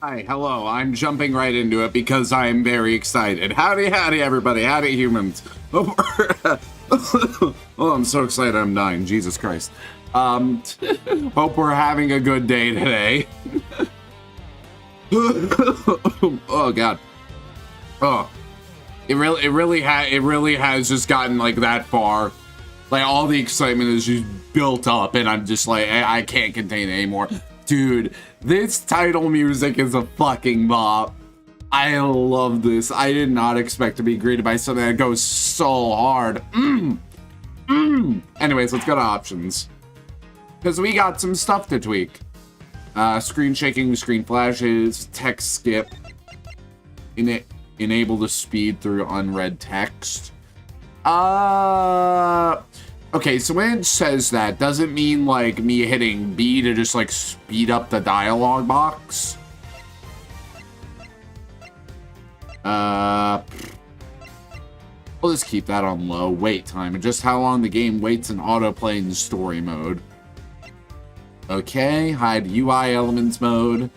Hi, hello. I'm jumping right into it because I'm very excited. Howdy, everybody. Howdy, humans. Oh, I'm so excited I'm dying. Jesus Christ. Hope we're having a good day today. Oh, God. Oh, it really has just gotten like that far. Like all the excitement is just built up, and I'm just like, I can't contain it anymore. Dude, this title music is a fucking bop. I love this. I did not expect to be greeted by something that goes so hard. Anyways, let's go to options. Because we got some stuff to tweak. Screen shaking, screen flashes, text skip. Enable the speed through unread text. Okay, so when it says that, doesn't mean like me hitting B to just like speed up the dialogue box. We'll just keep that on low. Wait time, and just how long the game waits in autoplay in story mode. Okay, hide UI elements mode.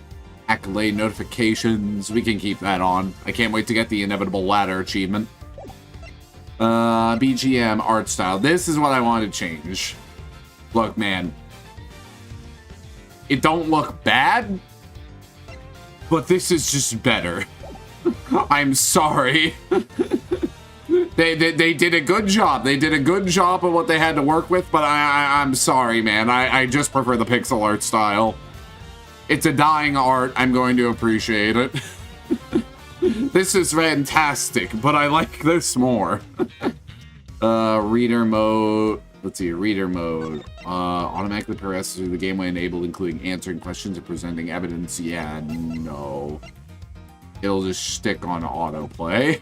Accolade notifications, we can keep that on. I can't wait to get the inevitable ladder achievement. BGM art style. This is what I want to change. Look, man. It don't look bad, but this is just better. I'm sorry. They did a good job. They did a good job of what they had to work with, but I'm sorry, man. I just prefer the pixel art style. It's a dying art. I'm going to appreciate it. This is fantastic, but I like this more. Reader mode. Let's see, reader mode. Automatically progresses through the game when enabled, including answering questions and presenting evidence. Yeah, no. It'll just stick on autoplay.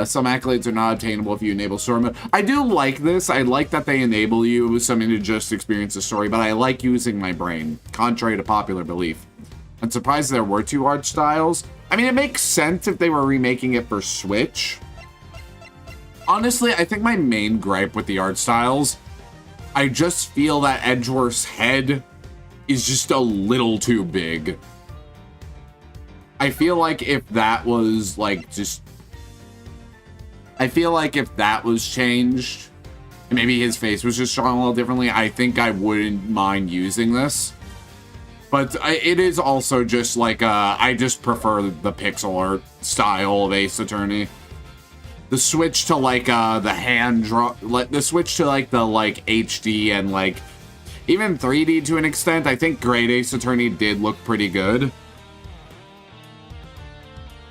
Some accolades are not obtainable if you enable story mode. I do like this. I like that they enable you with something to just experience the story, but I like using my brain, contrary to popular belief. I'm surprised there were two art styles. I mean, it makes sense if they were remaking it for Switch. Honestly, I think my main gripe with the art styles, I just feel that Edgeworth's head is just a little too big. I feel like if that was, like, just... I feel like if that was changed, and maybe his face was just drawn a little differently, I think I wouldn't mind using this. But it is also just like, I just prefer the pixel art style of Ace Attorney. The switch to like, the hand draw, like the switch to like the like HD and like even 3D to an extent. I think Great Ace Attorney did look pretty good.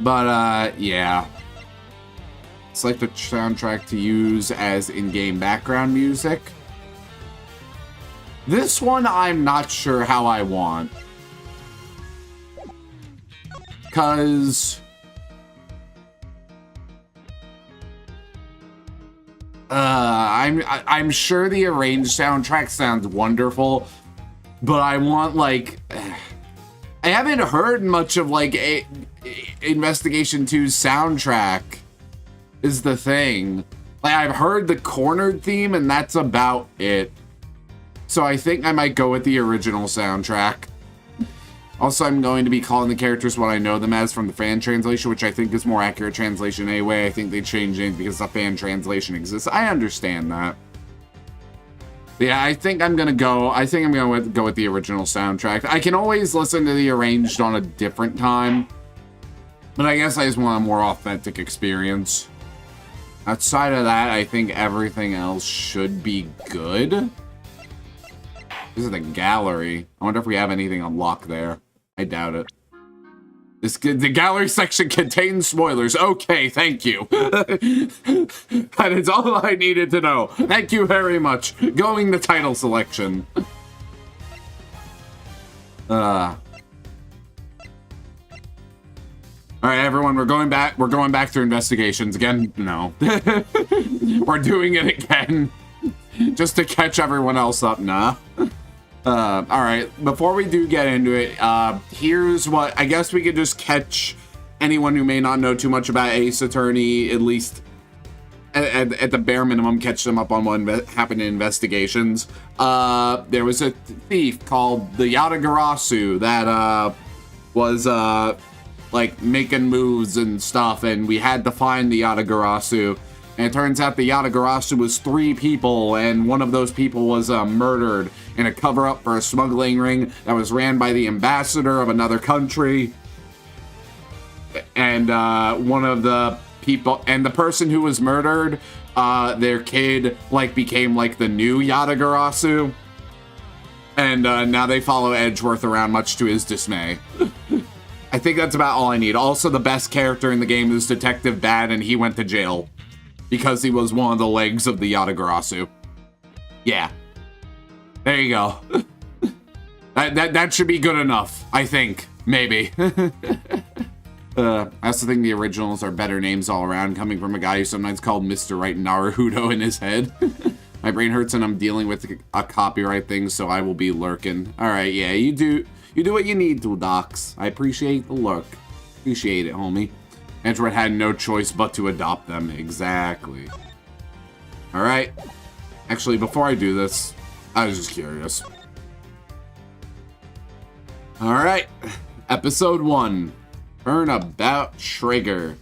But, yeah. Select the soundtrack to use as in-game background music. This one, I'm not sure how I want. Cause... I'm sure the arranged soundtrack sounds wonderful, but I want, like... I haven't heard much of, like, Investigation 2's soundtrack, is the thing. Like, I've heard the cornered theme, and that's about it. So I think I might go with the original soundtrack. Also, I'm going to be calling the characters what I know them as from the fan translation, which I think is more accurate translation anyway. I think they changed it because the fan translation exists. I understand that. Yeah, I think I'm gonna go. I think I'm gonna go with the original soundtrack. I can always listen to the arranged on a different time, but I guess I just want a more authentic experience. Outside of that, I think everything else should be good. This is the gallery. I wonder if we have anything unlocked there. I doubt it. The gallery section contains spoilers. Okay, thank you. That is all I needed to know. Thank you very much. Going to title selection. Alright, everyone, we're going back. We're going back through investigations again. No. We're doing it again. Just to catch everyone else up, nah. Alright, before we do get into it, here's what, I guess we could just catch anyone who may not know too much about Ace Attorney, at least at the bare minimum, catch them up on what happened in investigations. There was a thief called the Yatagarasu that, was, like, making moves and stuff, and we had to find the Yatagarasu. And it turns out the Yatagarasu was 3 people, and one of those people was murdered in a cover-up for a smuggling ring that was ran by the ambassador of another country. And one of the people, and the person who was murdered, their kid, like, became, like, the new Yatagarasu. And now they follow Edgeworth around, much to his dismay. I think that's about all I need. Also, the best character in the game is Detective Bad, and he went to jail because he was one of the legs of the Yatagarasu. Yeah. There you go. that should be good enough, I think. Maybe. I also think the originals are better names all around, coming from a guy who sometimes called Mr. Right Naruto in his head. My brain hurts and I'm dealing with a copyright thing, so I will be lurking. Alright, yeah, you do what you need to, Docs. I appreciate the lurk. Appreciate it, homie. Edgeworth had no choice but to adopt them. Exactly. Alright. Actually, before I do this, I was just curious. Alright. Episode 1. Turnabout Trigger.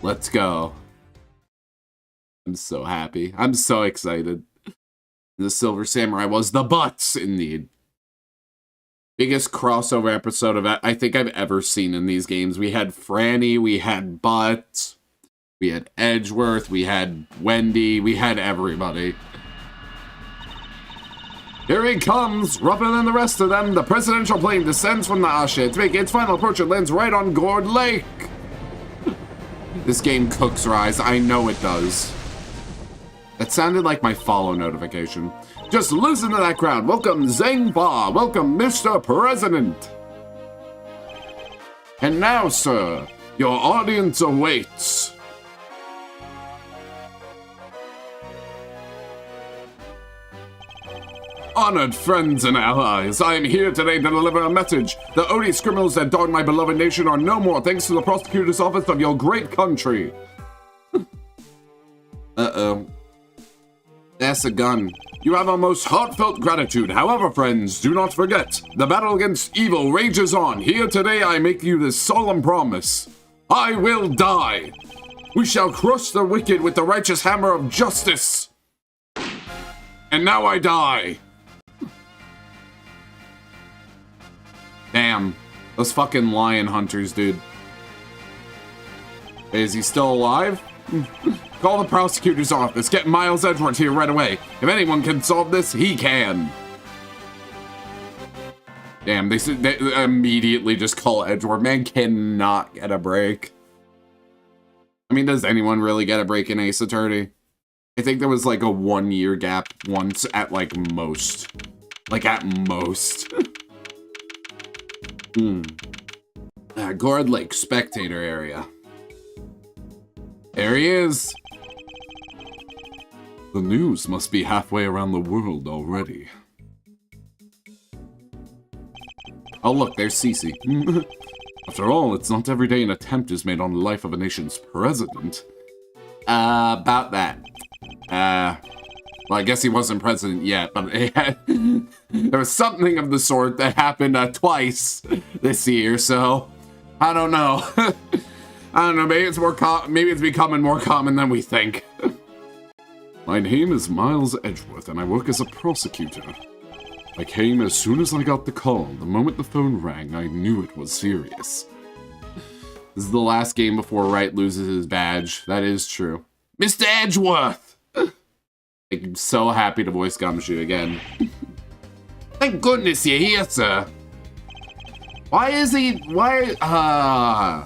Let's go. I'm so happy. I'm so excited. The Silver Samurai was the butts, indeed. Biggest crossover episode of I think I've ever seen in these games. We had Franny, we had Butt, we had Edgeworth, we had Wendy, we had everybody. Here he comes, rougher than the rest of them. The presidential plane descends from the Ashe to make its final approach and lands right on Gourd Lake. This game cooks rice. I know it does. That sounded like my follow notification. Just listen to that crowd. Welcome, Zhang Ba. Welcome, Mr. President. And now, sir, your audience awaits. Honored friends and allies, I am here today to deliver a message. The odious criminals that dog my beloved nation are no more thanks to the prosecutor's office of your great country. Uh-oh. That's a gun. You have our most heartfelt gratitude. However, friends, do not forget, the battle against evil rages on. Here today I make you this solemn promise. I will die. We shall crush the wicked with the righteous hammer of justice. And now I die. Damn. Those fucking lion hunters, dude. Is he still alive? Call the prosecutor's office. Get Miles Edgeworth here right away. If anyone can solve this, he can. Damn, they immediately just call Edgeworth. Man cannot get a break. I mean, does anyone really get a break in Ace Attorney? I think there was like a 1-year gap once at like most. Like at most. Gourd Lake spectator area. There he is. The news must be halfway around the world already. Oh look, there's Cece. After all, it's not every day an attempt is made on the life of a nation's president. About that. Well, I guess he wasn't president yet, but there was something of the sort that happened twice this year, so I don't know. I don't know, maybe it's maybe it's becoming more common than we think. My name is Miles Edgeworth, and I work as a prosecutor. I came as soon as I got the call. The moment the phone rang, I knew it was serious. This is the last game before Wright loses his badge. That is true. Mr. Edgeworth! I'm so happy to voice Gumshoe again. Thank goodness you're here, sir. Why is he... Why...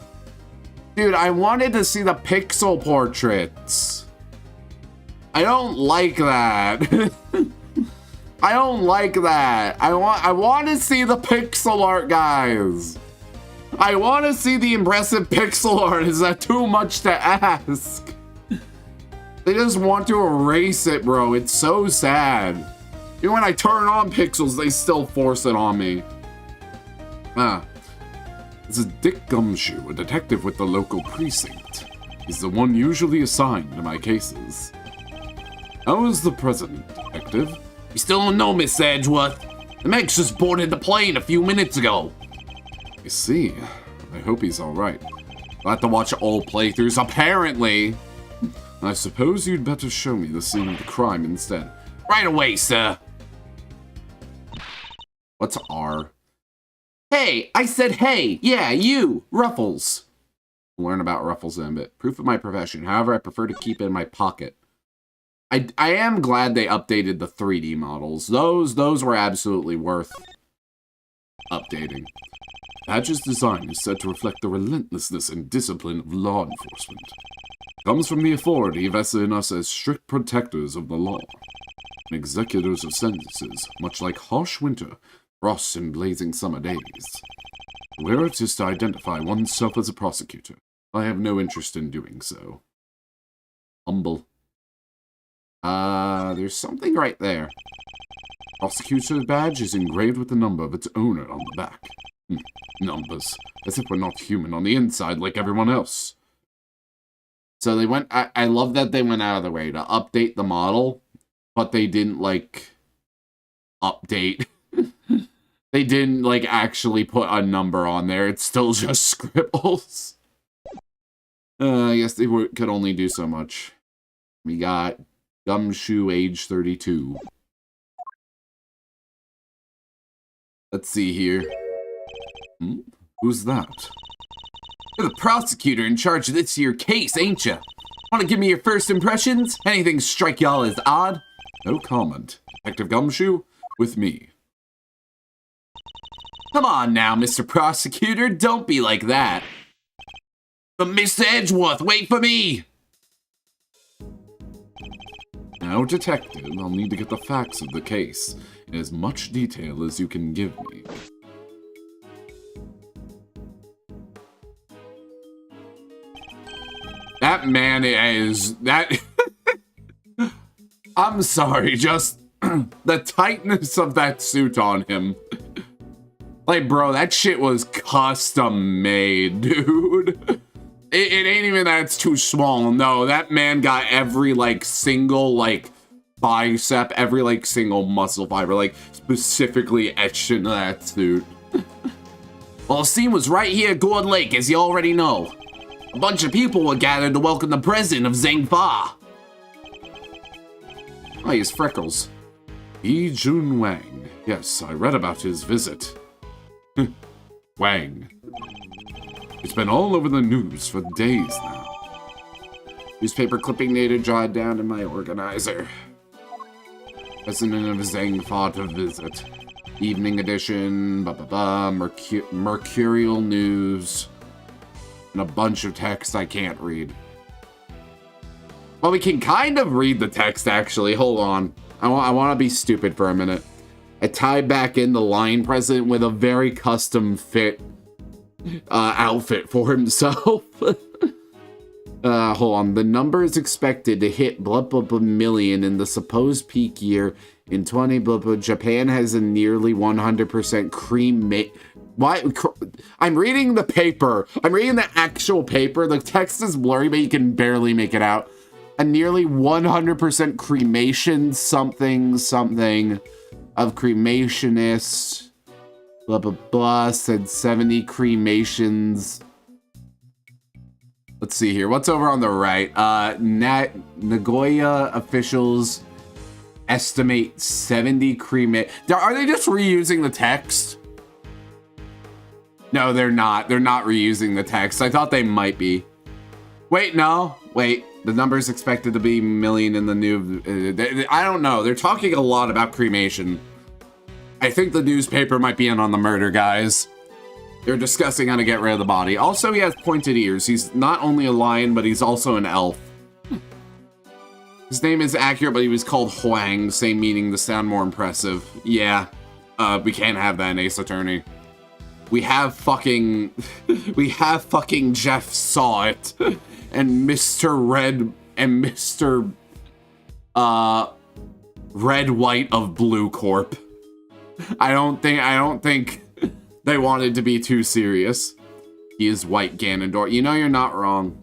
Dude, I wanted to see the pixel portraits. I don't like that. I don't like that. I want to see the pixel art, guys. I want to see the impressive pixel art. Is that too much to ask? They just want to erase it, bro. It's so sad. Even when I turn on pixels, they still force it on me. This is Dick Gumshoe, a detective with the local precinct. He's the one usually assigned to my cases. How is the president, detective? We still don't know, Miss Edgeworth. The Meg's just boarded the plane a few minutes ago. I see. I hope he's alright. I'll have to watch all playthroughs, apparently. I suppose you'd better show me the scene of the crime instead. Right away, sir. What's R? Hey, I said hey. Yeah, you. Ruffles. We'll learn about Ruffles in a bit. Proof of my profession. However, I prefer to keep it in my pocket. I am glad they updated the 3D models. Those were absolutely worth updating. Badge's design is said to reflect the relentlessness and discipline of law enforcement. It comes from the authority vested in us as strict protectors of the law, and executors of sentences, much like harsh winter, frost, and blazing summer days. Where it is to identify oneself as a prosecutor, I have no interest in doing so. Humble. There's something right there. Prosecutor's badge is engraved with the number of its owner on the back. Numbers. As if we're not human on the inside like everyone else. So they went... I love that they went out of their way to update the model, but they didn't, like, update. They didn't, like, actually put a number on there. It's still just scribbles. I guess they could only do so much. We got Gumshoe, age 32. Let's see here. Who's that? You're the prosecutor in charge of this here case, ain't ya? Want to give me your first impressions? Anything strike y'all as odd? No comment. Detective Gumshoe, with me. Come on now, Mr. Prosecutor, don't be like that. But Mr. Edgeworth, wait for me! Now, Detective, I'll need to get the facts of the case in as much detail as you can give me. That man is... that... I'm sorry, just... the tightness of that suit on him. Like, bro, that shit was custom made, dude. It ain't even that it's too small. No, that man got every, like, single, like, bicep, every, like, single muscle fiber, like, specifically etched into that suit. Well, the scene was right here at Gourd Lake, as you already know. A bunch of people were gathered to welcome the president of Zhengfa. Oh, he has freckles. Yi Jun Wang. Yes, I read about his visit. Wang. It's been all over the news for days now. Newspaper clipping data jotted down in my organizer. President of Zhengfa to visit. Evening edition, Mercurial News, and a bunch of text I can't read. Well, we can kind of read the text, actually. Hold on. I want to be stupid for a minute. I tied back in the line president with a very custom fit outfit for himself. Hold on. The number is expected to hit blah, blah, blah, million in the supposed peak year in 20 blah, blah. Japan has a nearly 100% cremate. Why? I'm reading the paper. I'm reading the actual paper. The text is blurry, but you can barely make it out. A nearly 100% cremation something of cremationists. Blah, blah, blah. Said 70 cremations. Let's see here. What's over on the right? Nagoya officials estimate 70 Are they just reusing the text? No, they're not. They're not reusing the text. I thought they might be. Wait, no. Wait. The number is expected to be million in the new... I don't know. They're talking a lot about cremation. I think the newspaper might be in on the murder, guys. They're discussing how to get rid of the body. Also, he has pointed ears. He's not only a lion, but he's also an elf. His name is accurate, but he was called Huang, same meaning to sound more impressive. Yeah, we can't have that in Ace Attorney. We have fucking Jeff Saw It, and Mr. Red, and Mr. Red White of Blue Corp. I don't think they wanted to be too serious. He is White Ganondorf. You know you're not wrong.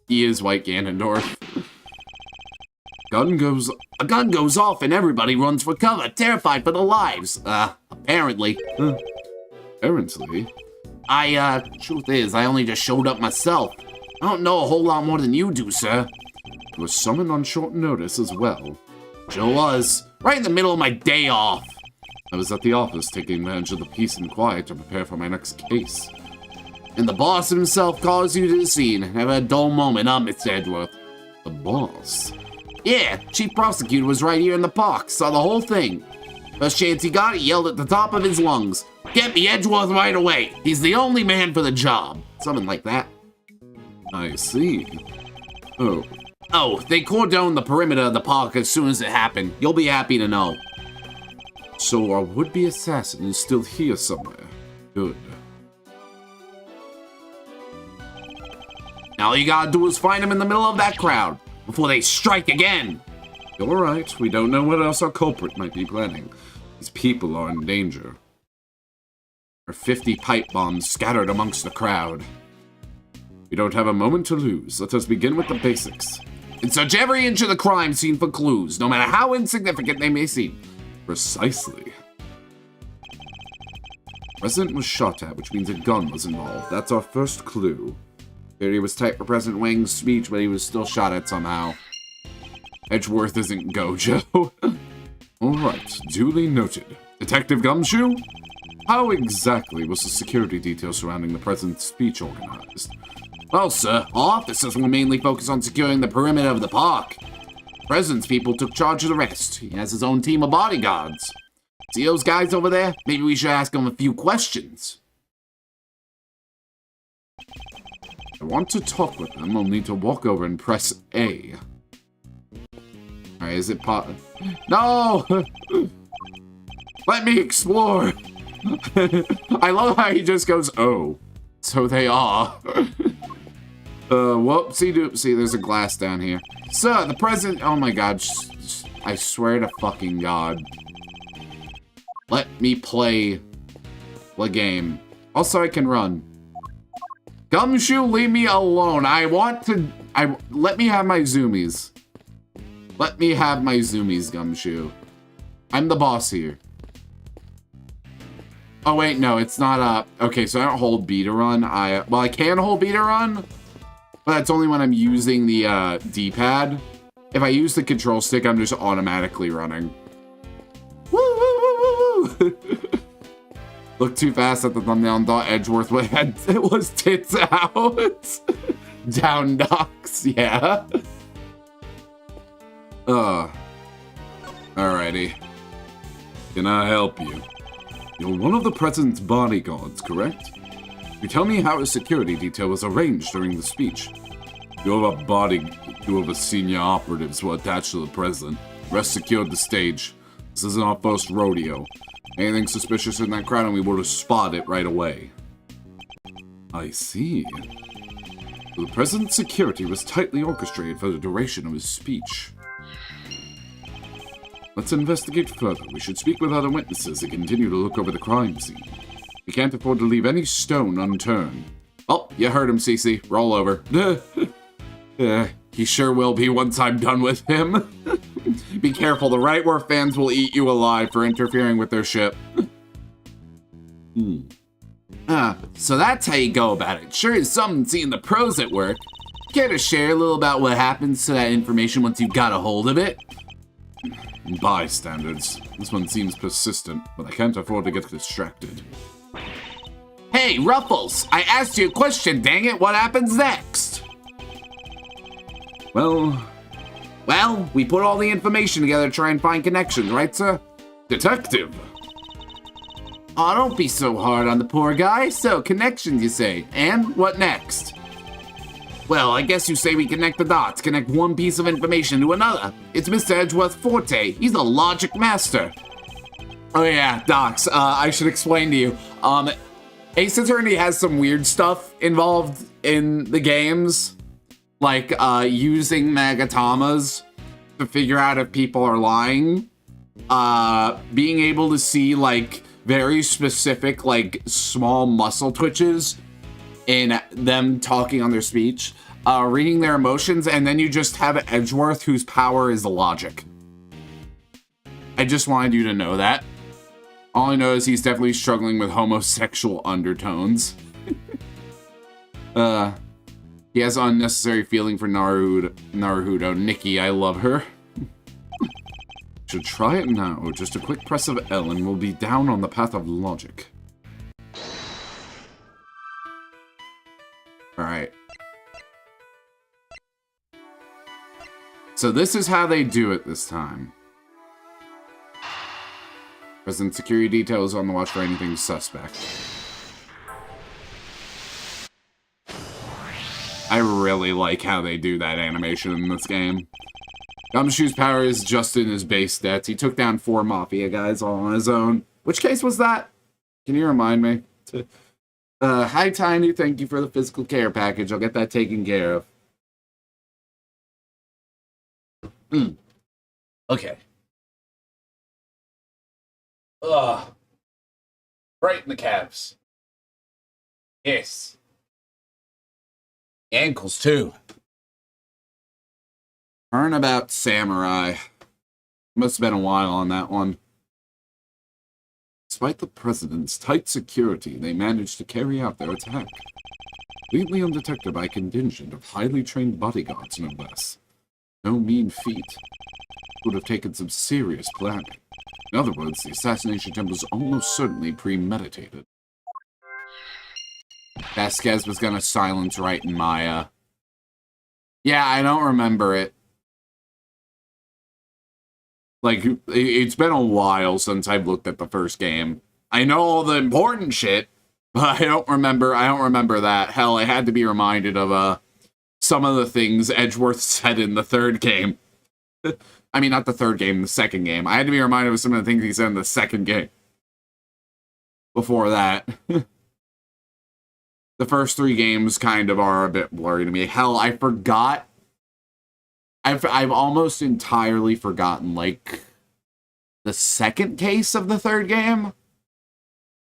He is White Ganondorf. A gun goes off and everybody runs for cover, terrified for their lives. Apparently. Apparently? Truth is, I only just showed up myself. I don't know a whole lot more than you do, sir. I was summoned on short notice as well. Sure was. Right in the middle of my day off. I was at the office taking advantage of the peace and quiet to prepare for my next case. And the boss himself calls you to the scene. Have a dull moment, huh, Mr. Edgeworth? The boss? Yeah, chief prosecutor was right here in the park. Saw the whole thing. First chance he got, he yelled at the top of his lungs. Get me Edgeworth right away. He's the only man for the job. Something like that. I see. Oh, they cordoned the perimeter of the park as soon as it happened. You'll be happy to know. So our would-be assassin is still here somewhere. Good. Now all you gotta do is find him in the middle of that crowd before they strike again. You're right. We don't know what else our culprit might be planning. These people are in danger. There are 50 pipe bombs scattered amongst the crowd. We don't have a moment to lose. Let us begin with the basics. And search every inch of the crime scene for clues, no matter how insignificant they may seem. Precisely. The president was shot at, which means a gun was involved. That's our first clue. He was tight for President Wang's speech, but he was still shot at somehow. Edgeworth isn't Gojo. Alright, duly noted. Detective Gumshoe? How exactly was the security detail surrounding the president's speech organized? Well, sir, our officers will mainly focus on securing the perimeter of the park. The president's people took charge of the rest. He has his own team of bodyguards. See those guys over there? Maybe we should ask them a few questions. If I want to talk with them, I'll need to walk over and press A. Alright, is it No! Let me explore! I love how he just goes, oh. So they are. Whoopsie doopsie, there's a glass down here. Sir, the president, oh my god, I swear to fucking god. Let me play the game. Also, I can run. Gumshoe, leave me alone. Let me have my zoomies. Let me have my zoomies, Gumshoe. I'm the boss here. Oh wait, no, it's not okay, so I don't hold B to run. Well, I can hold B to run, but that's only when I'm using the D-pad. If I use the control stick, I'm just automatically running. Woo, woo, woo, woo, woo. Look too fast at the thumbnail and thought Edgeworth was tits out. Down knocks, yeah. Alrighty. Can I help you? You're one of the president's bodyguards, correct? You tell me how his security detail was arranged during the speech. Two of the senior operatives were attached to the president. The rest secured the stage. This isn't our first rodeo. Anything suspicious in that crowd and we would have spotted it right away. I see. The president's security was tightly orchestrated for the duration of his speech. Let's investigate further. We should speak with other witnesses and continue to look over the crime scene. We can't afford to leave any stone unturned. Oh, you heard him, Cece. Roll over. He sure will be once I'm done with him. Be careful, the Rightworth fans will eat you alive for interfering with their ship. So that's how you go about it. Sure is something seeing the pros at work. Care to share a little about what happens to that information once you've got a hold of it? Bystanders. This one seems persistent, but I can't afford to get distracted. Hey, Ruffles! I asked you a question, dang it! What happens next? Well, we put all the information together to try and find connections, right, sir? Detective! Aw, don't be so hard on the poor guy. So, connections, you say. And what next? Well, I guess you say we connect the dots, connect one piece of information to another. It's Mr. Edgeworth's forte. He's a logic master. Oh yeah, Docs, I should explain to you. Ace Attorney has some weird stuff involved in the games. Like, using magatamas to figure out if people are lying. Being able to see, like, very specific, like, small muscle twitches in them talking on their speech. reading their emotions, and then you just have Edgeworth, whose power is logic. I just wanted you to know that. All I know is he's definitely struggling with homosexual undertones. He has unnecessary feeling for Naruto. Nikki, I love her. Should try it now. Just a quick press of L and we'll be down on the path of logic. Alright. So this is how they do it this time. Present security details on the watch for anything suspect. I really like how they do that animation in this game. Gumshoe's power is just in his base stats. He took down 4 Mafia guys all on his own. Which case was that? Can you remind me? Hi, Tiny. Thank you for the physical care package. I'll get that taken care of. Okay. Ugh. Right in the calves. Yes. Ankles, too. Turnabout Samurai. Must have been a while on that one. Despite the President's tight security, they managed to carry out their attack. Completely undetected by a contingent of highly trained bodyguards, no less. No mean feat. Would have taken some serious planning. In other words, the assassination attempt was almost certainly premeditated. Vasquez was gonna silence Wright and Maya. Yeah, I don't remember it. Like, it's been a while since I've looked at the first game. I know all the important shit, but I don't remember that. Hell, I had to be reminded of, some of the things Edgeworth said in the third game. I mean, not the third game, the second game. I had to be reminded of some of the things he said in the second game. Before that. The first 3 games kind of are a bit blurry to me. Hell, I forgot. I've almost entirely forgotten, like, the second case of the third game?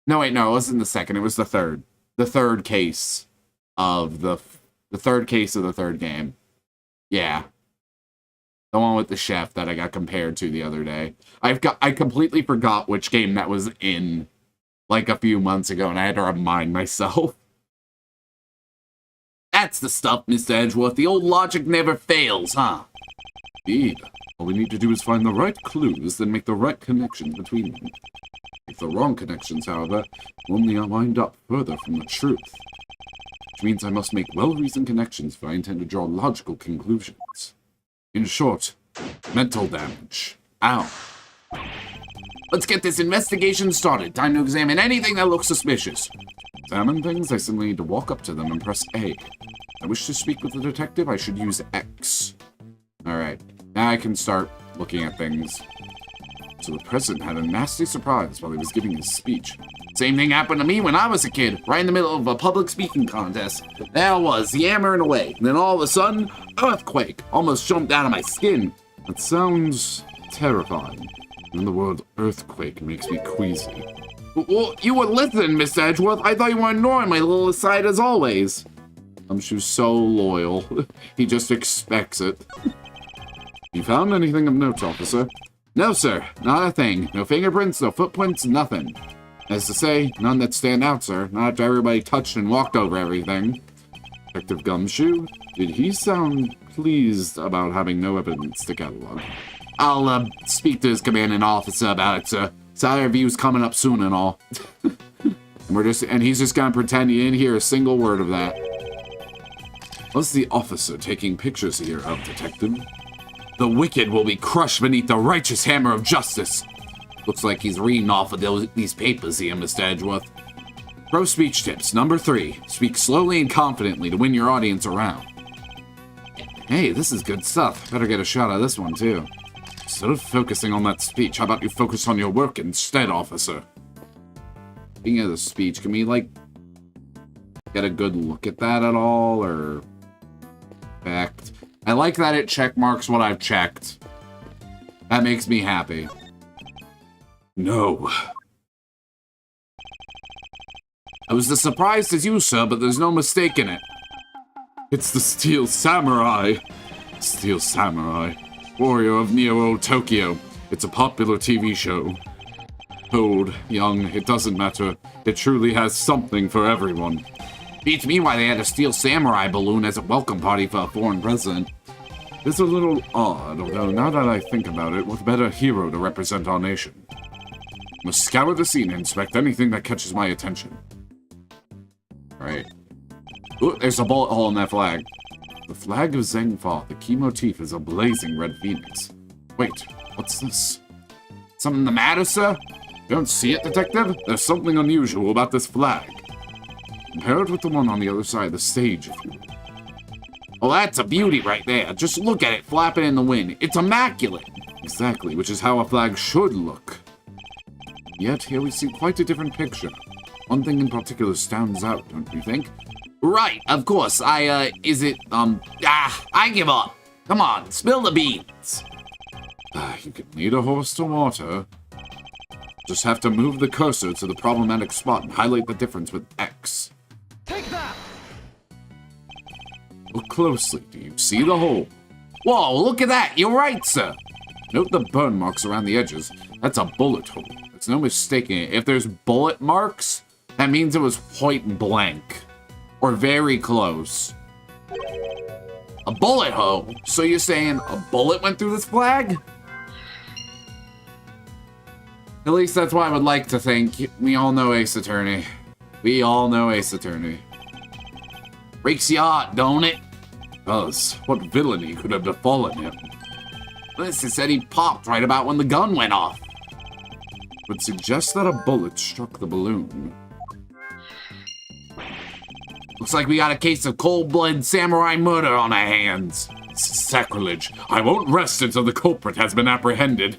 No, wait, no, it wasn't the second. It was the third. The third case of the third case of the third game. Yeah. The one with the chef that I got compared to the other day. I completely forgot which game that was in, like, a few months ago, and I had to remind myself. That's the stuff, Mr. Edgeworth. The old logic never fails, huh? Indeed. All we need to do is find the right clues, then make the right connections between them. If the wrong connections, however, only wind up further from the truth. Which means I must make well-reasoned connections if I intend to draw logical conclusions. In short, mental damage. Ow. Let's get this investigation started. Time to examine anything that looks suspicious. Examine things, I simply need to walk up to them and press A. I wish to speak with the detective, I should use X. Alright, now I can start looking at things. So the president had a nasty surprise while he was giving his speech. Same thing happened to me when I was a kid, right in the middle of a public speaking contest. There I was, yammering away, and then all of a sudden, earthquake almost jumped out of my skin. That sounds terrifying. And the word earthquake makes me queasy. Well, you would listen, Miss Edgeworth. I thought you were ignoring my little aside as always. She was so loyal. He just expects it. You found anything of note, officer? No, sir. Not a thing. No fingerprints, no footprints, nothing. As to say, none that stand out, sir. Not after everybody touched and walked over everything. Detective Gumshoe? Did he sound pleased about having no evidence to catalog? I'll, speak to his commanding officer about it, sir. Salary review's coming up soon and all. and he's just gonna pretend he didn't hear a single word of that. What's the officer taking pictures here of, detective? The wicked will be crushed beneath the righteous hammer of justice. Looks like he's reading off of these papers here, Mr. Edgeworth. Pro speech tips. Number 3. Speak slowly and confidently to win your audience around. Hey, this is good stuff. Better get a shot of this one, too. Instead of focusing on that speech, how about you focus on your work instead, officer? Speaking of the speech, can we, like, get a good look at that at all, or... Fact. I like that it check marks what I've checked. That makes me happy. No. I was as surprised as you, sir, but there's no mistaking it. It's the Steel Samurai! Steel Samurai. Warrior of Neo Tokyo. It's a popular TV show. Old, young, it doesn't matter. It truly has something for everyone. Beats me why they had a Steel Samurai balloon as a welcome party for a foreign president. It's a little odd, although now that I think about it, what better hero to represent our nation? Must scour the scene and inspect anything that catches my attention. Right. Ooh, there's a bullet hole in that flag. The flag of Zhengfa. The key motif is a blazing red phoenix. Wait, what's this? Something the matter, sir? You don't see it, detective? There's something unusual about this flag. Compare it with the one on the other side of the stage, if you will. Well, that's a beauty right there. Just look at it flapping in the wind. It's immaculate. Exactly, which is how a flag should look. Yet, here we see quite a different picture. One thing in particular stands out, don't you think? Right, of course. I give up. Come on, spill the beans. You could lead a horse to water. Just have to move the cursor to the problematic spot and highlight the difference with X. Take that! Look closely. Do you see the hole? Whoa, look at that! You're right, sir! Note the burn marks around the edges. That's a bullet hole. There's no mistaking it. If there's bullet marks, that means it was point blank. Or very close. A bullet hole? So you're saying a bullet went through this flag? At least that's what I would like to think. We all know Ace Attorney. We all know Ace Attorney. Breaks your heart, don't it? Does. What villainy could have befallen him? This said he popped right about when the gun went off. Would suggest that a bullet struck the balloon. Looks like we got a case of cold-blooded samurai murder on our hands. Sacrilege. I won't rest until the culprit has been apprehended.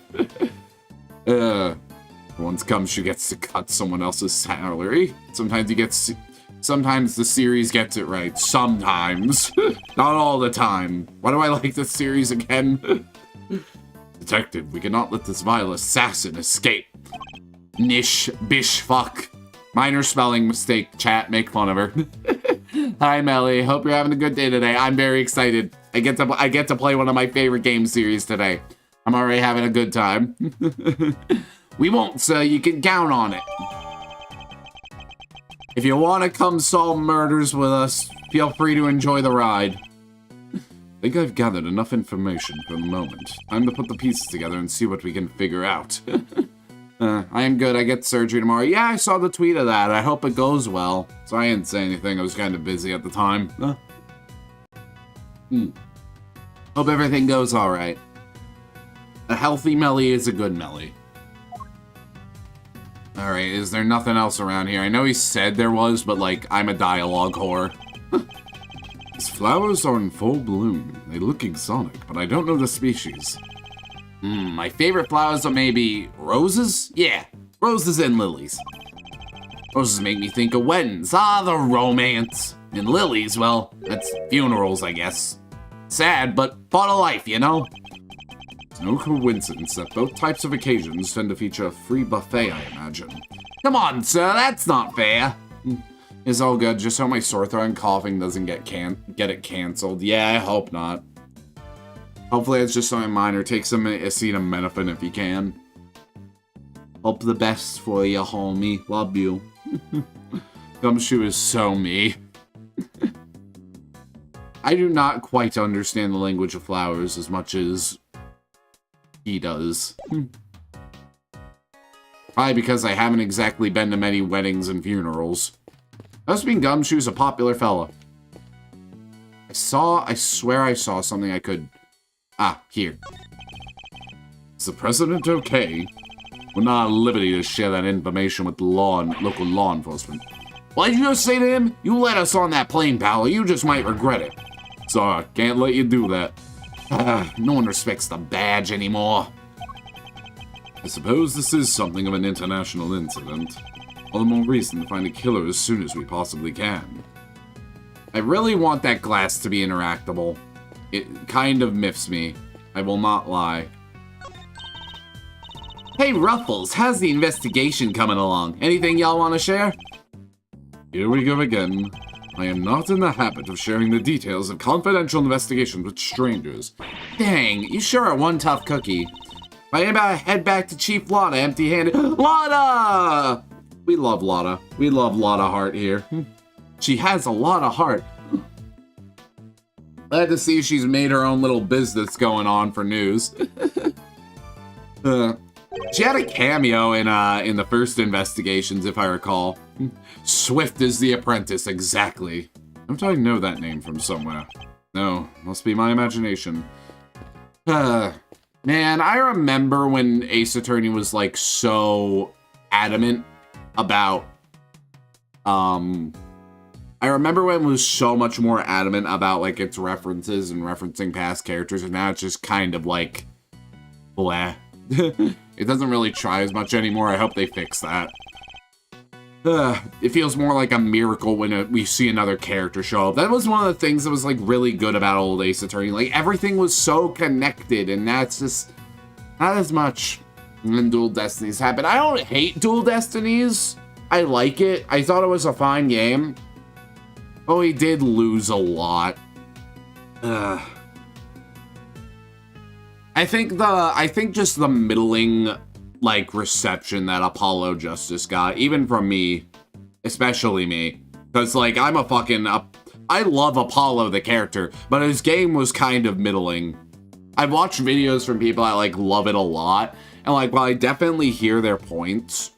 Once Gumshoe gets to cut someone else's salary. Sometimes the series gets it right. Sometimes. Not all the time. Why do I like this series again? Detective, we cannot let this vile assassin escape. Nish, bish, fuck. Minor spelling mistake, chat, make fun of her. Hi, Melly. Hope you're having a good day today. I'm very excited. I get to play one of my favorite game series today. I'm already having a good time. We won't, sir. You can count on it. If you want to come solve murders with us, feel free to enjoy the ride. I think I've gathered enough information for the moment. Time to put the pieces together and see what we can figure out. I am good. I get surgery tomorrow. Yeah, I saw the tweet of that. I hope it goes well. So I didn't say anything. I was kind of busy at the time. Hope everything goes alright. A healthy Melly is a good Melly. Alright, is there nothing else around here? I know he said there was, but like, I'm a dialogue whore. These flowers are in full bloom. They look exotic, but I don't know the species. My favorite flowers are maybe roses? Yeah, roses and lilies. Roses make me think of weddings. Ah, the romance. And lilies, well, that's funerals, I guess. Sad, but part of life, you know? It's no coincidence that both types of occasions tend to feature a free buffet, I imagine. Come on, sir, that's not fair. It's all good, just so my sore throat and coughing doesn't get it canceled. Yeah, I hope not. Hopefully it's just something minor. Take some acetaminophen if you can. Hope the best for you, homie. Love you. Gumshoe is so me. I do not quite understand the language of flowers as much as he does. Probably because I haven't exactly been to many weddings and funerals. Must mean Gumshoe's a popular fella. I swear I saw something I could... Ah, here. Is the president okay? We're not at liberty to share that information with local law enforcement. What did you just say to him? You let us on that plane, pal, or you just might regret it. Sorry, can't let you do that. No one respects the badge anymore. I suppose this is something of an international incident. All the more reason to find a killer as soon as we possibly can. I really want that glass to be interactable. It kind of miffs me. I will not lie. Hey, Ruffles, how's the investigation coming along? Anything y'all want to share? Here we go again. I am not in the habit of sharing the details of confidential investigations with strangers. Dang, you sure are one tough cookie. I am about to head back to Chief Lotta empty-handed. Lotta! We love Lotta. We love Lotta Heart here. She has a lot of heart. Glad to see she's made her own little business going on for news. She had a cameo in the first investigations, if I recall. Swift is the apprentice, exactly. Don't I know that name from somewhere? No, must be my imagination. Man, I remember when Ace Attorney was like so adamant about I remember when it was so much more adamant about like its references and referencing past characters, and now it's just kind of like bleh. It doesn't really try as much anymore. I hope they fix that. It feels more like a miracle when we see another character show up. That was one of the things that was like really good about old Ace Attorney. Like everything was so connected, and that's just not as much when Dual Destinies happen. I don't hate Dual Destinies. I like it. I thought it was a fine game. Oh, he did lose a lot. I think just the middling like reception that Apollo Justice got, even from me, especially me, because like I love Apollo the character, but his game was kind of middling. I've watched videos from people that like love it a lot, and like while I definitely hear their points,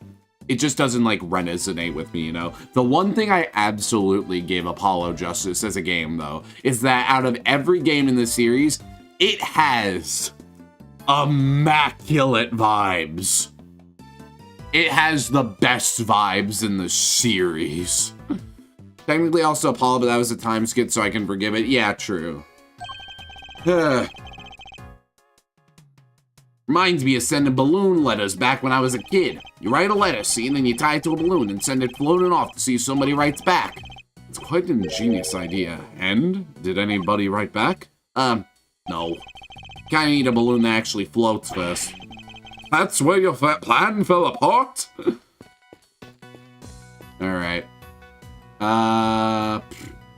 it just doesn't like resonate with me, you know? The one thing I absolutely gave Apollo Justice as a game though, is that out of every game in the series, it has immaculate vibes. It has the best vibes in the series. Technically also Apollo, but that was a time skip, so I can forgive it. Yeah, true. Reminds me of sending balloon letters back when I was a kid. You write a letter, see, and then you tie it to a balloon and send it floating off to see if somebody writes back. It's quite an ingenious idea. And? Did anybody write back? No. Kinda need a balloon that actually floats first. That's where your plan fell apart? Alright.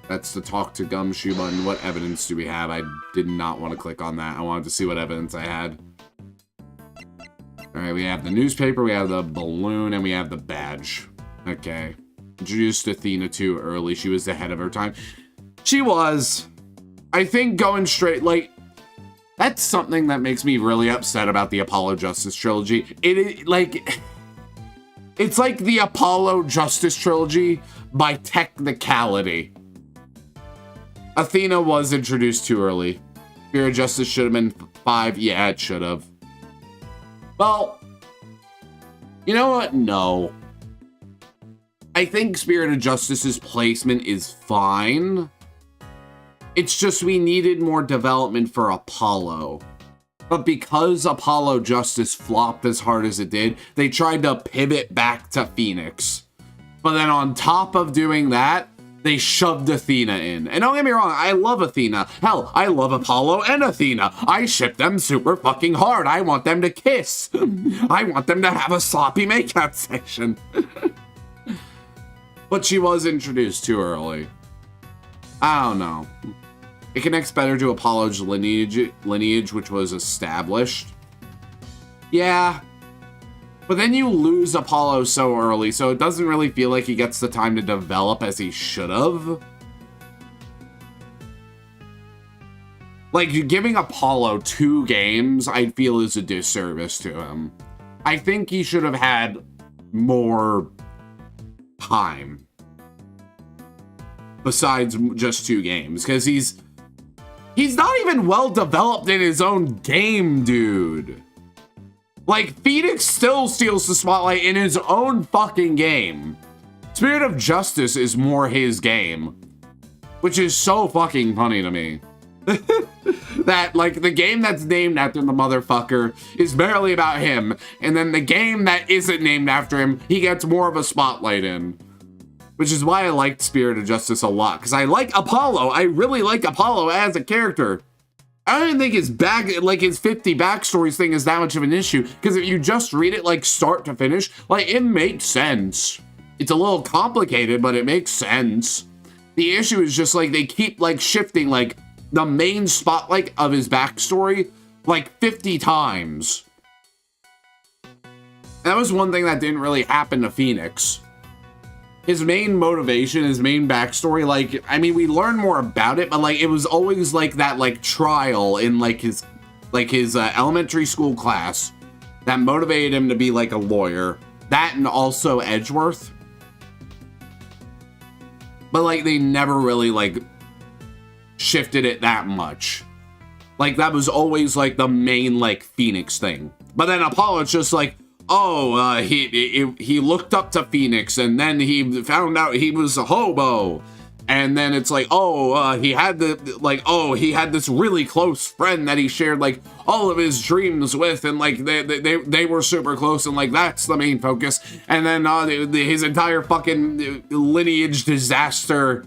That's the talk to Gumshoe button. What evidence do we have? I did not want to click on that. I wanted to see what evidence I had. Alright, we have the newspaper, we have the balloon, and we have the badge. Okay. Introduced Athena too early. She was ahead of her time. She was. I think going straight, like, that's something that makes me really upset about the Apollo Justice trilogy. It's like the Apollo Justice trilogy by technicality. Athena was introduced too early. Spirit of Justice should have been 5. Yeah, it should have. Well, you know what? No. I think Spirit of Justice's placement is fine. It's just we needed more development for Apollo. But because Apollo Justice flopped as hard as it did, they tried to pivot back to Phoenix. But then on top of doing that, they shoved Athena in. And don't get me wrong, I love Athena. Hell, I love Apollo and Athena. I ship them super fucking hard. I want them to kiss. I want them to have a sloppy makeout section. But she was introduced too early. I don't know. It connects better to Apollo's lineage, which was established. Yeah. But then you lose Apollo so early, so it doesn't really feel like he gets the time to develop as he should have. Like, giving Apollo 2 games, I feel is a disservice to him. I think he should have had more time. Besides just 2 games, because he's not even well developed in his own game, dude. Like, Phoenix still steals the spotlight in his own fucking game. Spirit of Justice is more his game. Which is so fucking funny to me. That, like, the game that's named after the motherfucker is barely about him. And then the game that isn't named after him, he gets more of a spotlight in. Which is why I liked Spirit of Justice a lot. Because I like Apollo. I really like Apollo as a character. I don't even think his 50 backstories thing is that much of an issue. Because if you just read it, like, start to finish, like, it makes sense. It's a little complicated, but it makes sense. The issue is just, like, they keep, like, shifting, like, the main spotlight of his backstory, like, 50 times. That was one thing that didn't really happen to Phoenix. His main motivation, his main backstory, like, I mean, we learned more about it, but, like, it was always, like, that, like, trial in, like, his elementary school class that motivated him to be, like, a lawyer. That and also Edgeworth. But, like, they never really, like, shifted it that much. Like, that was always, like, the main, like, Phoenix thing. But then Apollo's just like, oh, he looked up to Phoenix, and then he found out he was a hobo. And then it's like, oh, he had this really close friend that he shared, like, all of his dreams with, and, like, they were super close, and, like, that's the main focus. And then his entire fucking lineage disaster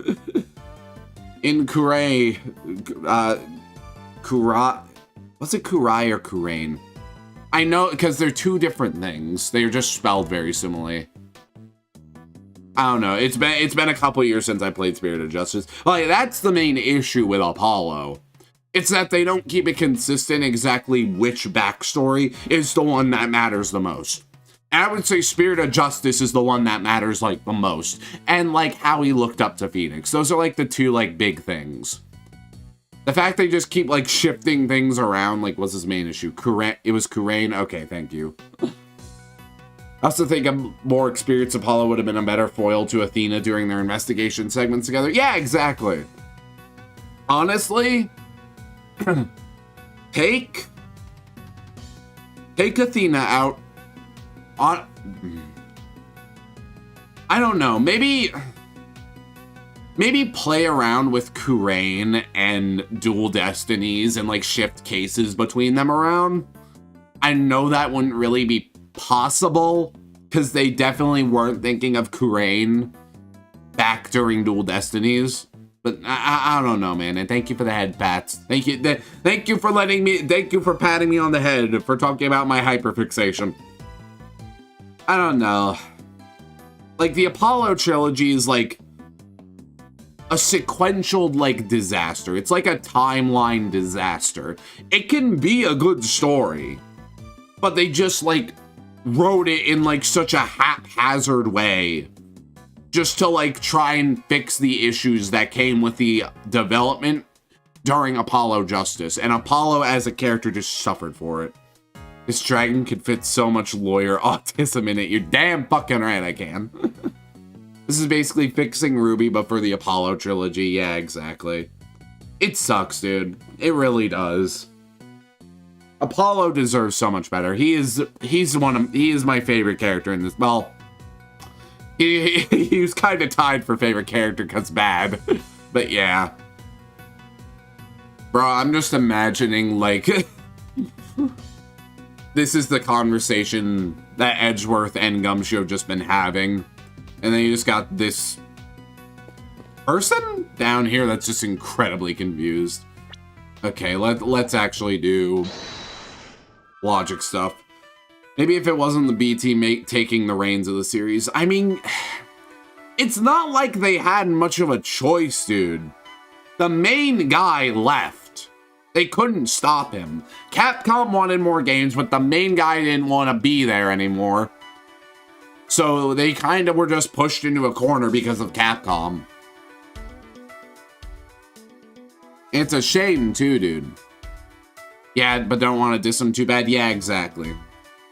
in Kurai, what's it, Kurai or Kurain? I know, because they're two different things. They're just spelled very similarly. I don't know. It's been a couple years since I played Spirit of Justice. Like, that's the main issue with Apollo. It's that they don't keep it consistent exactly which backstory is the one that matters the most. And I would say Spirit of Justice is the one that matters, like, the most. And, like, how he looked up to Phoenix. Those are, like, the two, like, big things. The fact they just keep, like, shifting things around, like, what's his main issue? It was Kurain? Okay, thank you. I also think a more experienced Apollo would have been a better foil to Athena during their investigation segments together. Yeah, exactly. Honestly, take Athena out on... I don't know, maybe play around with Kurain and Dual Destinies and, like, shift cases between them around. I know that wouldn't really be possible, because they definitely weren't thinking of Kurain back during Dual Destinies. But I don't know, man. And thank you for the head pats. Thank you for patting me on the head for talking about my hyperfixation. I don't know. Like, the Apollo trilogy is, like, a sequential, like, disaster. It's like a timeline disaster. It can be a good story, but they just, like, wrote it in, like, such a haphazard way just to, like, try and fix the issues that came with the development during Apollo Justice. And Apollo as a character just suffered for it. This dragon could fit so much lawyer autism in it. You're damn fucking right I can. This is basically fixing Ruby, but for the Apollo trilogy. Yeah, exactly. It sucks, dude. It really does. Apollo deserves so much better. He is my favorite character in this. Well, he was kind of tied for favorite character because bad. But yeah. Bro, I'm just imagining, like, this is the conversation that Edgeworth and Gumshoe have just been having. And then you just got this person down here that's just incredibly confused. Okay, let's actually do logic stuff. Maybe if it wasn't the B team taking the reins of the series. I mean, it's not like they had much of a choice, dude. The main guy left. They couldn't stop him. Capcom wanted more games, but the main guy didn't want to be there anymore. So they kind of were just pushed into a corner because of Capcom. It's a shame too, dude. Yeah, but don't want to diss him too bad. Yeah, exactly.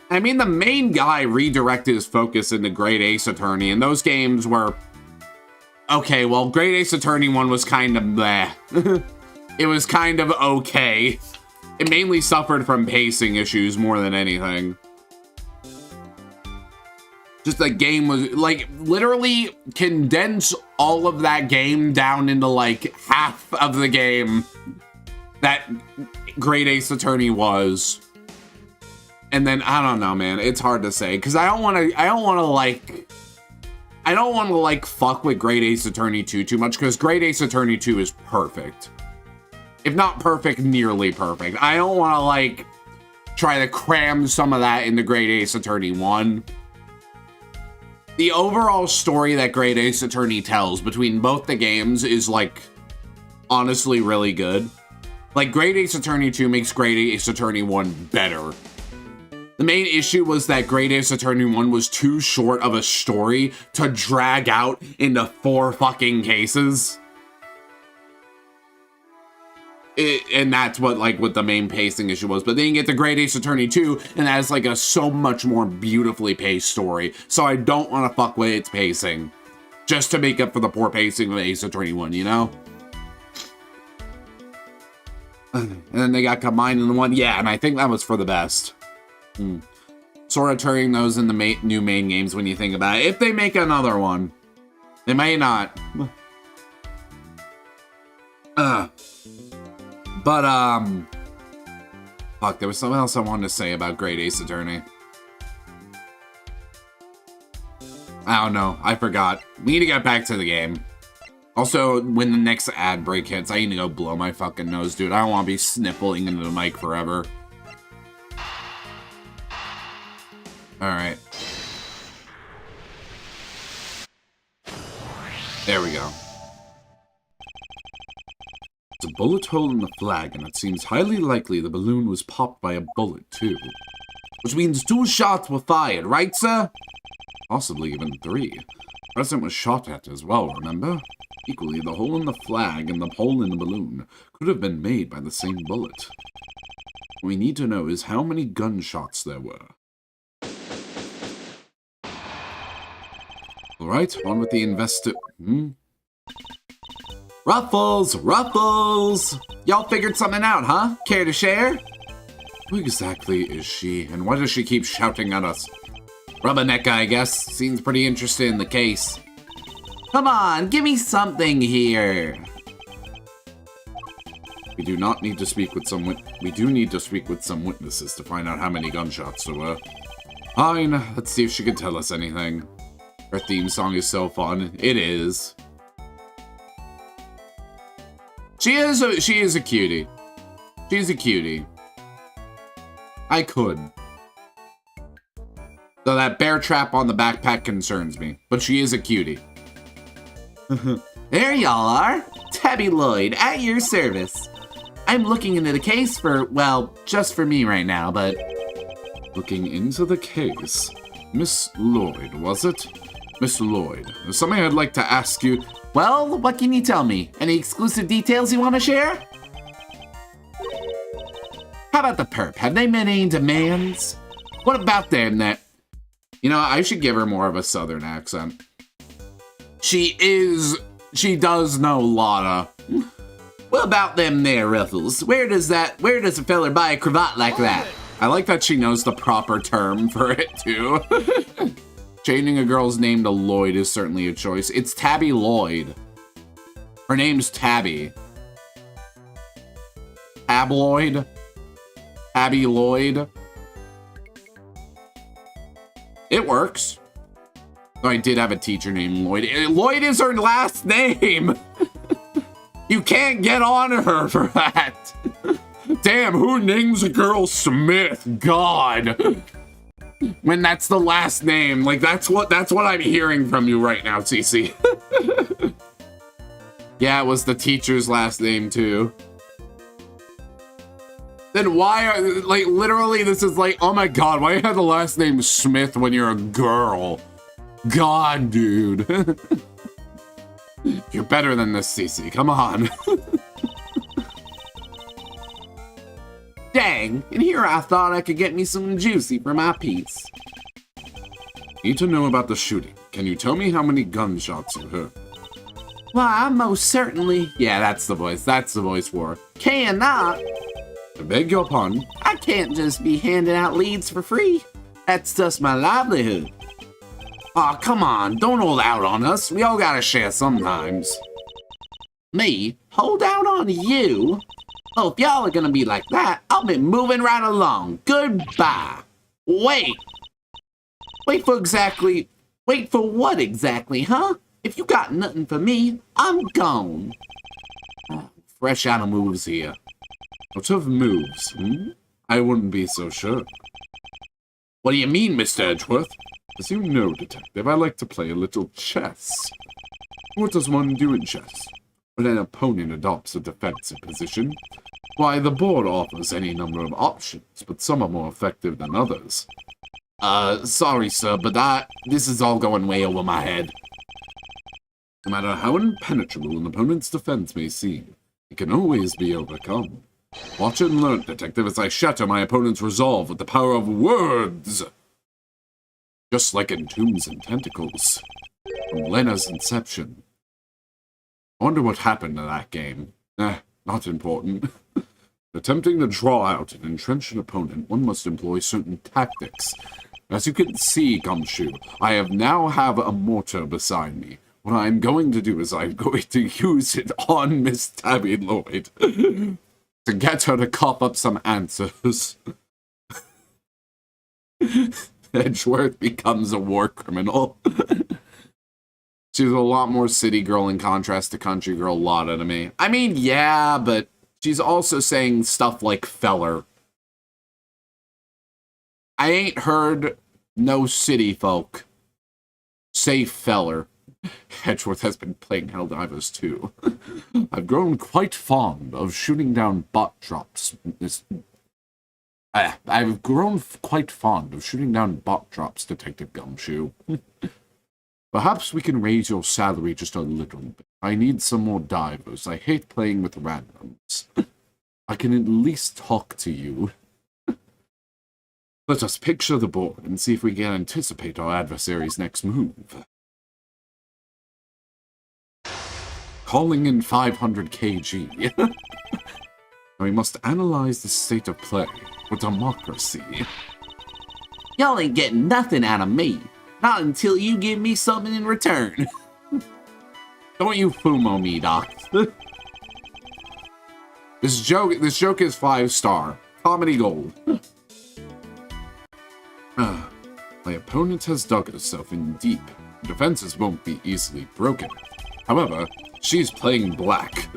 I mean, the main guy redirected his focus into Great Ace Attorney, and those games were... Okay, well, Great Ace Attorney 1 was kind of bleh. It was kind of okay. It mainly suffered from pacing issues more than anything. Just the game was, like, literally condense all of that game down into, like, half of the game that Great Ace Attorney was. And then, I don't know, man, it's hard to say, because I don't want to, like, fuck with Great Ace Attorney 2 too much, because Great Ace Attorney 2 is perfect. If not perfect, nearly perfect. I don't want to, like, try to cram some of that into Great Ace Attorney 1. The overall story that Great Ace Attorney tells between both the games is, like, honestly really good. Like, Great Ace Attorney 2 makes Great Ace Attorney 1 better. The main issue was that Great Ace Attorney 1 was too short of a story to drag out into 4 fucking cases. And that's what, like, what the main pacing issue was. But then you get the Great Ace Attorney 2, and that is, like, a so much more beautifully paced story. So I don't want to fuck with its pacing. Just to make up for the poor pacing of Ace Attorney 1, you know? And then they got combined into one. Yeah, and I think that was for the best. Sort of turning those in the new main games when you think about it. If they make another one. They may not. Fuck, there was something else I wanted to say about Great Ace Attorney. I don't know. I forgot. We need to get back to the game. Also, when the next ad break hits, I need to go blow my fucking nose, dude. I don't want to be sniffling into the mic forever. Alright. There we go. It's a bullet hole in the flag, and it seems highly likely the balloon was popped by a bullet, too. Which means 2 shots were fired, right, sir? Possibly even 3. The president was shot at as well, remember? Equally, the hole in the flag and the hole in the balloon could have been made by the same bullet. What we need to know is how many gunshots there were. Alright, on with the Ruffles! Ruffles! Y'all figured something out, huh? Care to share? Who exactly is she, and why does she keep shouting at us? Rubbernecker, I guess. Seems pretty interested in the case. Come on, give me something here. We do need to speak with some witnesses to find out how many gunshots there were. Fine, let's see if she can tell us anything. Her theme song is so fun. It is. She is a cutie. She's a cutie. I could. Though that bear trap on the backpack concerns me. But she is a cutie. There y'all are. Tabby Lloyd, at your service. I'm looking into the case for, well, just for me right now, but... Looking into the case? Miss Lloyd, was it? Miss Lloyd, there's something I'd like to ask you. Well, what can you tell me? Any exclusive details you want to share? How about the perp? Have they made any demands? What about them that... You know, I should give her more of a southern accent. She does know Lotta. What about them there, Ruffles? Where does a feller buy a cravat like that? I like that she knows the proper term for it, too. Changing a girl's name to Lloyd is certainly a choice. It's Tabby Lloyd. Her name's Tabby. Tabloid? Tabby Lloyd? It works. Though I did have a teacher named Lloyd. Lloyd is her last name! You can't get on her for that! Damn, who names a girl Smith? God! When that's the last name, like that's what I'm hearing from you right now, Cece. Yeah, it was the teacher's last name too. Then why are, like, literally this is like, oh my god, why you have the last name Smith when you're a girl? God, dude. You're better than this, Cece, come on. Dang, and here I thought I could get me some juicy for my piece. Need to know about the shooting. Can you tell me how many gunshots you heard? Why, most certainly... Yeah, that's the voice for... Cannot. I beg your pardon? I can't just be handing out leads for free. That's just my livelihood. Aw, come on, don't hold out on us. We all gotta share sometimes. Me? Hold out on you? Oh, if y'all are gonna be like that, I'll be moving right along. Goodbye. Wait. Wait for what exactly, huh? If you got nothing for me, I'm gone. Fresh out of moves here. What of moves, I wouldn't be so sure. What do you mean, Mr. Edgeworth? As you know, Detective, I like to play a little chess. What does one do in chess? When an opponent adopts a defensive position, why, the board offers any number of options, but some are more effective than others. Sorry, sir, but this is all going way over my head. No matter how impenetrable an opponent's defense may seem, it can always be overcome. Watch and learn, Detective, as I shatter my opponent's resolve with the power of words! Just like in Tombs and Tentacles. From Lena's inception. I wonder what happened to that game. Not important. Attempting to draw out an entrenched opponent, one must employ certain tactics. As you can see, Gumshoe, I now have a mortar beside me. What I'm going to do is I'm going to use it on Miss Tabby Lloyd to get her to cough up some answers. Edgeworth becomes a war criminal. She's a lot more city girl in contrast to country girl Lotta to me. I mean, yeah, but she's also saying stuff like feller. I ain't heard no city folk say feller. Edgeworth has been playing Helldivers too. I've grown quite fond of shooting down bot drops. I've grown quite fond of shooting down bot drops, Detective Gumshoe. Perhaps we can raise your salary just a little bit. I need some more divers. I hate playing with randoms. I can at least talk to you. Let us picture the board and see if we can anticipate our adversary's next move. Calling in 500 kg. We must analyze the state of play for democracy. Y'all ain't getting nothing out of me. Not until you give me something in return. Don't you fumo me, Doc. This joke is 5-star. Comedy gold. My opponent has dug herself in deep. Defenses won't be easily broken. However, she's playing black.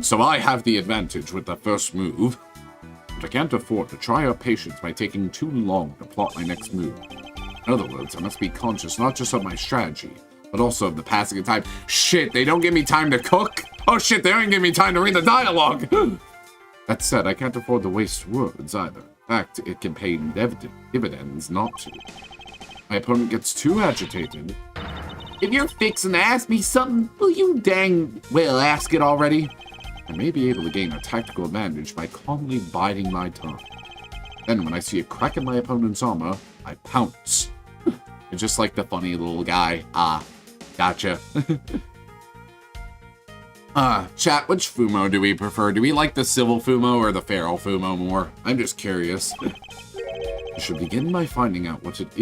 So I have the advantage with the first move. But I can't afford to try her patience by taking too long to plot my next move. In other words, I must be conscious not just of my strategy, but also of the passing of time. Shit, they don't give me time to cook? Oh shit, they don't give me time to read the dialogue! That said, I can't afford to waste words either. In fact, it can pay dividends not to. My opponent gets too agitated. If you're fixing to ask me something, will you dang well ask it already? I may be able to gain a tactical advantage by calmly biding my tongue. Then, when I see a crack in my opponent's armor, I pounce. It's just like the funny little guy. Gotcha. Chat, which Fumo do we prefer? Do we like the civil Fumo or the feral Fumo more? I'm just curious. I should begin by finding out what it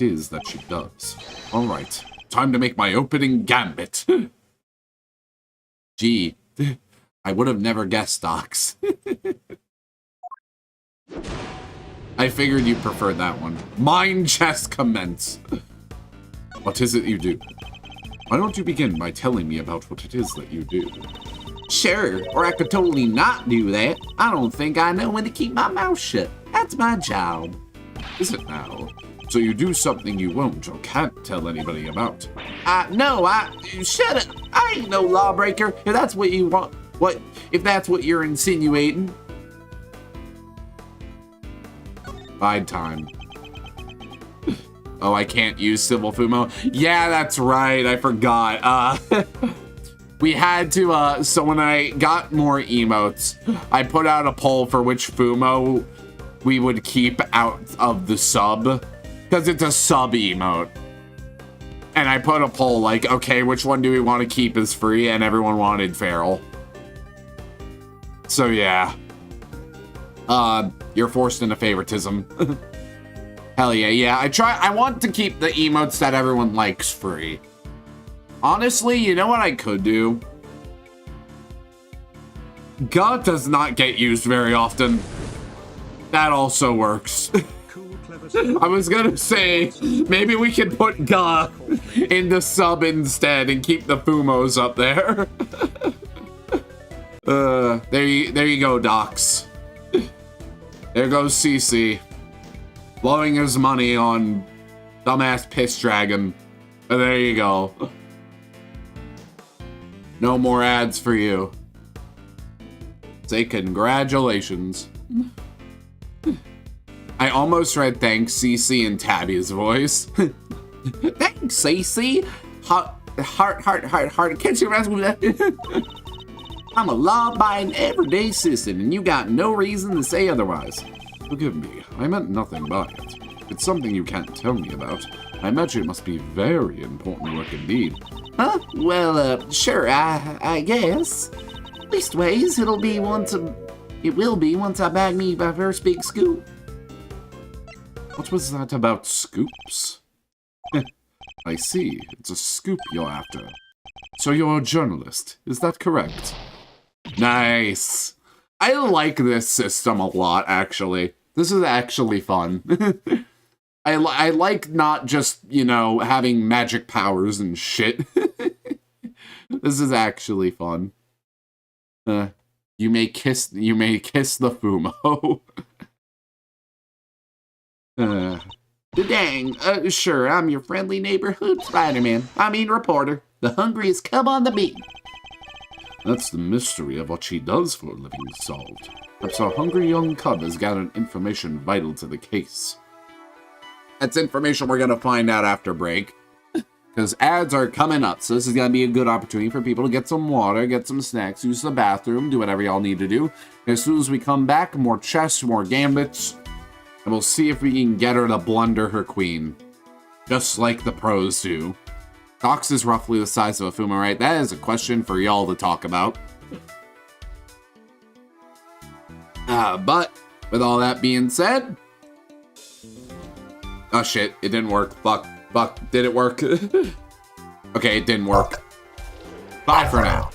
is that she does. Alright, time to make my opening gambit. Gee, I would have never guessed, Docs. I figured you preferred that one. Mind chess commence. What is it you do? Why don't you begin by telling me about what it is that you do? Sure, or I could totally not do that. I don't think I know when to keep my mouth shut. That's my job. Is it now? So you do something you won't or can't tell anybody about? Shut up. I ain't no lawbreaker, if that's what you want. If that's what you're insinuating. Bide time. Oh, I can't use Civil Fumo? Yeah, that's right. I forgot. We had to, so when I got more emotes, I put out a poll for which Fumo we would keep out of the sub. Because it's a sub emote. And I put a poll like, okay, which one do we want to keep as free? And everyone wanted Feral. So yeah. You're forced into favoritism. Hell yeah, yeah. I want to keep the emotes that everyone likes free. Honestly, you know what I could do? God does not get used very often. That also works. I was gonna say, maybe we could put Ga in the sub instead and keep the Fumos up there. There you go, Docs. There goes CC. Blowing his money on Dumbass piss dragon. There you go. No more ads for you. Say congratulations. I almost read thanks CC in Tabby's voice. Thanks CC. Heart. Can't you ask me that? I'm a law-abiding everyday citizen, and you got no reason to say otherwise. Forgive me, I meant nothing by it. It's something you can't tell me about. I imagine it must be very important work indeed. Huh? Well, sure, I guess. Leastways, it will be once I bag me my first big scoop. What was that about scoops? I see, it's a scoop you're after. So you're a journalist, is that correct? Nice! I like this system a lot, actually. This is actually fun. I like not just, you know, having magic powers and shit. This is actually fun. You may kiss the Fumo. Dang, sure, I'm your friendly neighborhood Spider-Man. I mean reporter. The hungriest cub on the beat. That's the mystery of what she does for a living solved. Perhaps our hungry young cub has gathered information vital to the case. That's information we're going to find out after break. Because ads are coming up, so this is going to be a good opportunity for people to get some water, get some snacks, use the bathroom, do whatever y'all need to do. As soon as we come back, more chess, more gambits, and we'll see if we can get her to blunder her queen. Just like the pros do. Dox is roughly the size of a Fuma, right? That is a question for y'all to talk about. But, with all that being said... Oh shit, it didn't work. Fuck, did it work? Okay, it didn't work. Bye for now.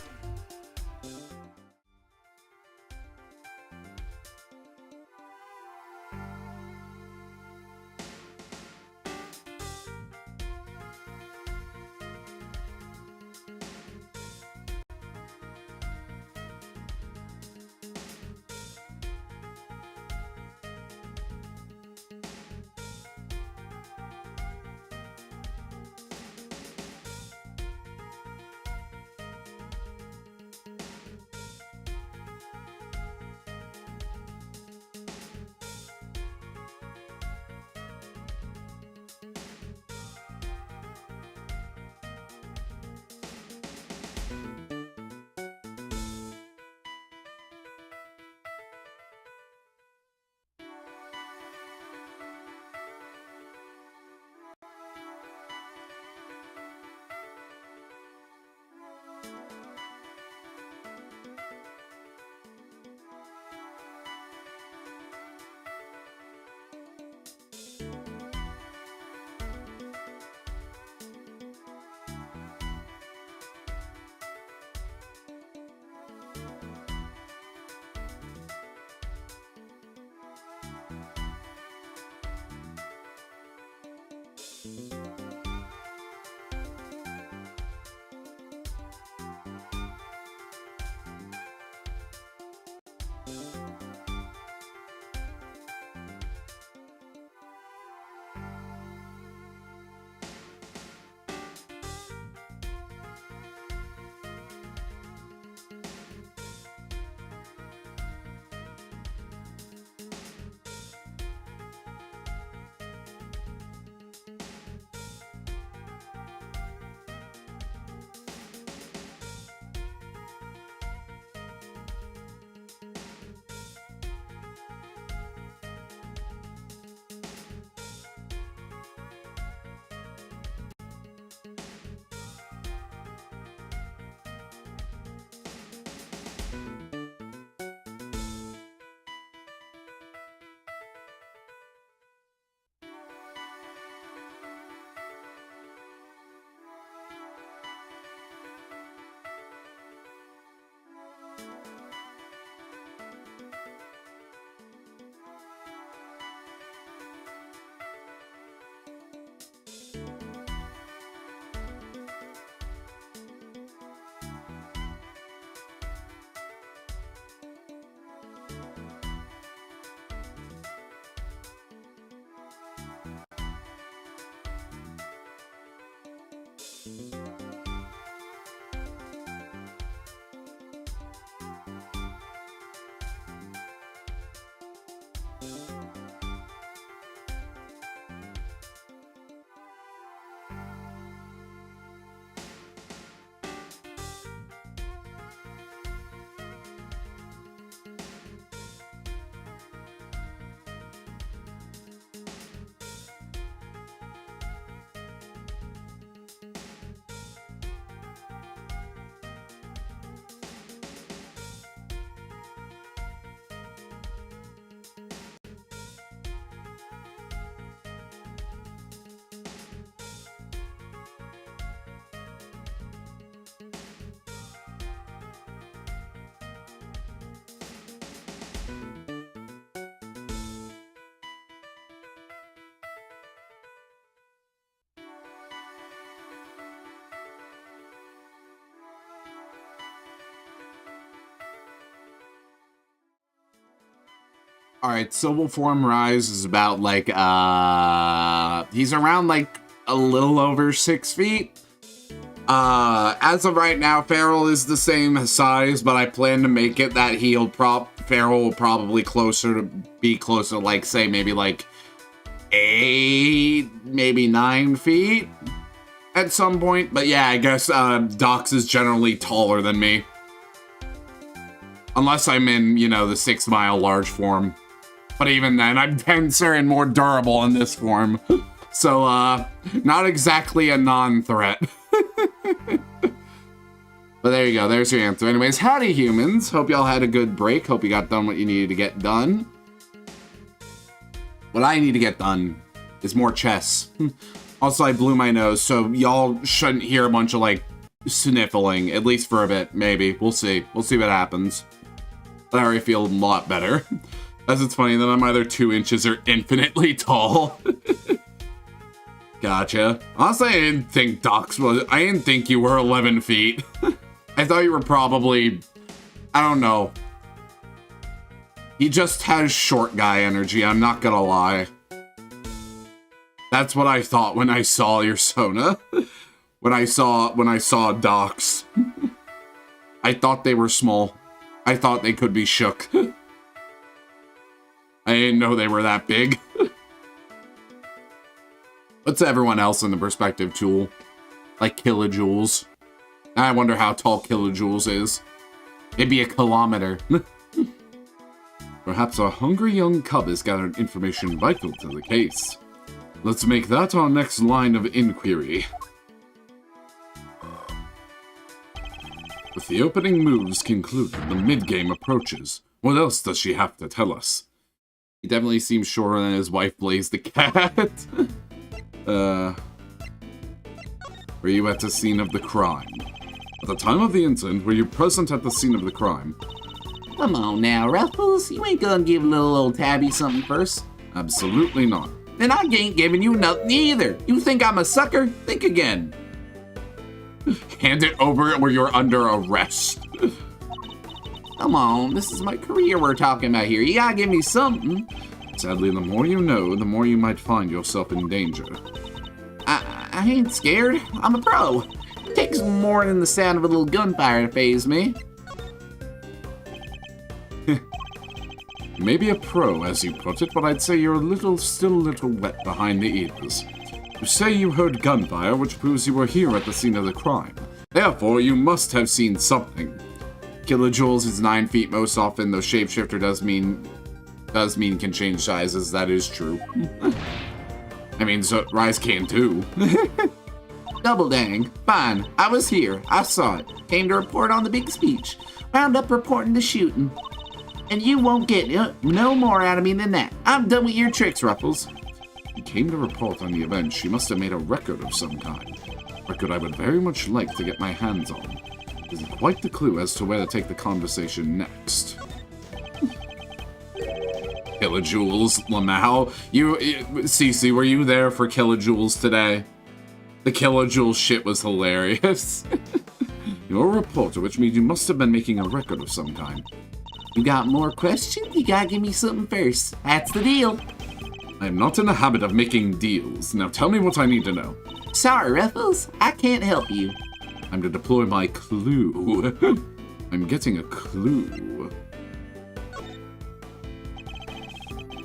Alright, Civil Form Rise is about, like, he's around, like, a little over 6 feet. As of right now, Feral is the same size, but I plan to make it that Feral will probably be closer to, like, say, maybe, like, 8, maybe 9 feet at some point. But yeah, I guess, Dox is generally taller than me. Unless I'm in, you know, the 6 mile large form. But even then, I'm denser and more durable in this form. So, not exactly a non-threat. But there you go, there's your answer. Anyways, howdy humans. Hope y'all had a good break. Hope you got done what you needed to get done. What I need to get done is more chess. Also, I blew my nose, so y'all shouldn't hear a bunch of, like, sniffling. At least for a bit, maybe. We'll see. We'll see what happens. But I already feel a lot better. As it's funny that I'm either 2 inches or infinitely tall. Gotcha. Honestly, I didn't think I didn't think you were 11 feet. I thought you were probably, I don't know. He just has short guy energy, I'm not gonna lie. That's what I thought when I saw your Sona. When I saw Dox. I thought they were small. I thought they could be shook. I didn't know they were that big. What's everyone else in the perspective tool? Like kilojoules. I wonder how tall kilojoules is. Maybe a kilometer. Perhaps our hungry young cub has gathered information vital to the case. Let's make that our next line of inquiry. With the opening moves concluded, the mid-game approaches. What else does she have to tell us? He definitely seems shorter than his wife, Blaze the cat. Were you at the scene of the crime? At the time of the incident, were you present at the scene of the crime? Come on now, Ruffles. You ain't gonna give little old Tabby something first. Absolutely not. Then I ain't giving you nothing either. You think I'm a sucker? Think again. Hand it over or you're under arrest. Come on, this is my career we're talking about here. You gotta give me something. Sadly, the more you know, the more you might find yourself in danger. I ain't scared. I'm a pro. It takes more than the sound of a little gunfire to faze me. You may be a pro, as you put it, but I'd say you're still a little wet behind the ears. You say you heard gunfire, which proves you were here at the scene of the crime. Therefore, you must have seen something. Kilojoules is 9 feet most often, though shapeshifter does mean can change sizes. That is true. I mean, so Rise can too. Double dang. Fine. I was here. I saw it. Came to report on the big speech. Wound up reporting the shooting. And you won't get no more out of me than that. I'm done with your tricks, Ruffles. You came to report on the event. She must have made a record of some kind. Record I would very much like to get my hands on. This is quite the clue as to where to take the conversation next. Kilojoules, Lamau. Cece, were you there for Kilojoules today? The Kilojoules shit was hilarious. You're a reporter, which means you must have been making a record of some kind. You got more questions? You gotta give me something first. That's the deal. I am not in the habit of making deals. Now tell me what I need to know. Sorry, Ruffles. I can't help you. I'm to deploy my clue. I'm getting a clue.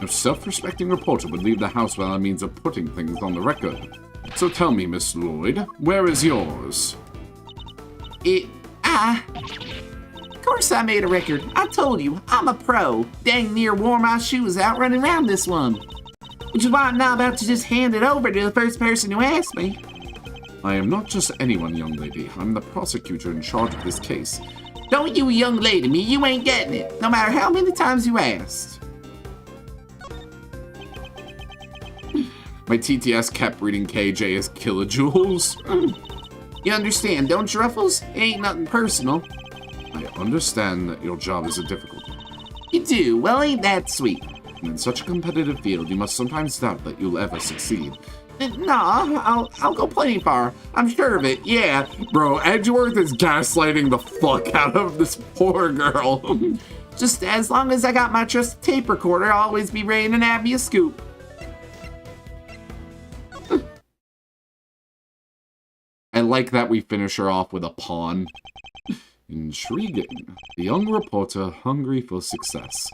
A self-respecting reporter would leave the house without means of putting things on the record. So tell me, Miss Lloyd, where is yours? Of course I made a record. I told you, I'm a pro. Dang near wore my shoes out running around this one. Which is why I'm not about to just hand it over to the first person who asks me. I am not just anyone, young lady. I'm the prosecutor in charge of this case. Don't you young lady me, you ain't getting it, no matter how many times you asked. My TTS kept reading KJ as kilojoules. You understand, don't you, Ruffles? It ain't nothing personal. I understand that your job is a difficult one. You do? Well, ain't that sweet. And in such a competitive field, you must sometimes doubt that you'll ever succeed. Nah, I'll go plenty far. I'm sure of it, yeah. Bro, Edgeworth is gaslighting the fuck out of this poor girl. Just as long as I got my trusted tape recorder, I'll always be ready to nab me a scoop. I like that we finish her off with a pawn. Intriguing. The young reporter hungry for success.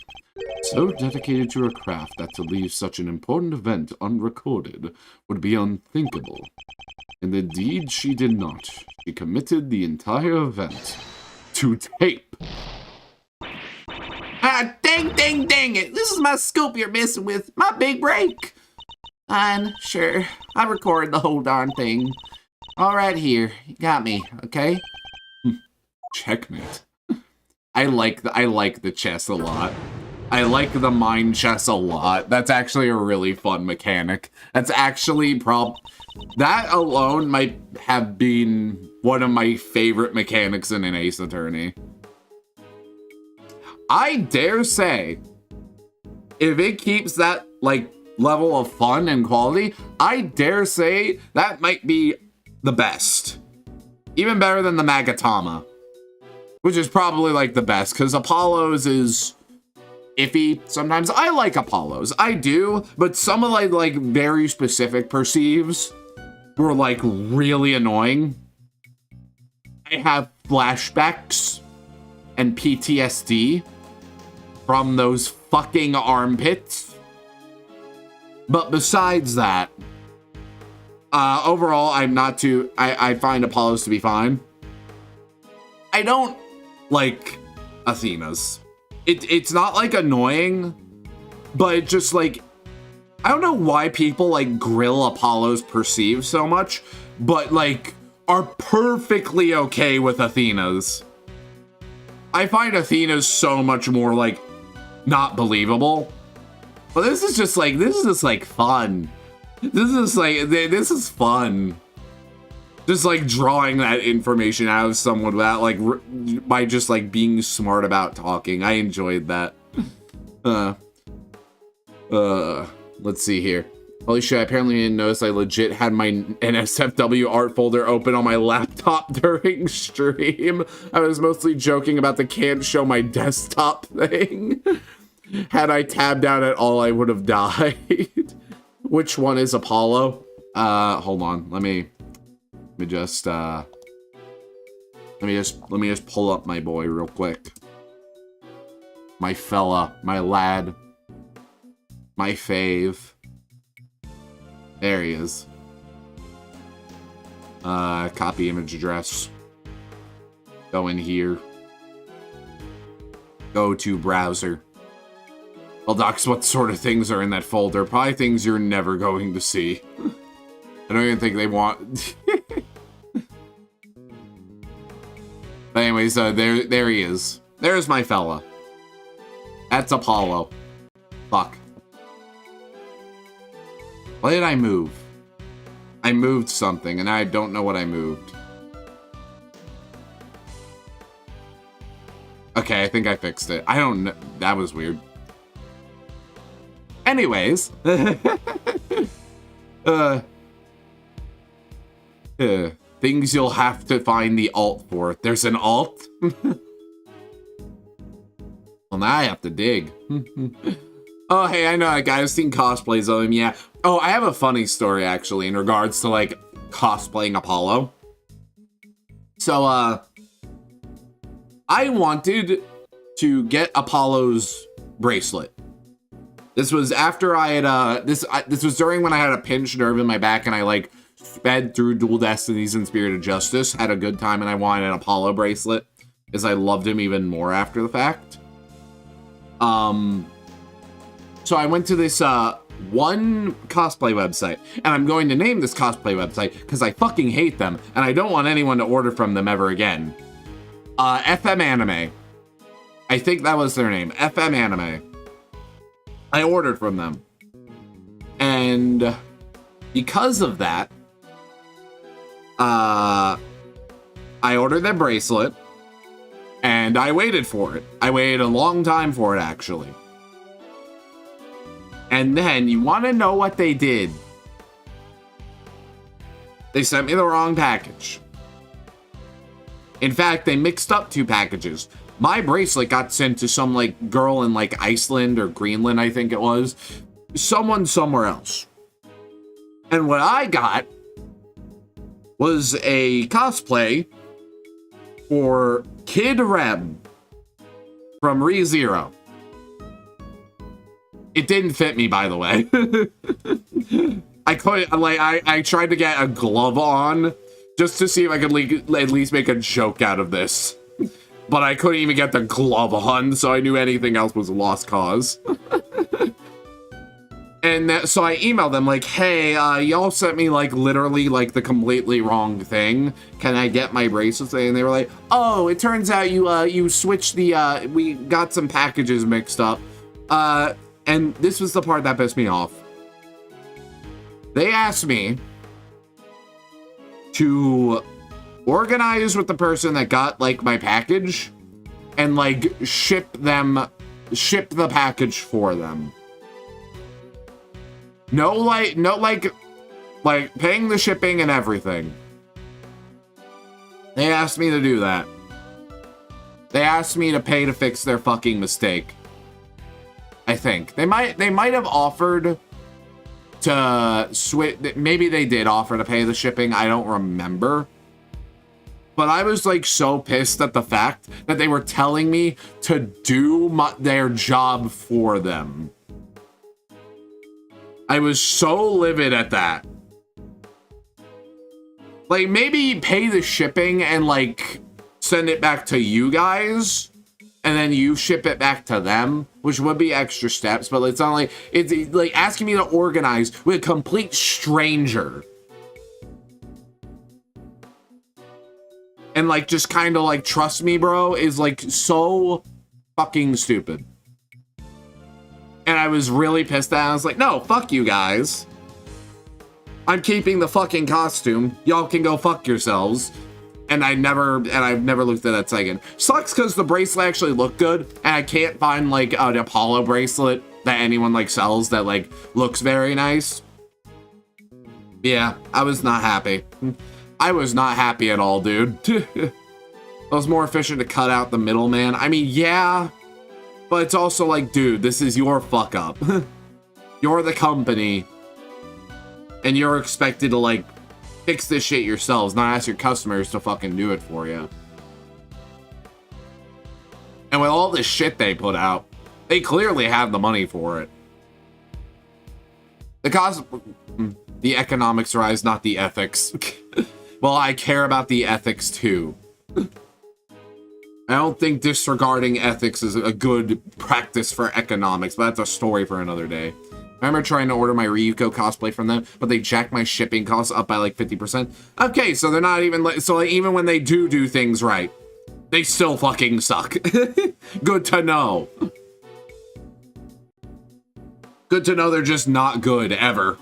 So dedicated to her craft that to leave such an important event unrecorded would be unthinkable. And indeed she did not. She committed the entire event to tape. Ah, dang it. This is my scoop you're messing with. My big break. Fine, sure. I recorded the whole darn thing. All right, here. You got me, okay? Checkmate. I like the chess a lot. I like the mind chess a lot. That's actually a really fun mechanic. That's actually that alone might have been one of my favorite mechanics in an Ace Attorney. I dare say, if it keeps that like level of fun and quality, I dare say that might be the best. Even better than the Magatama. Which is probably like the best, because Apollo's is iffy. Sometimes I like Apollo's. I do, but some of like very specific perceives were like really annoying. I have flashbacks and PTSD from those fucking armpits. But besides that, overall, I'm not too... I find Apollo's to be fine. I don't like Athena's. It's not, like, annoying, but it just, like... I don't know why people, like, grill Apollo's perceived so much, but, like, are perfectly okay with Athena's. I find Athena's so much more, like, not believable. But this is just, like, fun. This is fun. Just, like, drawing that information out of someone without, like, by just, like, being smart about talking. I enjoyed that. Let's see here. Holy shit, I apparently didn't notice I legit had my NSFW art folder open on my laptop during stream. I was mostly joking about the can't show my desktop thing. Had I tabbed out at all, I would have died. Which one is Apollo? Hold on. Let me just pull up my boy real quick. My fella, my lad, my fave. There he is. Copy image address. Go in here. Go to browser. Well, docs, what sort of things are in that folder? Probably things you're never going to see. I don't even think they want... But anyways, there he is. There's my fella. That's Apollo. Fuck. What did I move? I moved something, and I don't know what I moved. Okay, I think I fixed it. I don't know. That was weird. Anyways. Things you'll have to find the alt for. There's an alt? Well, now I have to dig. Oh, hey, I know that guy. I've seen cosplays of him, yeah. Oh, I have a funny story, actually, in regards to, like, cosplaying Apollo. So, I wanted to get Apollo's bracelet. This was after I had, this was during when I had a pinched nerve in my back and I, like, sped through Dual Destinies and Spirit of Justice, had a good time, and I wanted an Apollo bracelet, as I loved him even more after the fact. So I went to this, one cosplay website, and I'm going to name this cosplay website because I fucking hate them, and I don't want anyone to order from them ever again. FM Anime. I think that was their name. FM Anime. I ordered from them. And because of that, I ordered their bracelet, and I waited for it. I waited a long time for it, actually. And then, you want to know what they did? They sent me the wrong package. In fact, they mixed up 2 packages. My bracelet got sent to some, like, girl in, like, Iceland or Greenland, I think it was. Someone somewhere else. And what I got was a cosplay for Kid Rem from ReZero. It didn't fit me, by the way. I couldn't, like, I tried to get a glove on just to see if I could at least make a joke out of this. But I couldn't even get the glove on, so I knew anything else was a lost cause. And so I emailed them like, hey, y'all sent me like literally like the completely wrong thing. Can I get my bracelets? And they were like, oh, it turns out you switched the, we got some packages mixed up. And this was the part that pissed me off. They asked me to organize with the person that got like my package and like ship the package for them. No, like paying the shipping and everything. They asked me to do that. They asked me to pay to fix their fucking mistake. I think they might have offered to switch. Maybe they did offer to pay the shipping. I don't remember. But I was like so pissed at the fact that they were telling me to do their job for them. I was so livid at that. Like, maybe pay the shipping and, like, send it back to you guys, and then you ship it back to them, which would be extra steps, but it's not like, it's like asking me to organize with a complete stranger. And, like, just kind of, like, trust me, bro, is, like, so fucking stupid. And I was really pissed at it. I was like, no, fuck you guys. I'm keeping the fucking costume. Y'all can go fuck yourselves. And I've never looked at that second. Sucks because the bracelet actually looked good. And I can't find, like, an Apollo bracelet that anyone, like, sells that, like, looks very nice. Yeah, I was not happy. I was not happy at all, dude. It was more efficient to cut out the middleman. I mean, yeah. But it's also like, dude, this is your fuck up. You're the company. And you're expected to, like, fix this shit yourselves, not ask your customers to fucking do it for you. And with all this shit they put out, they clearly have the money for it. The economics rise, not the ethics. Well, I care about the ethics too. I don't think disregarding ethics is a good practice for economics, but that's a story for another day. I remember trying to order my Ryuko cosplay from them, but they jacked my shipping costs up by like 50%. Okay, so they're not even like, so like, even when they do things right, they still fucking suck. Good to know. Good to know they're just not good ever.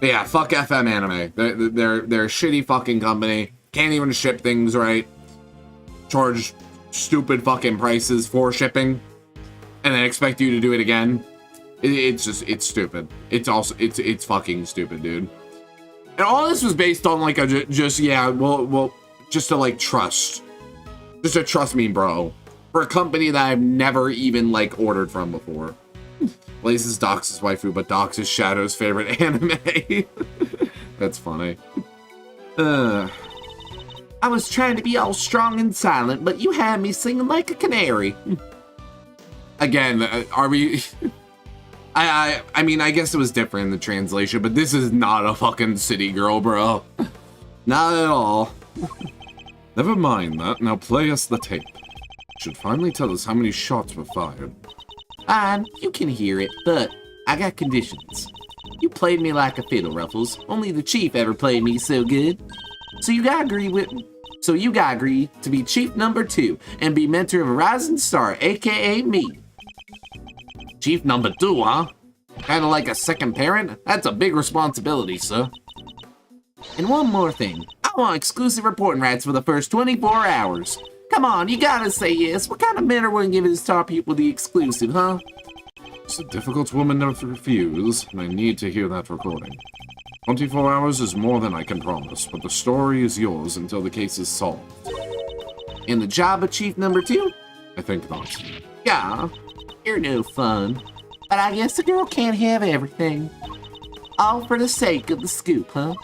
But yeah, fuck FM Anime. They're a shitty fucking company. Can't even ship things right. Charge stupid fucking prices for shipping, and then expect you to do it again. It's stupid. It's fucking stupid, dude. And all this was based on like just to like trust. Just to trust me, bro. For a company that I've never even like ordered from before. Blaze is Dox's waifu, but Dox is Shadow's favorite anime. That's funny. I was trying to be all strong and silent, but you had me singing like a canary. Again, are we... I mean, I guess it was different in the translation, but this is not a fucking city girl, bro. Not at all. Never mind that, now play us the tape. Should finally tell us how many shots were fired. Fine, you can hear it, but I got conditions. You played me like a fiddle, Ruffles. Only the chief ever played me so good. So you gotta agree to be chief number 2 and be mentor of a rising star, aka me. Chief number 2, huh? Kinda like a second parent? That's a big responsibility, sir. And one more thing. I want exclusive reporting rights for the first 24 hours. Come on, you gotta say yes. What kind of men are willing to give his star people the exclusive, huh? It's a difficult woman to refuse, and I need to hear that recording. 24 hours is more than I can promise, but the story is yours until the case is solved. And the job of chief number 2? I think not. Yeah, you're no fun. But I guess a girl can't have everything. All for the sake of the scoop, huh?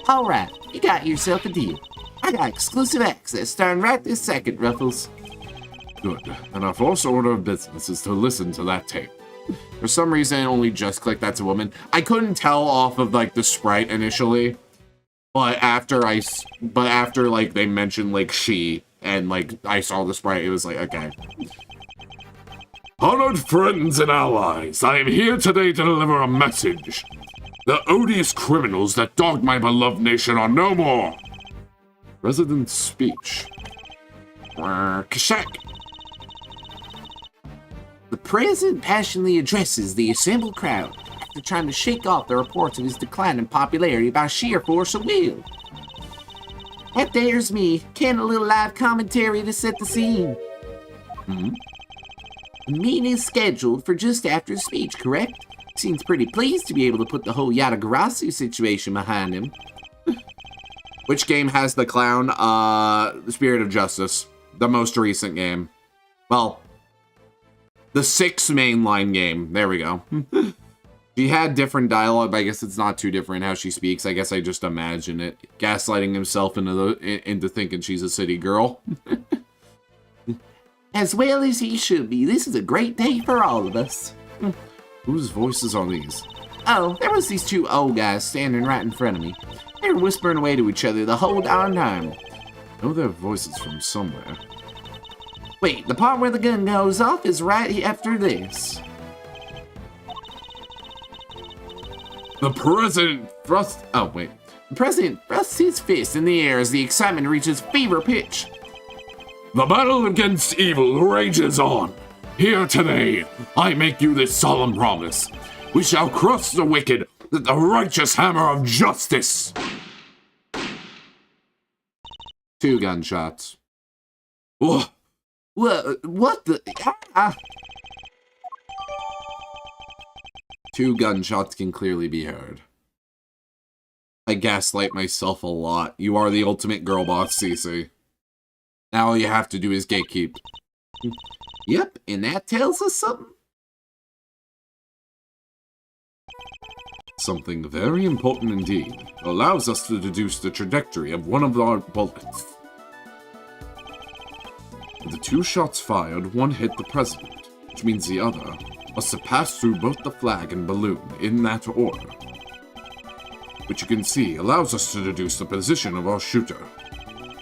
Alright, you got yourself a deal. I got exclusive access starting right this second, Ruffles. Good. And our first order of business is to listen to that tape. For some reason, I only just clicked that's a woman. I couldn't tell off of, like, the sprite initially. But after, like, they mentioned, like, she, and, like, I saw the sprite, it was like, okay. Honored friends and allies, I am here today to deliver a message. The odious criminals that dogged my beloved nation are no more. President's speech. Kashak. The president passionately addresses the assembled crowd after trying to shake off the reports of his declining popularity by sheer force of will. That dares me. Can a little live commentary to set the scene? The meeting is scheduled for just after the speech, correct? Seems pretty pleased to be able to put the whole Yatagarasu situation behind him. Which game has the clown? The Spirit of Justice. The most recent game. Well, the 6th mainline game. There we go. She had different dialogue, but I guess it's not too different how she speaks. I guess I just imagine it. Gaslighting himself into thinking she's a city girl. As well as he should be. This is a great day for all of us. Whose voices are these? Oh, there was these 2 old guys standing right in front of me. They were whispering away to each other the whole darn time. I know their voices from somewhere. Wait, the part where the gun goes off is right after this. The president thrust... Oh, wait. The president thrusts his fist in the air as the excitement reaches fever pitch. The battle against evil rages on. Here today, I make you this solemn promise. We shall crush the wicked with the righteous hammer of justice. 2 gunshots. Whoa. What the... 2 gunshots can clearly be heard. I gaslight myself a lot. You are the ultimate girl boss, Cece. Now all you have to do is gatekeep. Yep, and that tells us something. Something very important indeed. Allows us to deduce the trajectory of one of our bullets. With the 2 shots fired, one hit the president, which means the other must have passed through both the flag and balloon in that order. Which you can see allows us to deduce the position of our shooter.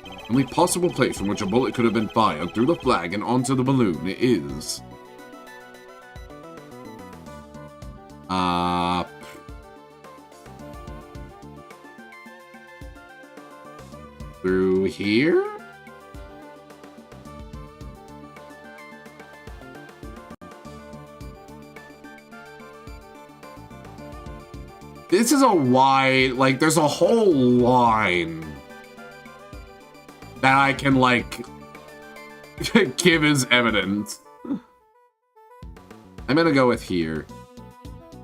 The only possible place from which a bullet could have been fired through the flag and onto the balloon is... through here? This is a wide, like, there's a whole line that I can, like, give as evidence. I'm gonna go with here.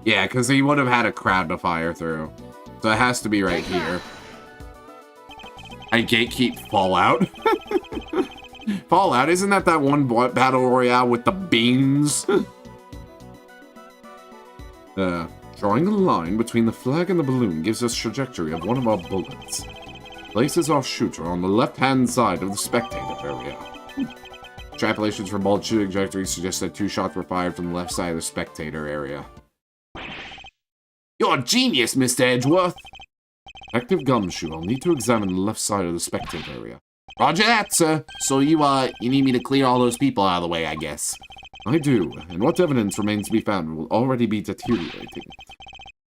Yeah, because he would have had a crowd to fire through. So it has to be right here. I gatekeep Fallout. Fallout, isn't that one battle royale with the beams? Drawing a line between the flag and the balloon gives us trajectory of one of our bullets. Places our shooter on the left-hand side of the spectator area. Extrapolations from bolt shooting trajectories suggest that 2 shots were fired from the left side of the spectator area. You're a genius, Mr. Edgeworth. Detective Gumshoe, I'll need to examine the left side of the spectator area. Roger that, sir. So you need me to clear all those people out of the way, I guess. I do, and what evidence remains to be found will already be deteriorating.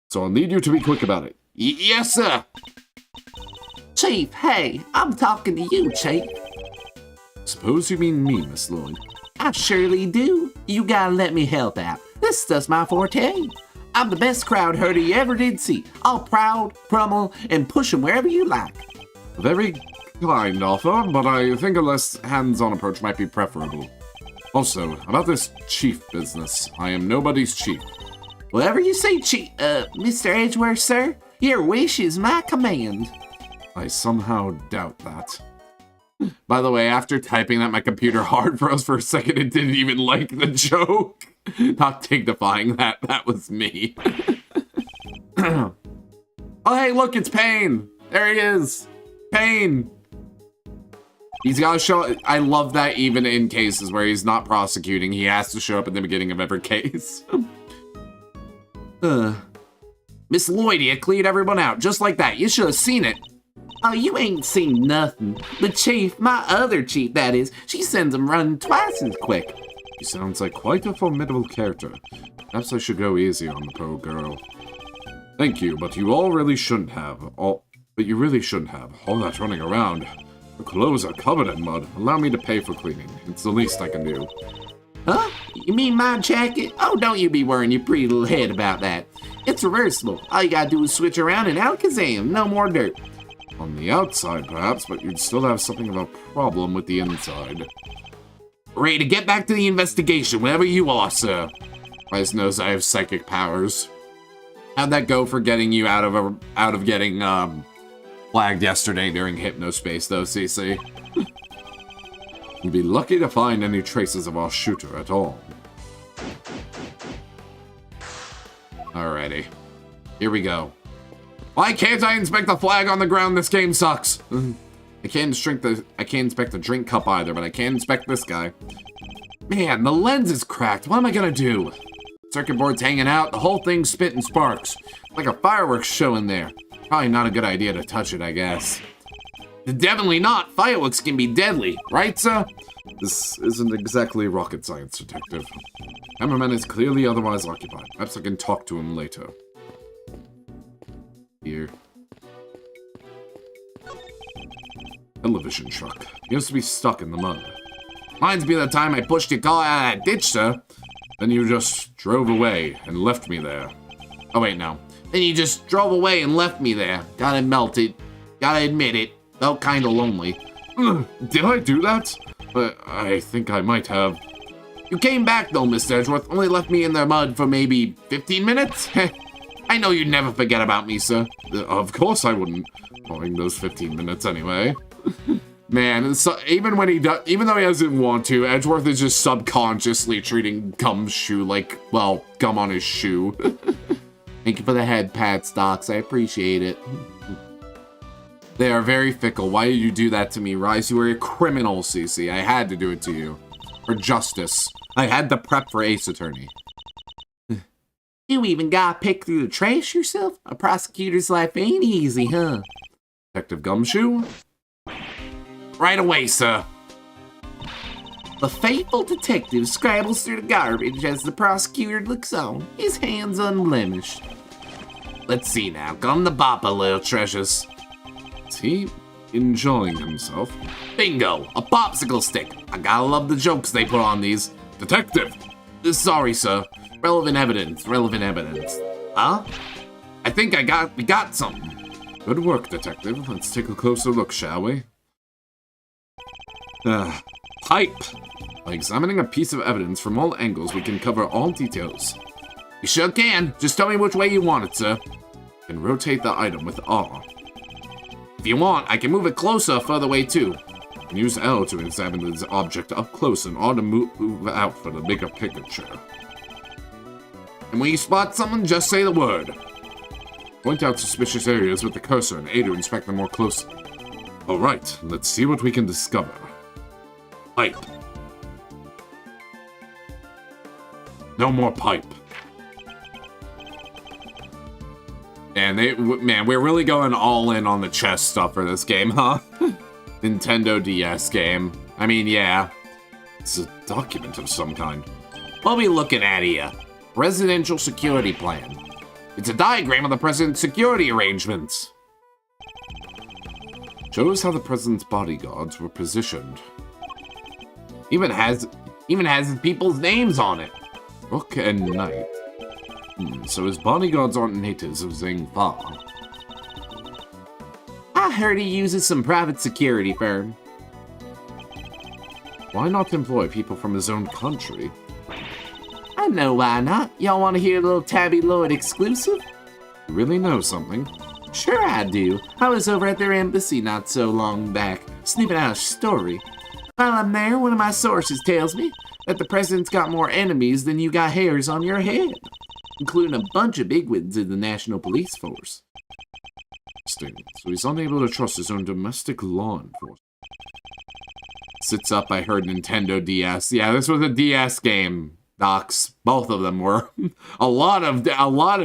So I'll need you to be quick about it. Yes, sir. Chief, hey, I'm talking to you, Chief. Suppose you mean me, Miss Lloyd. I surely do. You gotta let me help out. This stuff's my forte. I'm the best crowd herder you ever did see. I'll proud, pummel, and push 'em wherever you like. Very kind offer, but I think a less hands-on approach might be preferable. Also, about this chief business, I am nobody's chief. Whatever you say, Chief, Mr. Edgeworth, sir. Your wish is my command. I somehow doubt that. By the way, after typing that, my computer hard froze for a second and didn't even like the joke. Not dignifying that. That was me. Oh, hey, look, it's Payne. There he is. Payne. He's got to show... I love that even in cases where he's not prosecuting, he has to show up at the beginning of every case. Miss Lloyd, you cleared everyone out just like that. You should have seen it. Oh, you ain't seen nothing. The chief, my other chief, that is, she sends them running twice as quick. He sounds like quite a formidable character. Perhaps I should go easy on the poor girl. Thank you, but you all really shouldn't have. But you really shouldn't have. All that running around. The clothes are covered in mud. Allow me to pay for cleaning. It's the least I can do. Huh? You mean my jacket? Oh, don't you be worrying your pretty little head about that. It's reversible. All you gotta do is switch around and alakazam. No more dirt. On the outside, perhaps, but you'd still have something of a problem with the inside. Ready to get back to the investigation, whenever you are, sir. Vice knows I have psychic powers. How'd that go for getting you out of getting, flagged yesterday during Hypnospace, though, CC? You'd be lucky to find any traces of our shooter at all. Alrighty. Here we go. Why can't I inspect the flag on the ground? This game sucks. I can't inspect the drink cup either, but I can inspect this guy. Man, the lens is cracked. What am I gonna do? Circuit board's hanging out. The whole thing's spitting sparks. Like a fireworks show in there. Probably not a good idea to touch it, I guess. Definitely not. Fireworks can be deadly, right, sir? This isn't exactly rocket science, detective. Cameraman is clearly otherwise occupied. Perhaps I can talk to him later. Here. Television truck. He used to be stuck in the mud. Reminds me of the time I pushed your car out of that ditch, sir. Then you just drove away and left me there. Oh, wait, no. Then you just drove away and left me there. Gotta melt it. Gotta admit it. Felt kinda lonely. Did I do that? I think I might have. You came back, though, Mr. Edgeworth. Only left me in the mud for maybe 15 minutes? I know you'd never forget about me, sir. Of course I wouldn't. Following those 15 minutes anyway. Man, so, even though he doesn't want to, Edgeworth is just subconsciously treating Gumshoe like, well, gum on his shoe. Thank you for the head pats, Docs. I appreciate it. They are very fickle. Why did you do that to me, Rise? You were a criminal, Cece. I had to do it to you. For justice. I had to prep for Ace Attorney. You even got picked through the trash yourself? A prosecutor's life ain't easy, huh? Detective Gumshoe? Right away, sir. The faithful detective scrabbles through the garbage as the prosecutor looks on, his hands unblemished. Let's see now. Come the bopper, little treasures. Is he enjoying himself? Bingo! A popsicle stick. I gotta love the jokes they put on these. Detective! Sorry, sir. Relevant evidence. Huh? I think we got something. Good work, detective. Let's take a closer look, shall we? Pipe! By examining a piece of evidence from all angles, we can cover all details. You sure can. Just tell me which way you want it, sir. You can rotate the item with R. If you want, I can move it closer further away, too. You can use L to examine this object up close and R to move out for the bigger picture. And when you spot something, just say the word. Point out suspicious areas with the cursor and A to inspect them more closely. Alright, let's see what we can discover. Pipe. No more pipe. And man, we're really going all in on the chess stuff for this game, huh? Nintendo DS game. I mean, yeah. It's a document of some kind. What are we looking at here? Residential security plan. It's a diagram of the president's security arrangements. Shows how the president's bodyguards were positioned. Even has people's names on it. Rook and Knight. So his bodyguards aren't natives of Zhengfa. I heard he uses some private security firm. Why not employ people from his own country? I know why not. Y'all want to hear a little Tabby Lord exclusive? You really know something? Sure I do. I was over at their embassy not so long back, snipping out a story. While I'm there, one of my sources tells me that the president's got more enemies than you got hairs on your head, including a bunch of bigwigs in the National Police Force. Interesting. So he's unable to trust his own domestic law enforcement. Sits up, I heard Nintendo DS. Yeah, this was a DS game, Docs. Both of them were. a lot of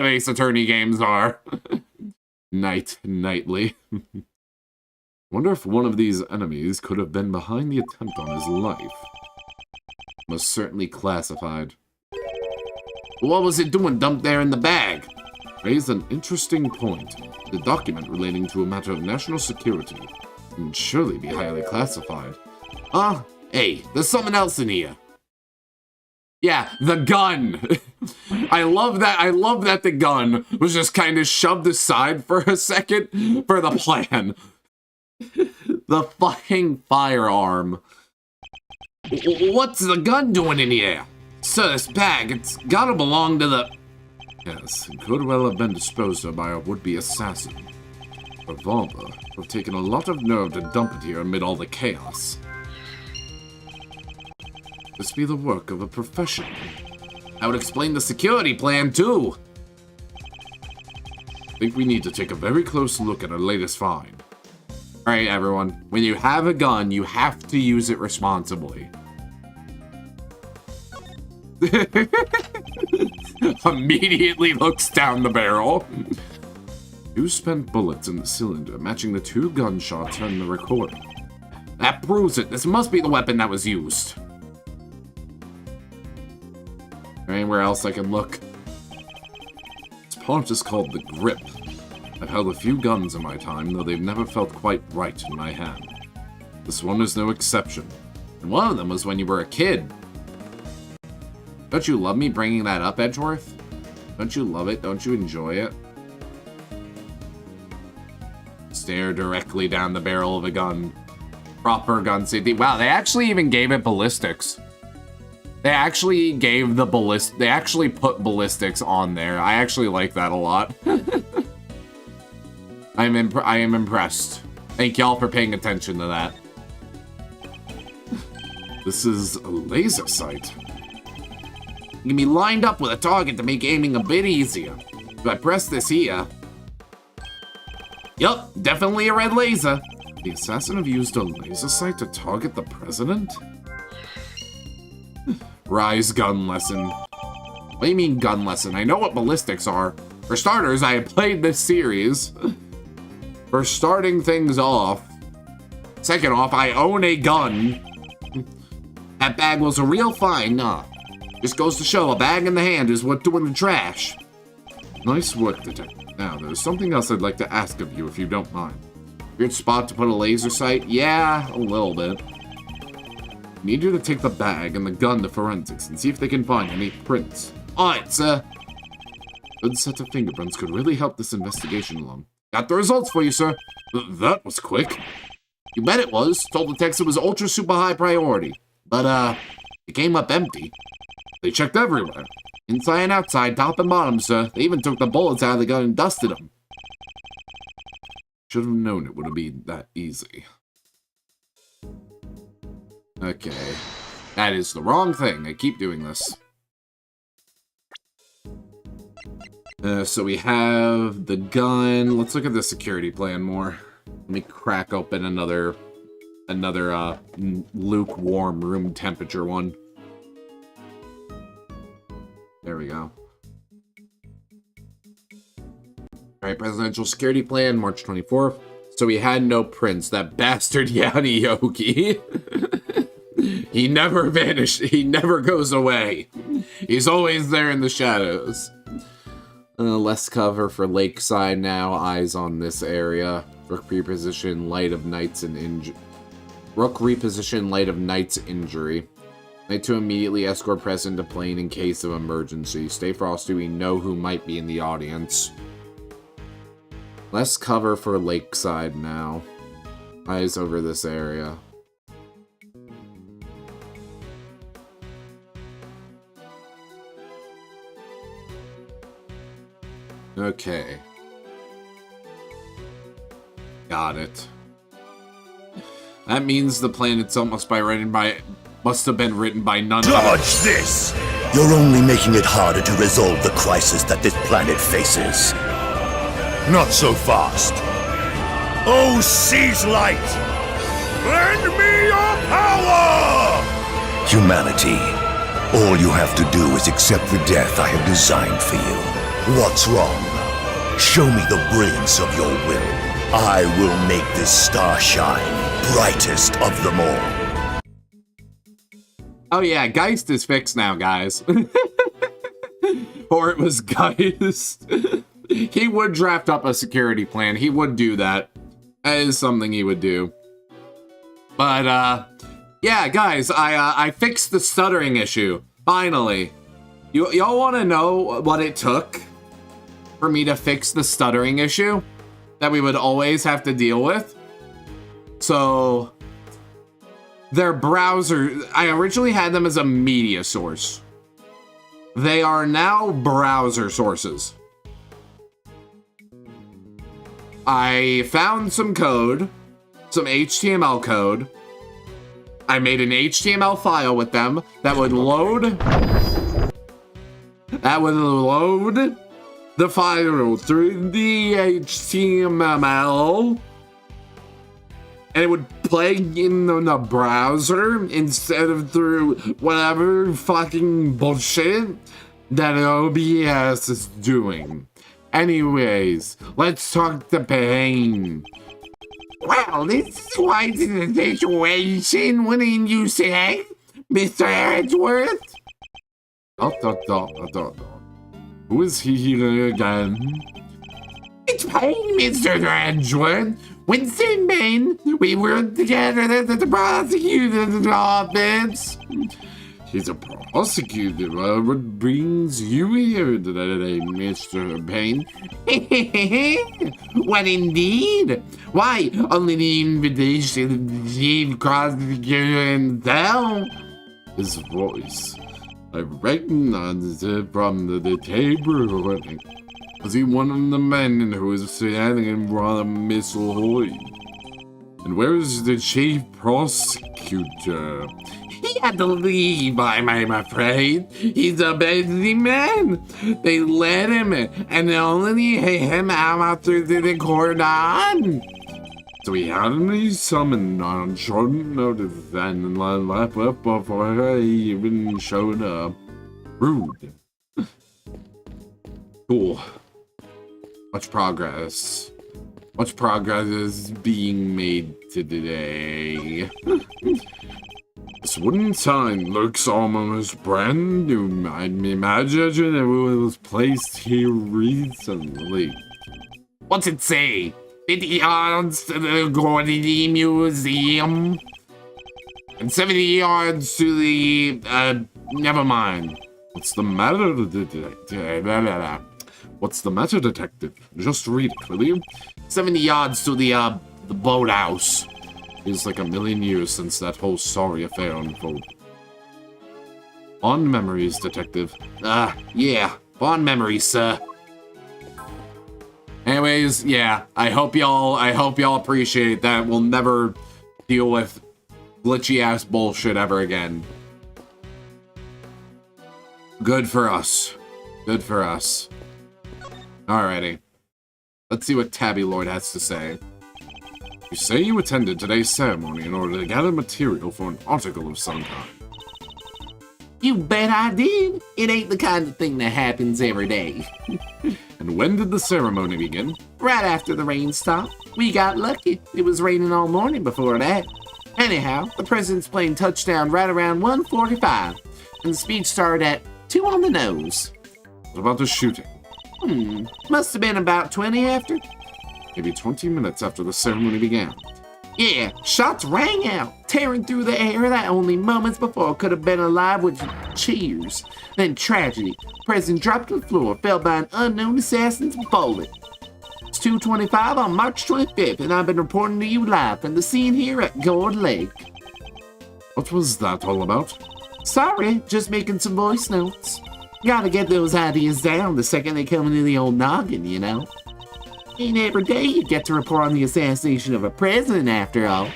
Ace Attorney games are. Nightly. Wonder if one of these enemies could have been behind the attempt on his life. Most certainly classified. What was it doing dumped there in the bag? Raised an interesting point. The document relating to a matter of national security can surely be highly classified. Hey, there's something else in here. Yeah, the gun. I love that the gun was just kind of shoved aside for a second for the plan. The fucking firearm. What's the gun doing in here? Sir, this bag, it's gotta belong to the... Yes, it could well have been disposed of by a would-be assassin. Revolver would have taken a lot of nerve to dump it here amid all the chaos. This be the work of a professional. I would explain the security plan, too. I think we need to take a very close look at our latest find. Alright, everyone. When you have a gun, you have to use it responsibly. Immediately looks down the barrel. 2 spent bullets in the cylinder, matching the 2 gunshots in the recording. That proves it. This must be the weapon that was used. Anywhere else I can look? This part is called the grip. I've held a few guns in my time, though they've never felt quite right in my hand. This one is no exception. And one of them was when you were a kid. Don't you love me bringing that up, Edgeworth? Don't you love it? Don't you enjoy it? Stare directly down the barrel of a gun. Proper gun safety. Wow, they actually even gave it ballistics. They actually gave the they actually put ballistics on there. I actually like that a lot. I am impressed. Thank y'all for paying attention to that. This is a laser sight. It can be lined up with a target to make aiming a bit easier. If I press this here... Yup, definitely a red laser. The assassin have used a laser sight to target the president? Rise gun lesson. What do you mean gun lesson? I know what ballistics are. For starters, I have played this series. For starting things off. Second off, I own a gun. That bag was a real find, nah. Just goes to show a bag in the hand is worth doing the trash. Nice work, Detective. Now, there's something else I'd like to ask of you, if you don't mind. Weird spot to put a laser sight? Yeah, a little bit. I need you to take the bag and the gun to forensics and see if they can find any prints. Alright, sir. A good set of fingerprints could really help this investigation along. Got the results for you, sir. That was quick. You bet it was. Told the text it was ultra super high priority. But, it came up empty. They checked everywhere. Inside and outside, top and bottom, sir. They even took the bullets out of the gun and dusted them. Should have known it would be that easy. Okay. That is the wrong thing. I keep doing this. So we have the gun. Let's look at the security plan more. Let me crack open another lukewarm room temperature one. There we go. Alright, presidential security plan, March 24th. So we had no prince. That bastard Yanni Yogi. He never vanished. He never goes away. He's always there in the shadows. Less cover for Lakeside now. Eyes on this area. Rook reposition, Light of Knight's and injury. Rook reposition, Light of Knight's injury. Knight to immediately escort President to plane in case of emergency. Stay frosty. We know who might be in the audience. Less cover for Lakeside now. Eyes over this area. Okay. Got it. That means the plan itself must have been written by none other. Dodge this! You're only making it harder to resolve the crisis that this planet faces. Not so fast. Oh, seize light! Lend me your power! Humanity, all you have to do is accept the death I have designed for you. What's wrong? Show me the brilliance of your will. I will make this star shine, brightest of them all. Oh yeah, Geist is fixed now, guys. Or it was Geist. He would draft up a security plan. He would do that. That is something he would do. But, yeah, guys, I fixed the stuttering issue. Finally. Y'all want to know what it took for me to fix the stuttering issue that we would always have to deal with? So, their browser, I originally had them as a media source. They are now browser sources. I found some code, some HTML code. I made an HTML file with them that would load. That would load the file through the HTML. And it would play in the browser instead of through whatever fucking bullshit that OBS is doing. Anyways, let's talk to Pain. Well, this is quite a situation, wouldn't you say, Mr. Edgeworth? Who is he here again? It's Pain, Mr. Edgeworth. Winston Pain, we worked together at the prosecutor's office. He's a prosecutor. What brings you here today, Mr. Payne? What indeed? Why, only the invitation of the chief prosecutor himself. His voice, I recognized it from the tamer. Was he one of the men who was standing in front of Miss Lloyd? And where is the chief prosecutor? He had to leave, I'm afraid. He's a busy man. They let him in, and only him out after the cordon. So he had me summoned on short notice and left before he even showed up. Rude. Cool. Much progress. Much progress is being made today. This wooden sign looks almost brand new. I imagine it was placed here recently. What's it say? 50 yards to the Gordy Museum. And 70 yards to the, never mind. What's the matter, detective? What's the matter, detective? Just read it, will you? 70 yards to the boathouse. It's like a million years since that whole sorry affair unfolded. Fond memories, detective. Yeah. Fond memories, sir. Anyways, yeah. I hope y'all appreciate that. We'll never deal with glitchy-ass bullshit ever again. Good for us. Good for us. Alrighty. Let's see what Tabby Lord has to say. You say you attended today's ceremony in order to gather material for an article of some kind. You bet I did. It ain't the kind of thing that happens every day. And when did the ceremony begin? Right after the rain stopped. We got lucky. It was raining all morning before that. Anyhow, the president's plane touched down right around 1:45, and the speech started at 2 on the nose. What about the shooting? Must have been about 20 after. Maybe 20 minutes after the ceremony began. Yeah, shots rang out, tearing through the air that only moments before could have been alive with cheers. Then tragedy. President dropped to the floor, fell by an unknown assassin's bullet. It's 2:25 on March 25th, and I've been reporting to you live from the scene here at Gourd Lake. What was that all about? Sorry, just making some voice notes. Gotta get those ideas down the second they come into the old noggin, you know? Ain't every day you get to report on the assassination of a president, after all.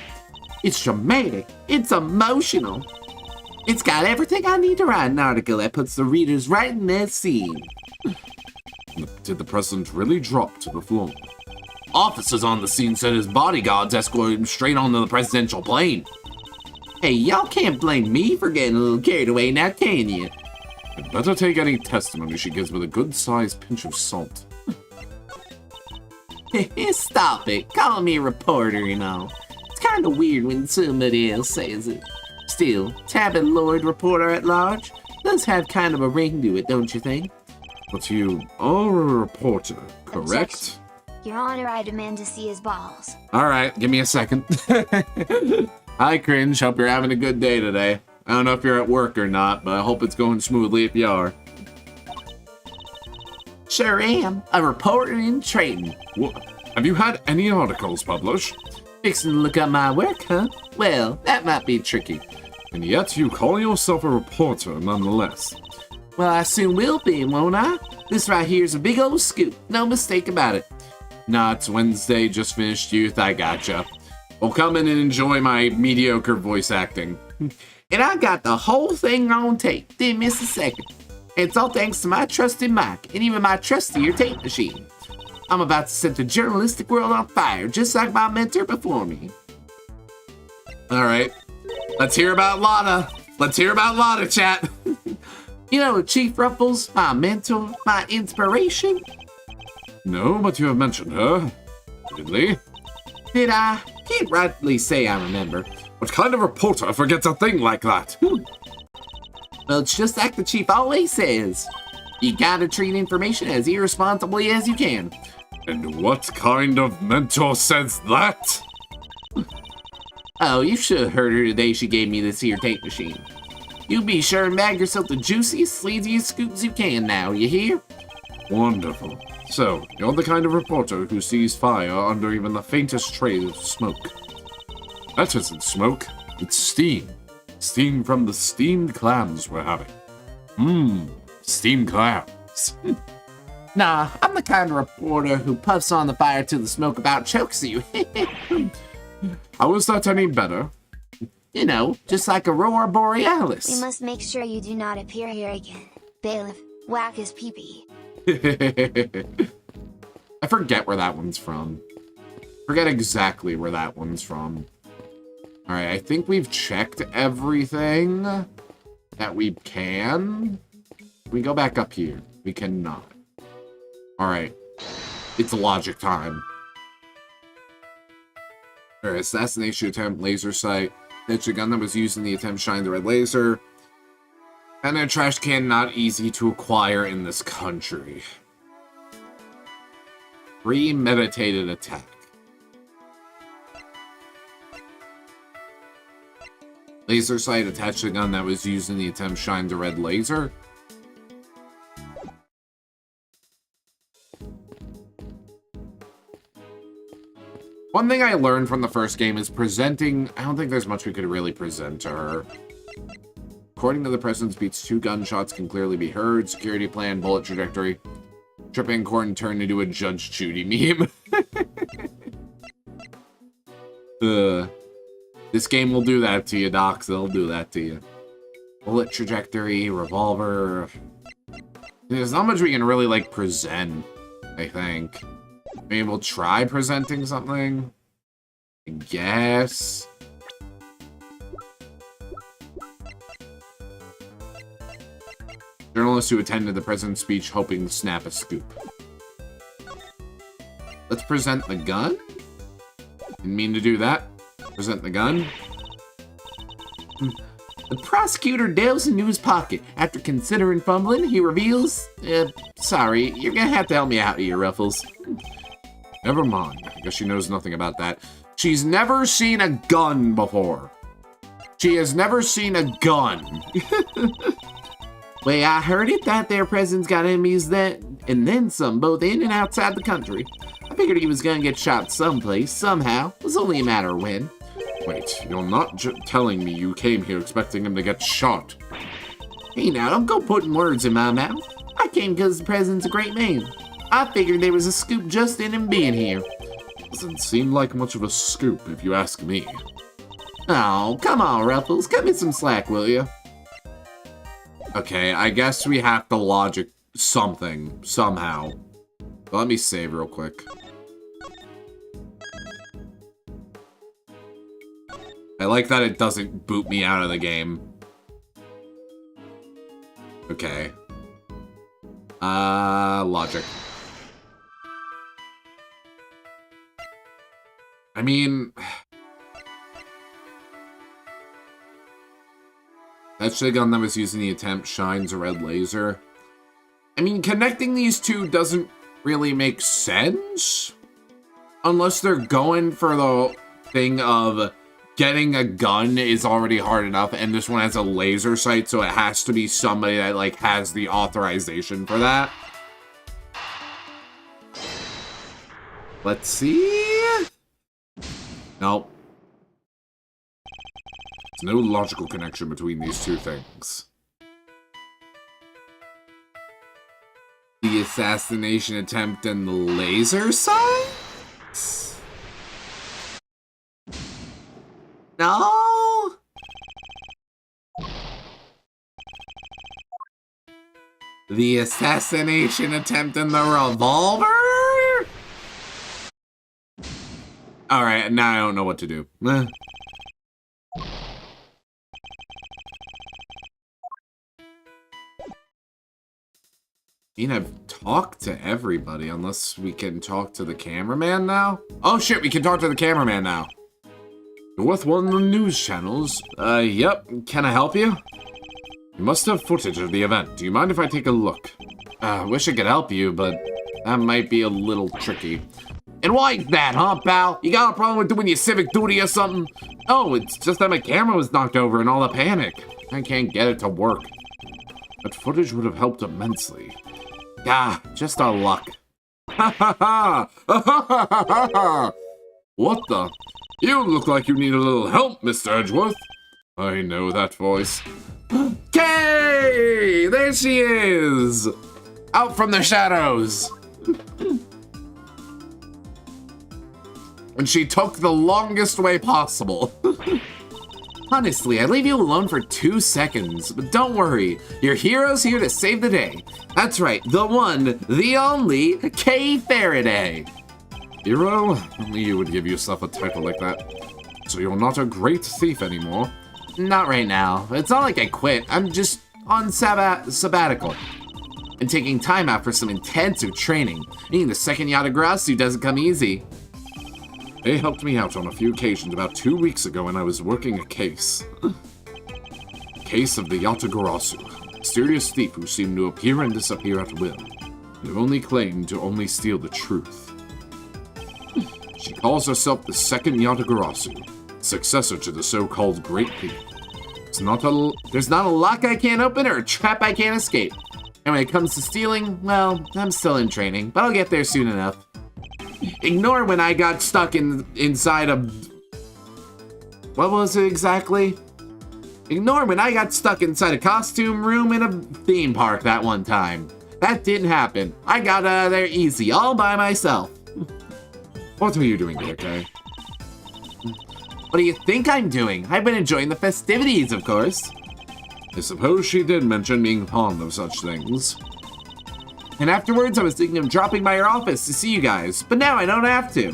It's dramatic. It's emotional. It's got everything I need to write an article that puts the readers right in that scene. Did the president really drop to the floor? Officers on the scene said his bodyguards escorted him straight onto the presidential plane. Hey, y'all can't blame me for getting a little carried away now, can you? I'd better take any testimony she gives with a good-sized pinch of salt. Stop it. Calling me a reporter and all. It's kind of weird when somebody else says it. Still, Tabitha Lloyd, reporter at large, does have kind of a ring to it, don't you think? But you are a reporter, correct? Your Honor, I demand to see his balls. Alright, give me a second. Hi, Cringe. Hope you're having a good day today. I don't know if you're at work or not, but I hope it's going smoothly if you are. Sure am. A reporter in training. What? Have you had any articles published? Fixing to look up my work, huh? Well, that might be tricky. And yet you call yourself a reporter nonetheless. Well, I soon will be, won't I? This right here's a big old scoop. No mistake about it. Nah, it's Wednesday, just finished youth, I gotcha. Well, come in and enjoy my mediocre voice acting. And I got the whole thing on tape. Didn't miss a second. And it's all thanks to my trusty mic and even my trustier tape machine. I'm about to set the journalistic world on fire, just like my mentor before me. Alright, let's hear about Lana. Let's hear about Lana, chat. You know Chief Ruffles, my mentor, my inspiration? No, but you have mentioned her. Repeatedly. Did I? Can't rightly say I remember. What kind of reporter forgets a thing like that? Well, it's just like the chief always says. You gotta treat information as irresponsibly as you can. And what kind of mentor says that? Oh, you should have heard her today. She gave me this here tape machine. You be sure and bag yourself the juiciest, sleaziest scoops you can now, you hear? Wonderful. So, you're the kind of reporter who sees fire under even the faintest trace of smoke. That isn't smoke, it's steam. Steam from the steamed clams we're having. Steamed clams. Nah, I'm the kind of reporter who puffs on the fire till the smoke about chokes you. How is that any better? You know, just like Aurora Borealis. We must make sure you do not appear here again. Bailiff, whack his pee-pee. I forget where that one's from. Forget exactly where that one's from. Alright, I think we've checked everything that we can. We go back up here. We cannot. Alright. It's logic time. Alright, assassination attempt, laser sight. That's a gun that was used in the attempt shine the red laser. And a trash can not easy to acquire in this country. Premeditated attack. Laser sight attached to the gun that was used in the attempt shine the red laser. One thing I learned from the first game is presenting... I don't think there's much we could really present to her. According to the president's speech, 2 gunshots can clearly be heard. Security plan, bullet trajectory. Tripping court and turned into a Judge Judy meme. This game will do that to you, Docs. They'll do that to you. Bullet trajectory, revolver. There's not much we can really, like, present, I think. Maybe we'll try presenting something. I guess. Journalists who attended the president's speech hoping to snap a scoop. Let's present the gun? Didn't mean to do that. Present the gun. The prosecutor delves into his pocket. After considering fumbling, he reveals, sorry, you're gonna have to help me out here, Ruffles. Never mind. I guess she knows nothing about that. She's never seen a gun before. She has never seen a gun. Well, I heard it that their president's got enemies that, and then some, both in and outside the country. I figured he was gonna get shot someplace, somehow. It was only a matter of when. Wait, you're not telling me you came here expecting him to get shot? Hey now, don't go putting words in my mouth. I came because the president's a great man. I figured there was a scoop just in him being here. Doesn't seem like much of a scoop, if you ask me. Oh, come on, Ruffles. Cut me some slack, will you? Okay, I guess we have to logic something, somehow. Let me save real quick. I like that it doesn't boot me out of the game. Okay. Logic. I mean... that shit gun that was used in the attempt shines a red laser. I mean, connecting these two doesn't really make sense. Unless they're going for the thing of getting a gun is already hard enough, and this one has a laser sight, so it has to be somebody that, like, has the authorization for that. Let's see. Nope. There's no logical connection between these two things. The assassination attempt and the laser sights? No? The assassination attempt and the revolver? Alright, now I don't know what to do. I mean, I've talked to everybody, unless we can talk to the cameraman now? Oh shit, we can talk to the cameraman now. You're with one of the news channels? Yep. Can I help you? You must have footage of the event. Do you mind if I take a look? Wish I could help you, but that might be a little tricky. And why is that, huh, pal? You got a problem with doing your civic duty or something? Oh, it's just that my camera was knocked over in all the panic. I can't get it to work. But footage would have helped immensely. Ah, just our luck. Ha ha ha! Ha ha ha ha! What the? You look like you need a little help, Mr. Edgeworth. I know that voice. Kay! There she is! Out from the shadows! And she took the longest way possible. Honestly, I'd leave you alone for 2 seconds, but don't worry, your hero's here to save the day. That's right, the one, the only, Kay Faraday. Hero? Only you would give yourself a title like that. So you're not a great thief anymore? Not right now. It's not like I quit. I'm just on sabbatical. And taking time out for some intensive training. Being the second Yatagarasu doesn't come easy. They helped me out on a few occasions about 2 weeks ago when I was working a case. Case of the Yatagarasu, mysterious thief who seemed to appear and disappear at will, and who only claimed to only steal the truth. She calls herself the second Yatagarasu, successor to the so-called Great Thief. There's not a lock I can't open or a trap I can't escape. And when it comes to stealing, well, I'm still in training, but I'll get there soon enough. Ignore when I got stuck inside a... What was it exactly? Ignore when I got stuck inside a costume room in a theme park that one time. That didn't happen. I got out of there easy, all by myself. What are you doing here, Kay? What do you think I'm doing? I've been enjoying the festivities, of course. I suppose she did mention being fond of such things. And afterwards, I was thinking of dropping by your office to see you guys, but now I don't have to.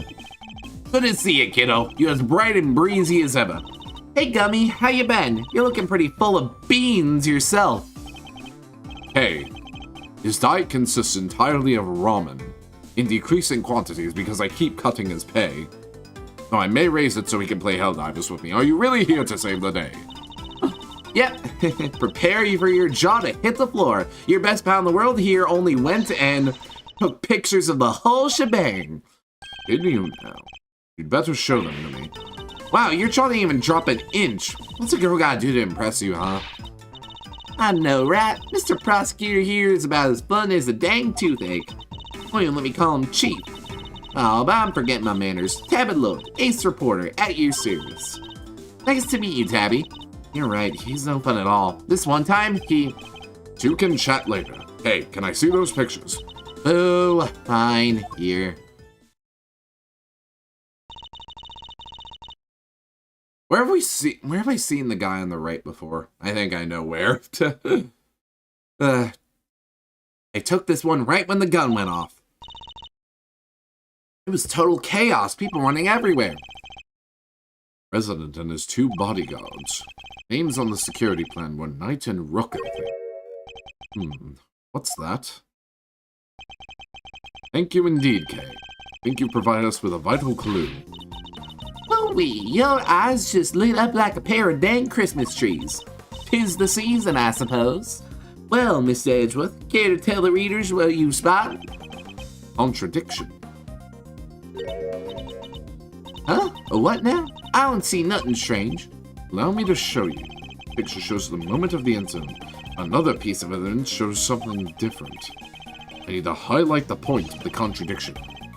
Good to see you, kiddo. You're as bright and breezy as ever. Hey, Gummy, how you been? You're looking pretty full of beans yourself. Hey, his diet consists entirely of ramen, in decreasing quantities because I keep cutting his pay. Now I may raise it so he can play Helldivers with me. Are you really here to save the day? Yep, prepare you for your jaw to hit the floor. Your best pal in the world here only went and took pictures of the whole shebang. Didn't you now? You'd better show them to me. Wow, your jaw didn't even drop an inch. What's a girl gotta do to impress you, huh? I know, right? Mr. Prosecutor here is about as fun as a dang toothache. Won't even let me call him Chief. Oh, but I'm forgetting my manners. Tabby Lewd, ace reporter, at your service. Nice to meet you, Tabby. You're right, he's no fun at all. This one time, he... Two can chat later. Hey, can I see those pictures? Oh, fine, here. Where have I seen the guy on the right before? I think I know where. I took this one right when the gun went off. It was total chaos, people running everywhere. President and his two bodyguards. Names on the security plan were Knight and Rook, I think. What's that? Thank you indeed, Kay. I think you provide us with a vital clue. Woo-wee, your eyes just lit up like a pair of dang Christmas trees. 'Tis the season, I suppose. Well, Mr. Edgeworth, care to tell the readers what you spot? Contradiction. Huh? A what now? I don't see nothing strange. Allow me to show you. The picture shows the moment of the incident. Another piece of evidence shows something different. I need to highlight the point of the contradiction.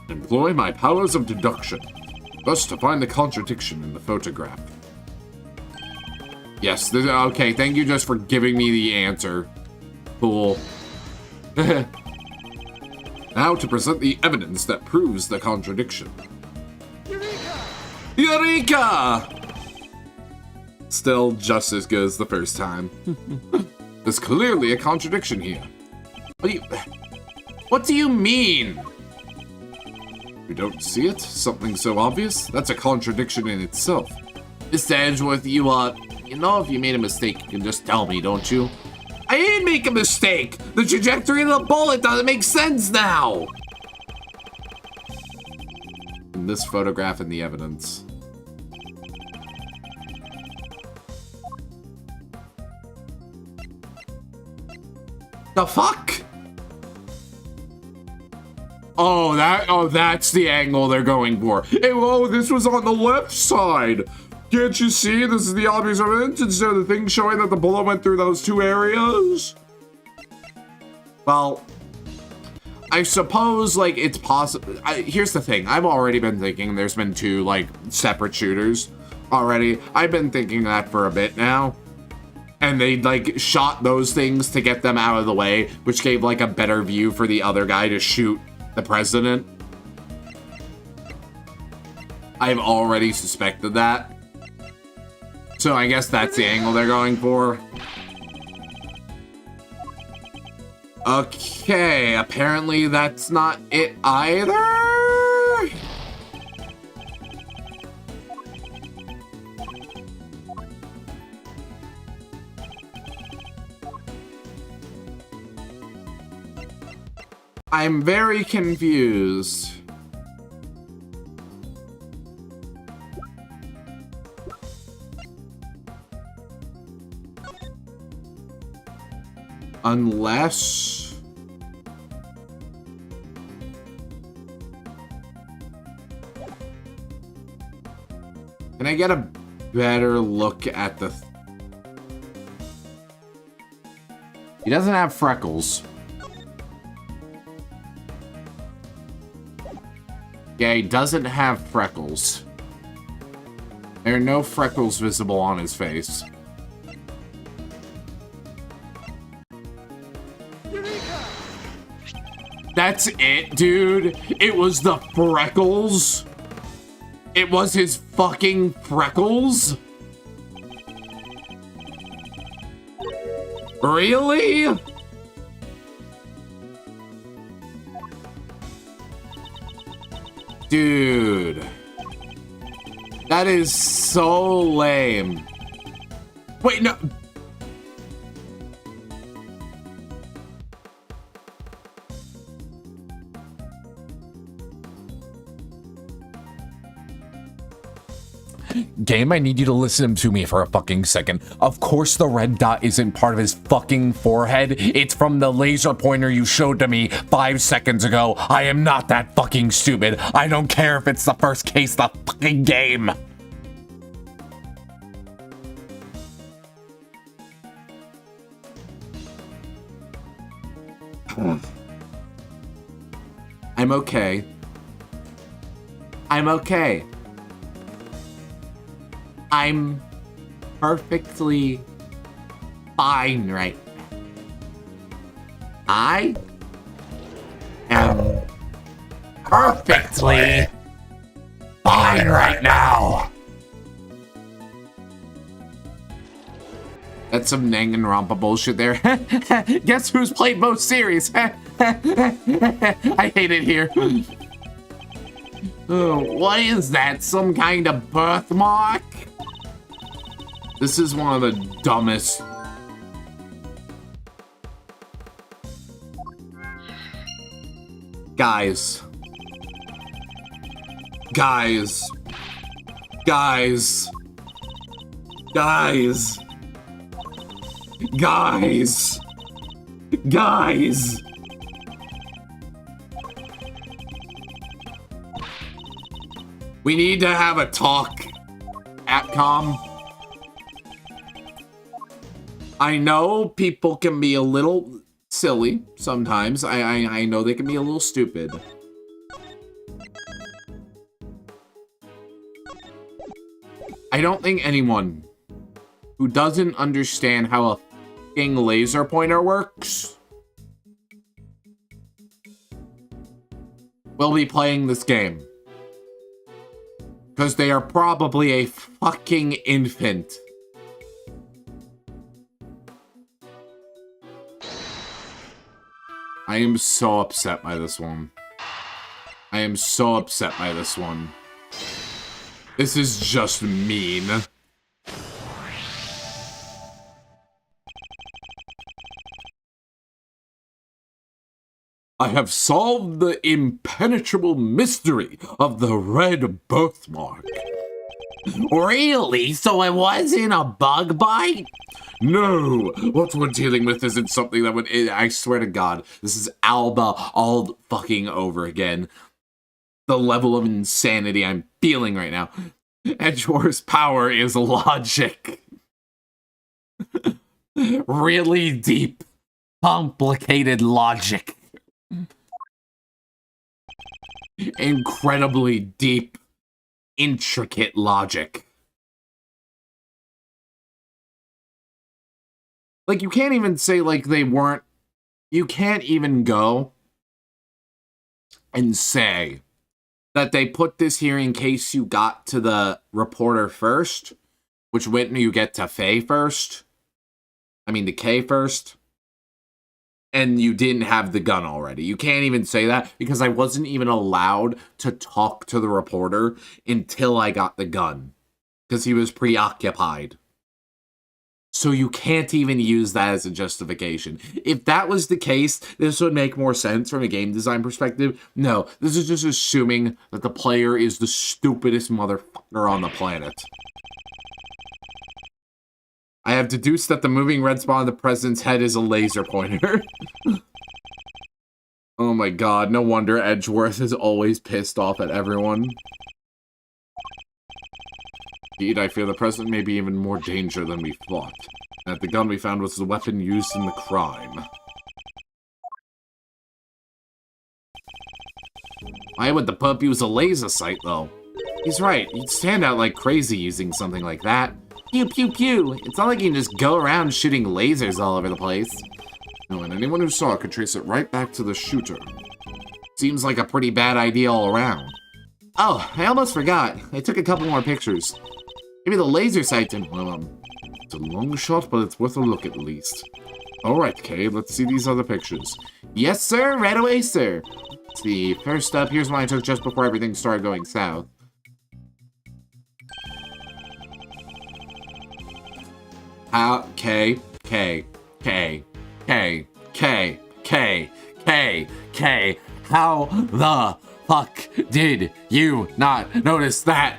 Employ my powers of deduction. Thus to find the contradiction in the photograph. Yes, okay, thank you just for giving me the answer. Cool. Now to present the evidence that proves the contradiction. Eureka! Still just as good as the first time. There's clearly a contradiction here. What do you mean? You don't see it? Something so obvious? That's a contradiction in itself. Mr. Edgeworth, you know if you made a mistake, you can just tell me, don't you? I didn't make a mistake! The trajectory of the bullet doesn't make sense now! In this photograph and the evidence. The fuck? Oh, that's the angle they're going for. Hey, whoa, this was on the left side. Can't you see? This is the obvious evidence instead of the thing showing that the bullet went through those two areas. Well, I suppose, like, it's possible. Here's the thing. I've already been thinking there's been two, like, separate shooters already. I've been thinking that for a bit now. And they, like, shot those things to get them out of the way, which gave, like, a better view for the other guy to shoot the president. I've already suspected that. So I guess that's the angle they're going for. Okay, apparently that's not it either. I'm very confused. Unless... Can I get a better look at the... He doesn't have freckles. Yeah, he doesn't have freckles. There are no freckles visible on his face. That's it, dude. It was the freckles. It was his fucking freckles. Really? Dude. That is so lame. Wait, no. Game, I need you to listen to me for a fucking second. Of course the red dot isn't part of his fucking forehead. It's from the laser pointer you showed to me 5 seconds ago. I am not that fucking stupid. I don't care if it's the first case of the fucking game. I'm okay. I'm okay. I'm perfectly fine right now. I am perfectly fine right now. That's some Danganronpa bullshit there. Guess who's played most series? I hate it here. What is that? Some kind of birthmark? This is one of the dumbest. Guys. Guys. Guys. Guys. Guys. Guys. We need to have a talk, Capcom. I know people can be a little silly sometimes. I know they can be a little stupid. I don't think anyone who doesn't understand how a fucking laser pointer works will be playing this game. Because they are probably a fucking infant. I am so upset by this one. I am so upset by this one. This is just mean. I have solved the impenetrable mystery of the red birthmark. Really? So it wasn't a bug bite? No, what we're dealing with isn't something that would... I swear to God, this is Alba all fucking over again. The level of insanity I'm feeling right now. Edgeworth's power is logic. Really deep, complicated logic. Incredibly deep, intricate logic. Like, you can't even say, like, they weren't... You can't even go and say that they put this here in case you got to the reporter first, which when you get to Faye first. I mean, to Kay first. And you didn't have the gun already. You can't even say that because I wasn't even allowed to talk to the reporter until I got the gun. Because he was preoccupied. So you can't even use that as a justification. If that was the case, this would make more sense from a game design perspective. No, this is just assuming that the player is the stupidest motherfucker on the planet. I have deduced that the moving red spot on the president's head is a laser pointer. Oh my god, no wonder Edgeworth is always pissed off at everyone. Indeed, I fear the president may be even more danger than we thought. And that the gun we found was the weapon used in the crime. Why would the pup use a laser sight, though? He's right, you'd stand out like crazy using something like that. Pew pew pew! It's not like you can just go around shooting lasers all over the place. No, and anyone who saw it could trace it right back to the shooter. Seems like a pretty bad idea all around. Oh, I almost forgot. I took a couple more pictures. Maybe the laser sight didn't... Well, it's a long shot, but it's worth a look at least. Alright, Kay, let's see these other pictures. Yes, sir, right away, sir. Let's see, first up, here's one I took just before everything started going south. How K K K K K K K K how the fuck did you not notice that?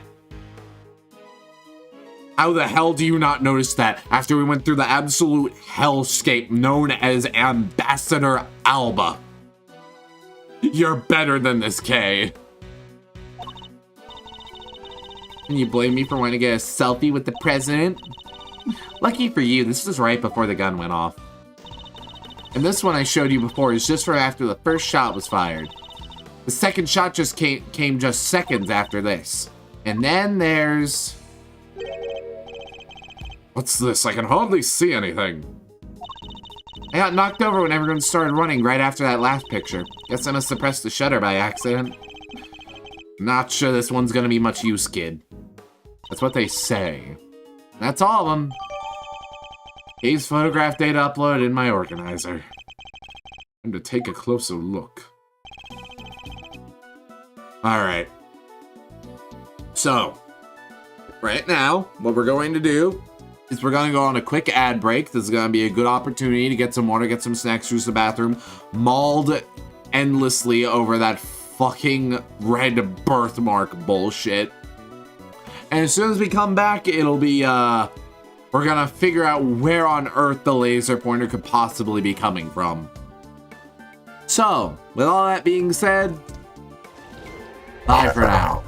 How the hell do you not notice that after we went through the absolute hellscape known as Ambassador Alba? You're better than this, Kay. Can you blame me for wanting to get a selfie with the president? Lucky for you, this was right before the gun went off. And this one I showed you before is just for after the first shot was fired. The second shot just came just seconds after this. And then there's... What's this? I can hardly see anything. I got knocked over when everyone started running right after that last picture. Guess I must have pressed the shutter by accident. Not sure this one's gonna be much use, kid. That's what they say. That's all of them. Kay's photograph data uploaded in my organizer. Time to take a closer look. Alright. So, right now, what we're going to do is we're going to go on a quick ad break. This is going to be a good opportunity to get some water, get some snacks, use the bathroom, mauled endlessly over that fucking red birthmark bullshit. And as soon as we come back, it'll be, we're going to figure out where on earth the laser pointer could possibly be coming from. So, with all that being said, bye for now.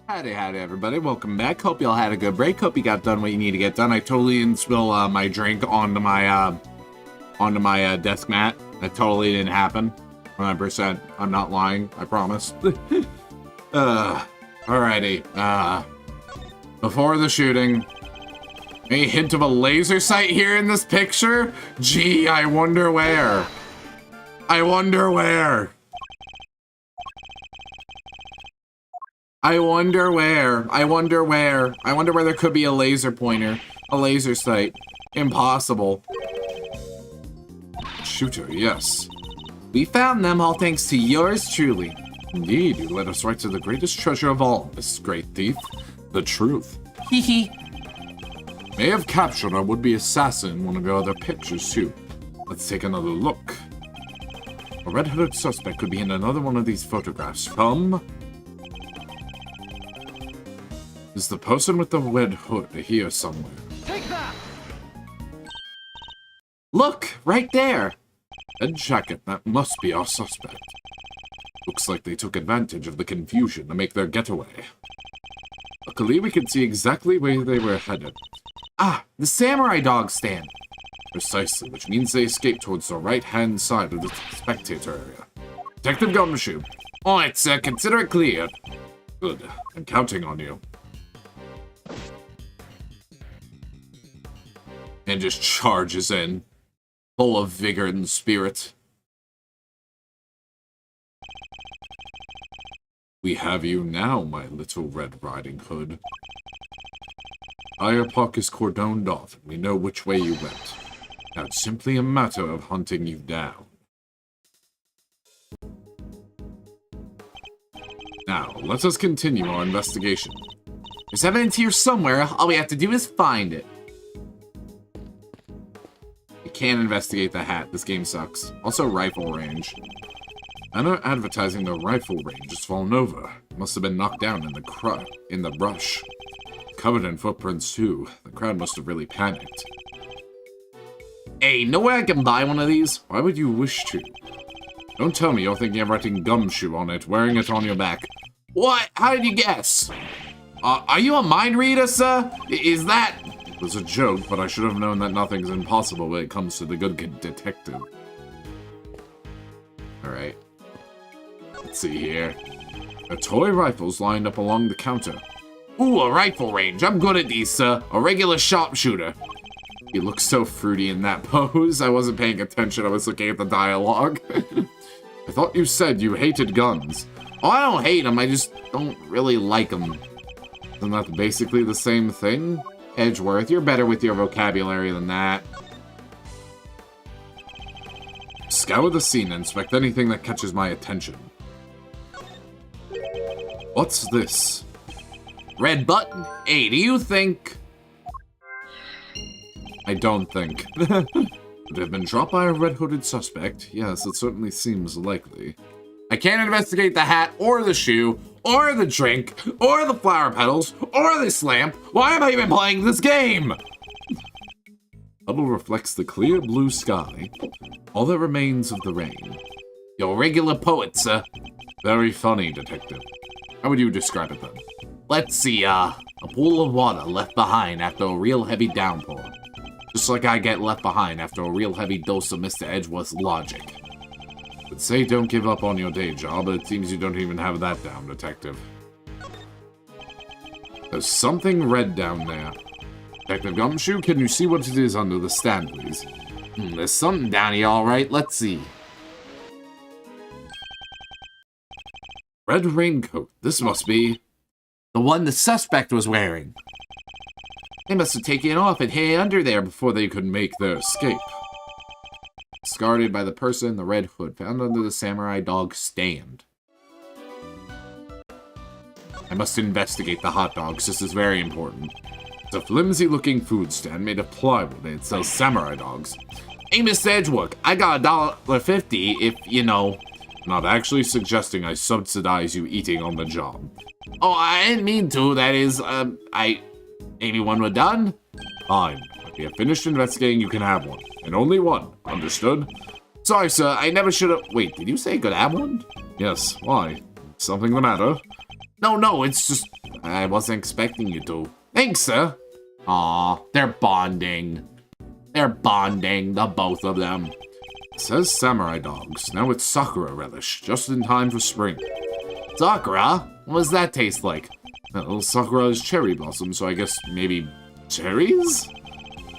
Howdy, everybody. Welcome back. Hope y'all had a good break. Hope you got done what you need to get done. I totally didn't spill my drink onto my desk mat. That totally didn't happen. 100%. I'm not lying. I promise. Alrighty. Before the shooting, a hint of a laser sight here in this picture? Gee, I wonder where. I wonder where. I wonder where. I wonder where. I wonder where there could be a laser pointer. A laser sight. Impossible. Shooter, yes. We found them all thanks to yours truly. Indeed, you led us right to the greatest treasure of all, this great thief. The truth. Hee hee. May have captured a would-be assassin in one of your other pictures, too. Let's take another look. A red-hooded suspect could be in another one of these photographs from... Is the person with the red hood here somewhere? Take that! Look, right there. Red jacket, that must be our suspect. Looks like they took advantage of the confusion to make their getaway. Luckily, we can see exactly where they were headed. Ah, the samurai dog stand. Precisely, which means they escaped towards the right-hand side of the spectator area. Detective Gumshoe. Alright, sir, consider it cleared. Good. I'm counting on you. And just charges in, full of vigor and spirit. We have you now, my little Red Riding Hood. Fire Park is cordoned off, and we know which way you went. Now it's simply a matter of hunting you down. Now, let us continue our investigation. There's evidence here somewhere. All we have to do is find it. You can't investigate the hat. This game sucks. Also, rifle range. Banner advertising the rifle range has fallen over. Must have been knocked down in the brush. Covered in footprints, too. The crowd must have really panicked. Hey, know where I can buy one of these? Why would you wish to? Don't tell me you're thinking of writing Gumshoe on it, wearing it on your back. What? How did you guess? Are you a mind reader, sir? Is that... It was a joke, but I should have known that nothing is impossible when it comes to the good detective. Alright. Let's see here. A toy rifles lined up along the counter. Ooh, a rifle range. I'm good at these, sir. A regular sharpshooter. He looks so fruity in that pose. I wasn't paying attention. I was looking at the dialogue. I thought you said you hated guns. Oh, I don't hate them. I just don't really like them. Isn't that basically the same thing? Edgeworth, you're better with your vocabulary than that. Scour the scene and inspect anything that catches my attention. What's this? Red button. Hey, do you think... I don't think. Would have been dropped by a red-hooded suspect? Yes, it certainly seems likely. I can't investigate the hat, or the shoe, or the drink, or the flower petals, or this lamp. Why am I even playing this game? Puddle reflects the clear blue sky. All that remains of the rain. You're a regular poet, sir. Very funny, detective. How would you describe it then? Let's see, a pool of water left behind after a real heavy downpour. Just like I get left behind after a real heavy dose of Mr. Edgeworth's logic. Would say don't give up on your day job, but it seems you don't even have that down, detective. There's something red down there. Detective Gumshoe, can you see what it is under the stand, please? There's something down here, alright. Let's see. Red raincoat. This must be... the one the suspect was wearing. They must have taken it off and hid under there before they could make their escape. Discarded by the person in the red hood, found under the samurai dog stand. I must investigate the hot dogs. This is very important. It's a flimsy-looking food stand made of plywood, and it sells samurai dogs. Hey, Miss Edgeworth, I got $1.50 if, you know... Not actually suggesting I subsidize you eating on the job. Oh, I didn't mean to. That is, maybe one we're done? Fine. If you have finished investigating, you can have one. And only one. Understood? Sorry, sir. I never should have... Wait, did you say I could have one? Yes. Why? Something the matter? No, it's just... I wasn't expecting you to. Thanks, sir. Aw, they're bonding. They're bonding, the both of them. It says samurai dogs. Now it's sakura relish, just in time for spring. Sakura? What does that taste like? Well, sakura is cherry blossom, so I guess maybe cherries?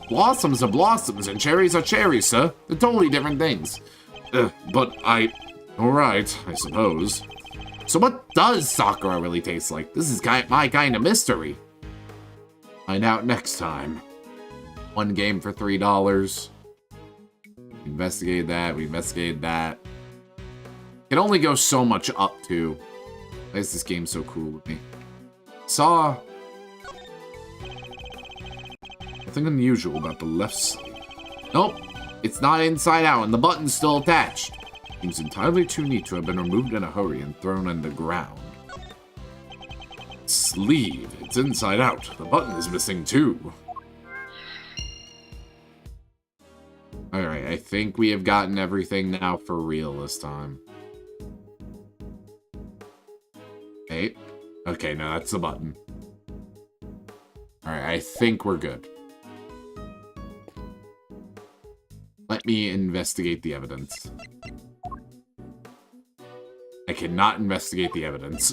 Blossoms are blossoms and cherries are cherries, sir. They're totally different things. Alright, I suppose. So what does sakura really taste like? This is my kind of mystery. Find out next time. One game for $3. We investigated that. Can only go so much up to. Why is this game so cool with me? Saw nothing unusual about the left sleeve. Nope, it's not inside out and the button's still attached. Seems entirely too neat to have been removed in a hurry and thrown on the ground. Sleeve, it's inside out. The button is missing too. Alright, I think we have gotten everything now for real this time. Hey. Okay, no, that's the button. Alright, I think we're good. Let me investigate the evidence. I cannot investigate the evidence.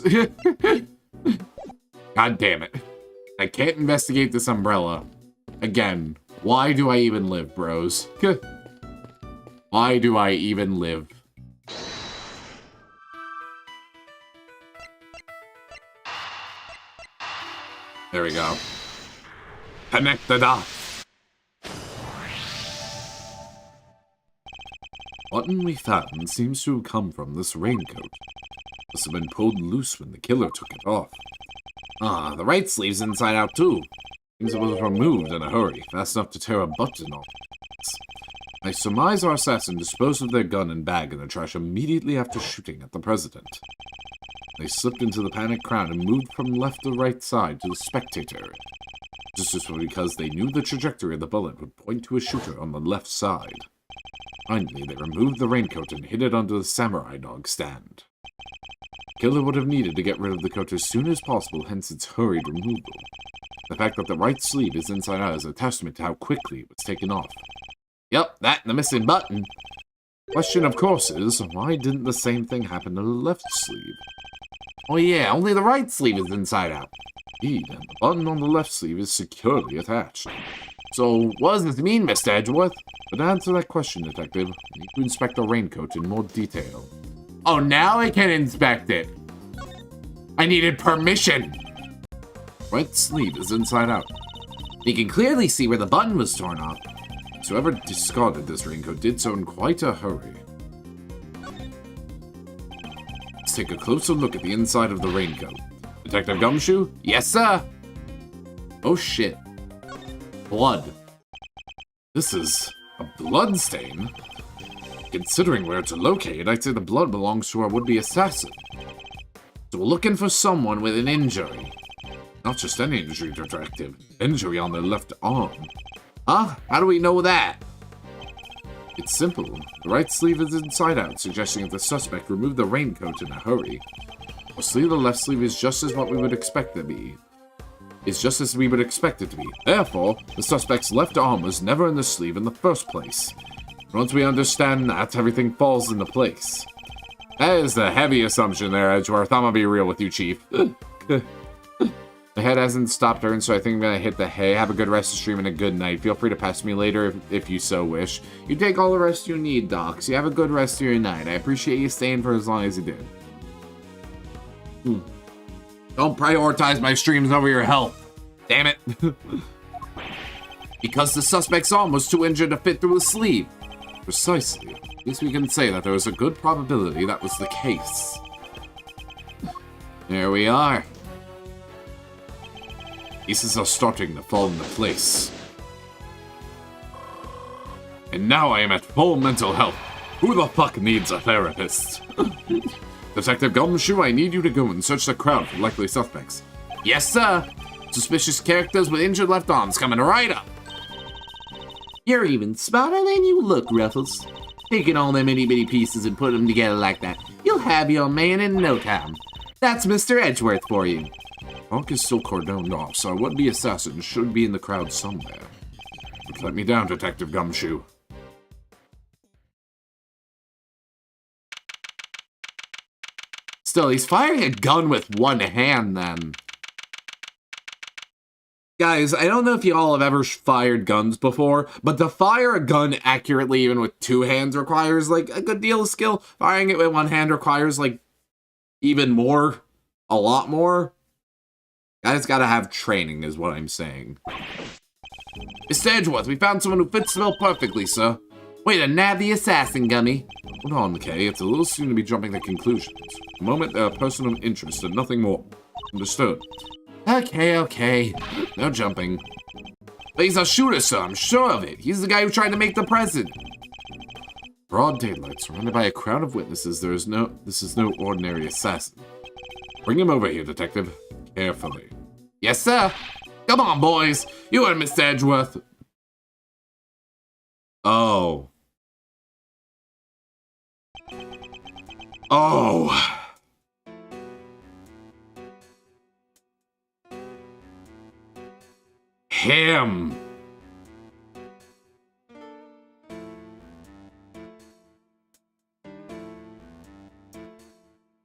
God damn it. I can't investigate this umbrella. Again, why do I even live, bros? Why do I even live? There we go. Connect the dots. Button we found seems to have come from this raincoat. Must have been pulled loose when the killer took it off. Ah, the right sleeve's inside out too. Seems it was removed in a hurry, fast enough to tear a button off. I surmise our assassin disposed of their gun and bag in the trash immediately after shooting at the president. They slipped into the panicked crowd and moved from left to right side to the spectator area. Just because they knew the trajectory of the bullet would point to a shooter on the left side. Finally, they removed the raincoat and hid it under the samurai dog stand. The killer would have needed to get rid of the coat as soon as possible, hence its hurried removal. The fact that the right sleeve is inside out is a testament to how quickly it was taken off. Yep, that and the missing button. Question, of course, is why didn't the same thing happen to the left sleeve? Oh yeah, only the right sleeve is inside out. Indeed, and the button on the left sleeve is securely attached. So, what does this mean, Mr. Edgeworth? But to answer that question, Detective, I need to inspect the raincoat in more detail. Oh, now I can inspect it! I needed permission! Right sleeve is inside out. You can clearly see where the button was torn off. So whoever discarded this raincoat did so in quite a hurry. Let's take a closer look at the inside of the raincoat. Detective Gumshoe? Yes, sir! Oh shit. Blood. This is a blood stain? Considering where it's located, I'd say the blood belongs to our would-be assassin. So we're looking for someone with an injury. Not just any injury, Detective. Injury on their left arm. Huh? How do we know that? It's simple. The right sleeve is inside out, suggesting that the suspect removed the raincoat in a hurry. The sleeve of the left sleeve is just as what we would expect it to be. It's just as we would expect it to be. Therefore, the suspect's left arm was never in the sleeve in the first place. Once we understand that, everything falls into place. That is the heavy assumption there, Edgeworth. I'm gonna be real with you, Chief. The head hasn't stopped hurting, so I think I'm gonna hit the hay. Have a good rest of the stream and a good night. Feel free to pass me later if you so wish. You take all the rest you need, Doc. So you have a good rest of your night. I appreciate you staying for as long as you did. Don't prioritize my streams over your health. Damn it. Because the suspect's arm was too injured to fit through the sleeve. Precisely. At least we can say that there was a good probability that was the case. There we are. Pieces are starting to fall into place. And now I am at full mental health. Who the fuck needs a therapist? Detective Gumshoe, I need you to go and search the crowd for likely suspects. Yes, sir. Suspicious characters with injured left arms coming right up. You're even smarter than you look, Ruffles. Taking all them itty-bitty pieces and put them together like that. You'll have your man in no time. That's Mr. Edgeworth for you. Park is still cordoned off, so a would-be assassin should be in the crowd somewhere. But let me down, Detective Gumshoe. Still, he's firing a gun with one hand, then. Guys, I don't know if you all have ever fired guns before, but to fire a gun accurately even with two hands requires, like, a good deal of skill. Firing it with one hand requires, like, even more. A lot more. Guys gotta have training, is what I'm saying. Mr. Edgeworth, we found someone who fits the bill perfectly, sir. Way to nab the assassin, Gummy. Hold on, Kay. It's a little soon to be jumping to conclusions. At the moment, they're a person of interest and nothing more. Understood. Okay. No jumping. But he's a shooter, sir. I'm sure of it. He's the guy who tried to make the president. Broad daylight, surrounded by a crowd of witnesses, this is no ordinary assassin. Bring him over here, Detective. Carefully. Yes, sir. Come on, boys. You and Mr. Edgeworth. Oh. Him.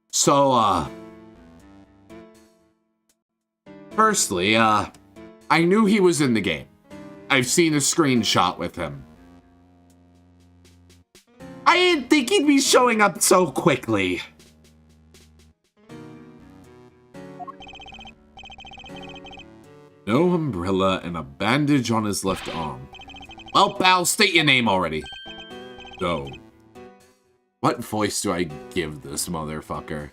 So, firstly, I knew he was in the game. I've seen a screenshot with him. I didn't think he'd be showing up so quickly. No umbrella and a bandage on his left arm. Well, pal, state your name already. No. What voice do I give this motherfucker?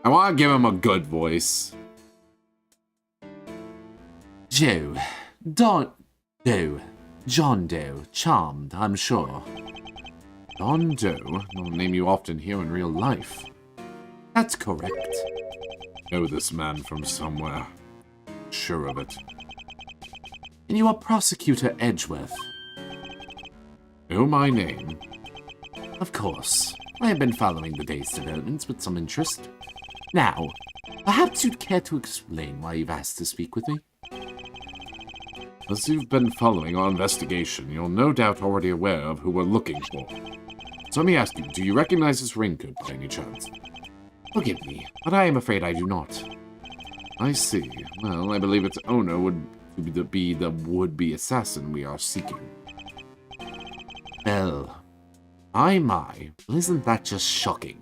I want to give him a good voice. Joe. John Doe. Charmed, I'm sure. John Doe? Not a name you often hear in real life. That's correct. Know this man from somewhere. Sure of it. And you are Prosecutor Edgeworth. Know my name? Of course. I have been following the day's developments with some interest. Now, perhaps you'd care to explain why you've asked to speak with me? As you've been following our investigation, you're no doubt already aware of who we're looking for. So let me ask you, do you recognize this raincoat by any chance? Forgive me, but I am afraid I do not. I see. Well, I believe its owner would be the would-be assassin we are seeking. Well, my, isn't that just shocking?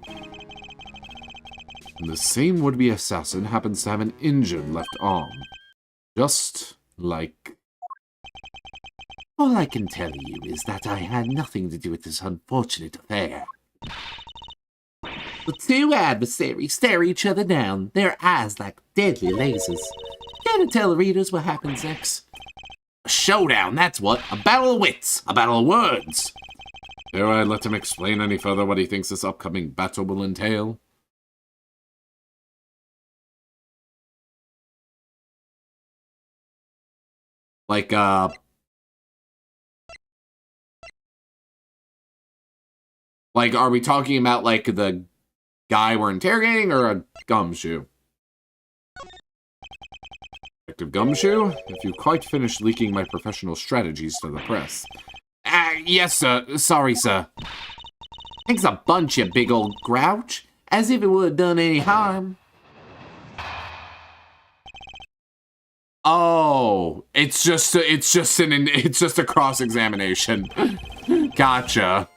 And the same would-be assassin happens to have an injured left arm. Just like... All I can tell you is that I had nothing to do with this unfortunate affair. The two adversaries stare each other down, their eyes like deadly lasers. Care to tell the readers what happens next? A showdown, that's what. A battle of wits. A battle of words. Dare I let him explain any further what he thinks this upcoming battle will entail? Like, are we talking about, like, the guy we're interrogating or a gumshoe? Detective Gumshoe, if you quite finished leaking my professional strategies to the press. Yes, sir. Sorry, sir. Thanks a bunch, you big old grouch. As if it would have done any harm. Oh, it's just a cross-examination. Gotcha.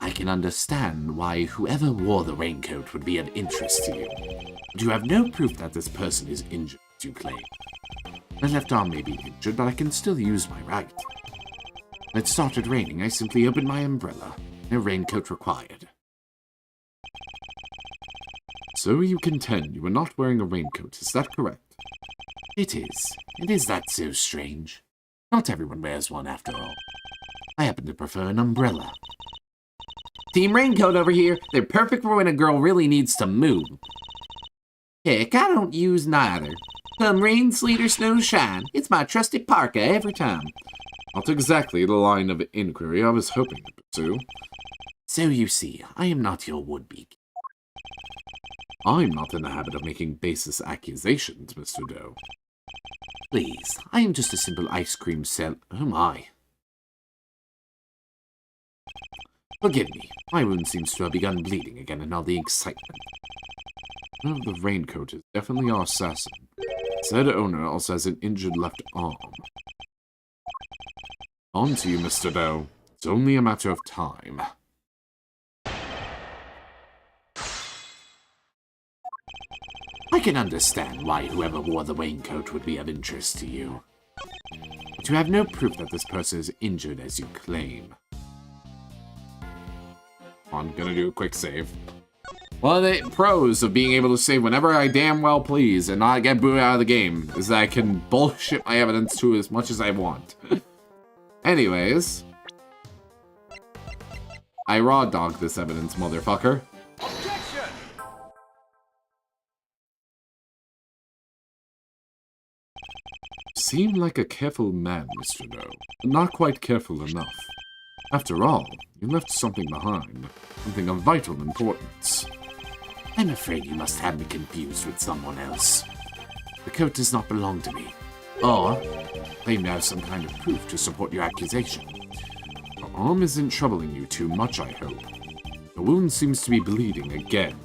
I can understand why whoever wore the raincoat would be of interest to you. But you have no proof that this person is injured, as you claim. My left arm may be injured, but I can still use my right. When it started raining, I simply opened my umbrella. No raincoat required. So you contend you were not wearing a raincoat, is that correct? It is. And is that so strange? Not everyone wears one, after all. I happen to prefer an umbrella. Team Raincoat over here. They're perfect for when a girl really needs to move. Heck, I don't use neither. Come rain, sleet, or snow, shine. It's my trusty parka every time. Not exactly the line of inquiry I was hoping to pursue. So you see, I am not your would-be. I'm not in the habit of making baseless accusations, Mr. Doe. Please, I am just a simple ice cream seller. Oh my. Forgive me, my wound seems to have begun bleeding again in all the excitement. The owner of the raincoat is definitely our assassin. Said owner also has an injured left arm. On to you, Mr. Doe. It's only a matter of time. I can understand why whoever wore the raincoat would be of interest to you. But you have no proof that this person is injured as you claim. I'm gonna do a quick save. One of the pros of being able to save whenever I damn well please and not get booted out of the game is that I can bullshit my evidence to as much as I want. Anyways. I raw dog this evidence, motherfucker. Objection! Seem like a careful man, Mr. Doe, but not quite careful enough. After all, you left something behind, something of vital importance. I'm afraid you must have me confused with someone else. The coat does not belong to me. Or, claim to have some kind of proof to support your accusation. Your arm isn't troubling you too much, I hope. The wound seems to be bleeding again.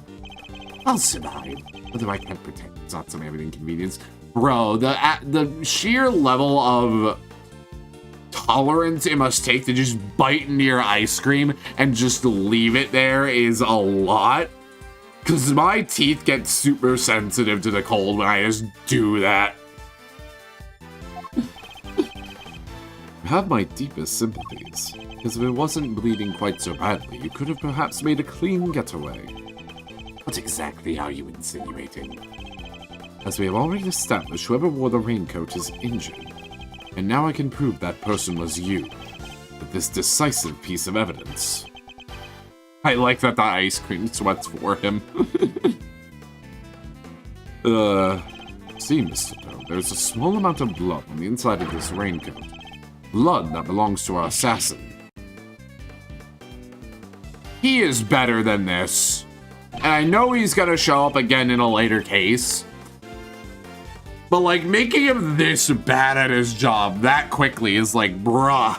I'll survive, whether I can't pretend It's not some of an inconvenience. Bro, the sheer level of tolerance it must take to just bite into your ice cream and just leave it there is a lot. Because my teeth get super sensitive to the cold when I just do that. You have my deepest sympathies. Because if it wasn't bleeding quite so badly, you could have perhaps made a clean getaway. What exactly are you insinuating? As we have already established, whoever wore the raincoat is injured. And now I can prove that person was you, with this decisive piece of evidence. I like that the ice cream sweats for him. See, Mr. Doe, there's a small amount of blood on the inside of this raincoat. Blood that belongs to our assassin. He is better than this. And I know he's gonna show up again in a later case. But, like, making him this bad at his job that quickly is like, bruh.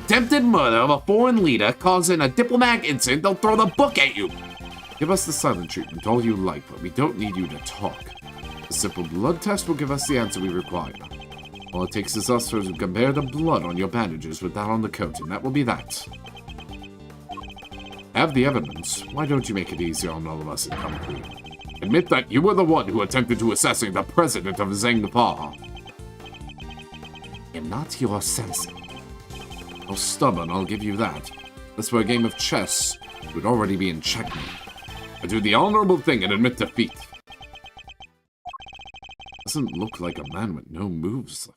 Attempted murder of a foreign leader causing a diplomatic incident, they'll throw the book at you. Give us the silent treatment all you like, but we don't need you to talk. A simple blood test will give us the answer we require. All it takes is us to compare the blood on your bandages with that on the coat, and that will be that. Have the evidence. Why don't you make it easier on all of us and come clean? Admit that you were the one who attempted to assassinate the president of Zengpa. I am not your assassin. You're stubborn, I'll give you that. If this were a game of chess, you would already be in checkmate. I do the honorable thing and admit defeat. Doesn't look like a man with no moves.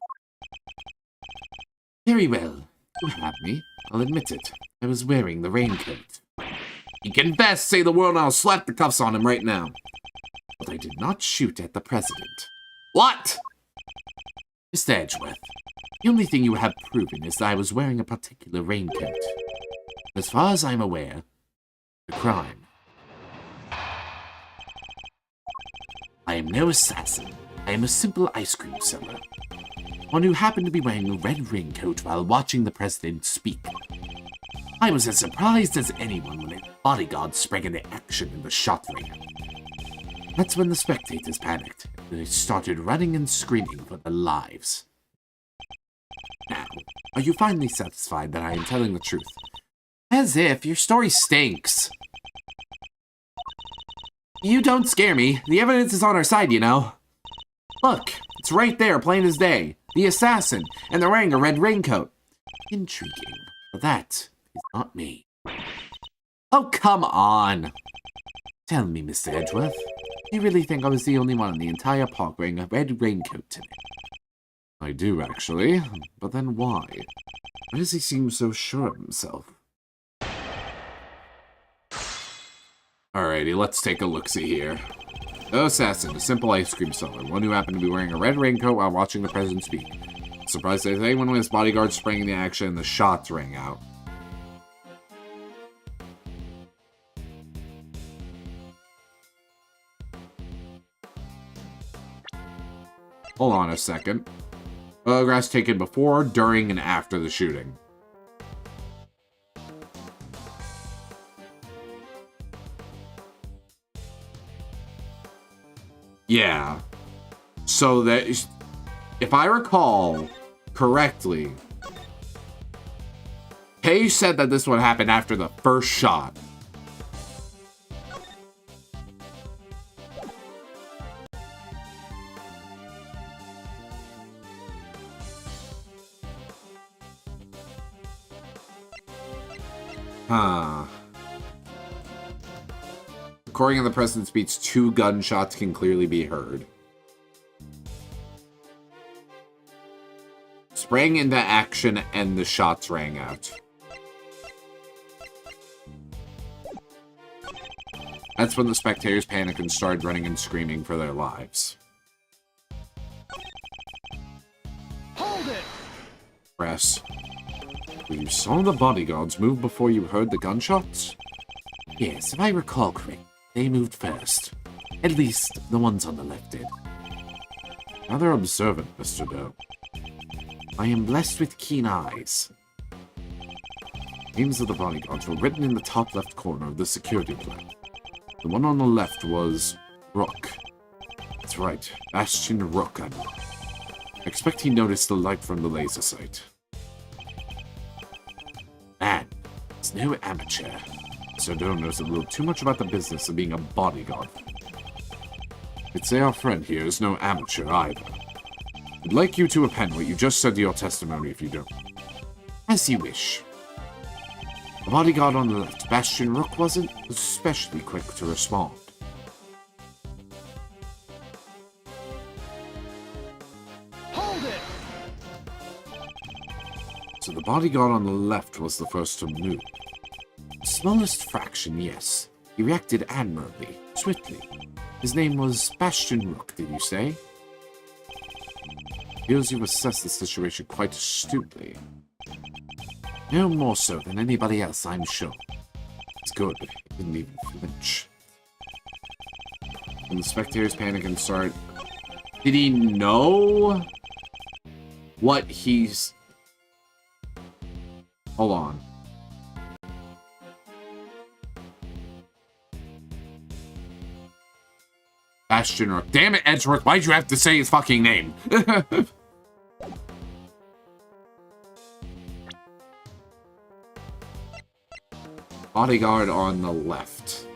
Very well. You have me. I'll admit it. I was wearing the raincoat. He confessed, say the word, and I'll slap the cuffs on him right now. But I did not shoot at the president. What? Mr. Edgeworth, the only thing you have proven is that I was wearing a particular raincoat. As far as I'm aware, the crime. I am no assassin. I am a simple ice cream seller. One who happened to be wearing a red raincoat while watching the president speak. I was as surprised as anyone when a bodyguard sprang into action in the shot ring. That's when the spectators panicked, and they started running and screaming for their lives. Now, are you finally satisfied that I am telling the truth? As if your story stinks. You don't scare me. The evidence is on our side, you know. Look, it's right there, plain as day. The assassin, and they're wearing a red raincoat. Intriguing, but that is not me. Oh, come on. Tell me, Mr. Edgeworth, do you really think I was the only one in the entire park wearing a red raincoat today? I do, actually. But then why? Why does he seem so sure of himself? Alrighty, let's take a look-see here. No assassin, a simple ice cream seller, one who happened to be wearing a red raincoat while watching the president speak. Surprised that anyone with his bodyguard sprang into action and the shots rang out. Hold on a second. Photographs taken before, during, and after the shooting. Yeah. So that, if I recall correctly, Paige said that this would happen after the first shot. Huh. According to the president's speech, 2 gunshots can clearly be heard. Sprang into action and the shots rang out. That's when the spectators panicked and started running and screaming for their lives. Hold it! Press. You saw the bodyguards move before you heard the gunshots? Yes, if I recall correctly, they moved first. At least, the ones on the left did. Rather observant, Mr. Doe. I am blessed with keen eyes. Names of the bodyguards were written in the top left corner of the security plan. The one on the left was Rook. That's right, Bastion Rook, I know. I expect he noticed the light from the laser sight. Man, it's no amateur. Mr. Doe knows a little too much about the business of being a bodyguard. I'd say our friend here is no amateur either. I'd like you to append what you just said to your testimony if you don't. As you wish. The bodyguard on the left, Bastion Rook, was especially quick to respond. Hold it! So the bodyguard on the left was the first to move. Smallest fraction, yes. He reacted admirably, swiftly. His name was Bastion Rook, did you say? Feels you've assessed the situation quite astutely. No more so than anybody else, I'm sure. It's good. He didn't even flinch. When the spectators panic and start... Did he know what he's... Hold on. Bastion Rook. Damn it, Edgeworth. Why'd you have to say his fucking name? Bodyguard on the left.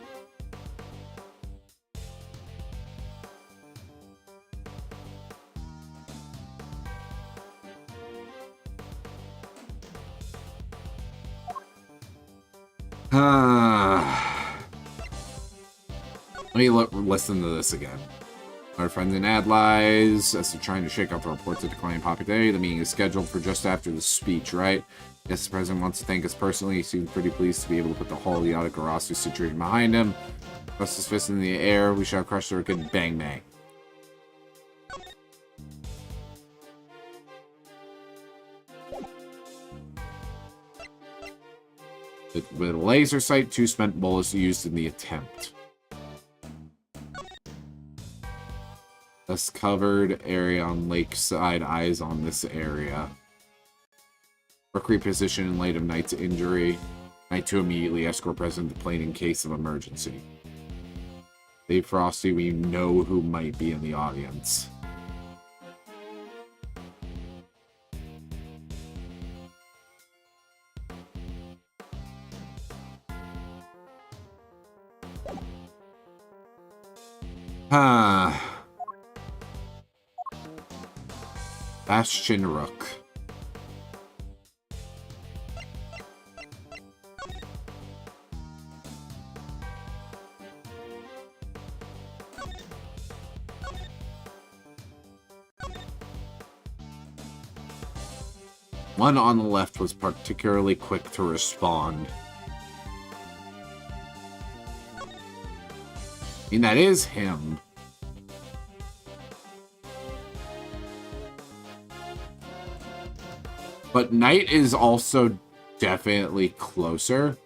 Let me listen to this again. Our friends in ad lies, as they're trying to shake off the reports of declining popularity. The meeting is scheduled for just after the speech, right? Yes, the president wants to thank us personally. He seems pretty pleased to be able to put the whole idiotic Arasu situation behind him. Thrust his fist in the air. We shall crush the wicked bang bang. With a laser sight, 2 spent bullets used in the attempt. Dust covered area on lakeside, eyes on this area. Rook reposition in light of Knight's injury. Knight to immediately escort President to plane in case of emergency. Dave Frosty, we know who might be in the audience. Bastion Rook. One on the left was particularly quick to respond. I mean, that is him. But Knight is also definitely closer.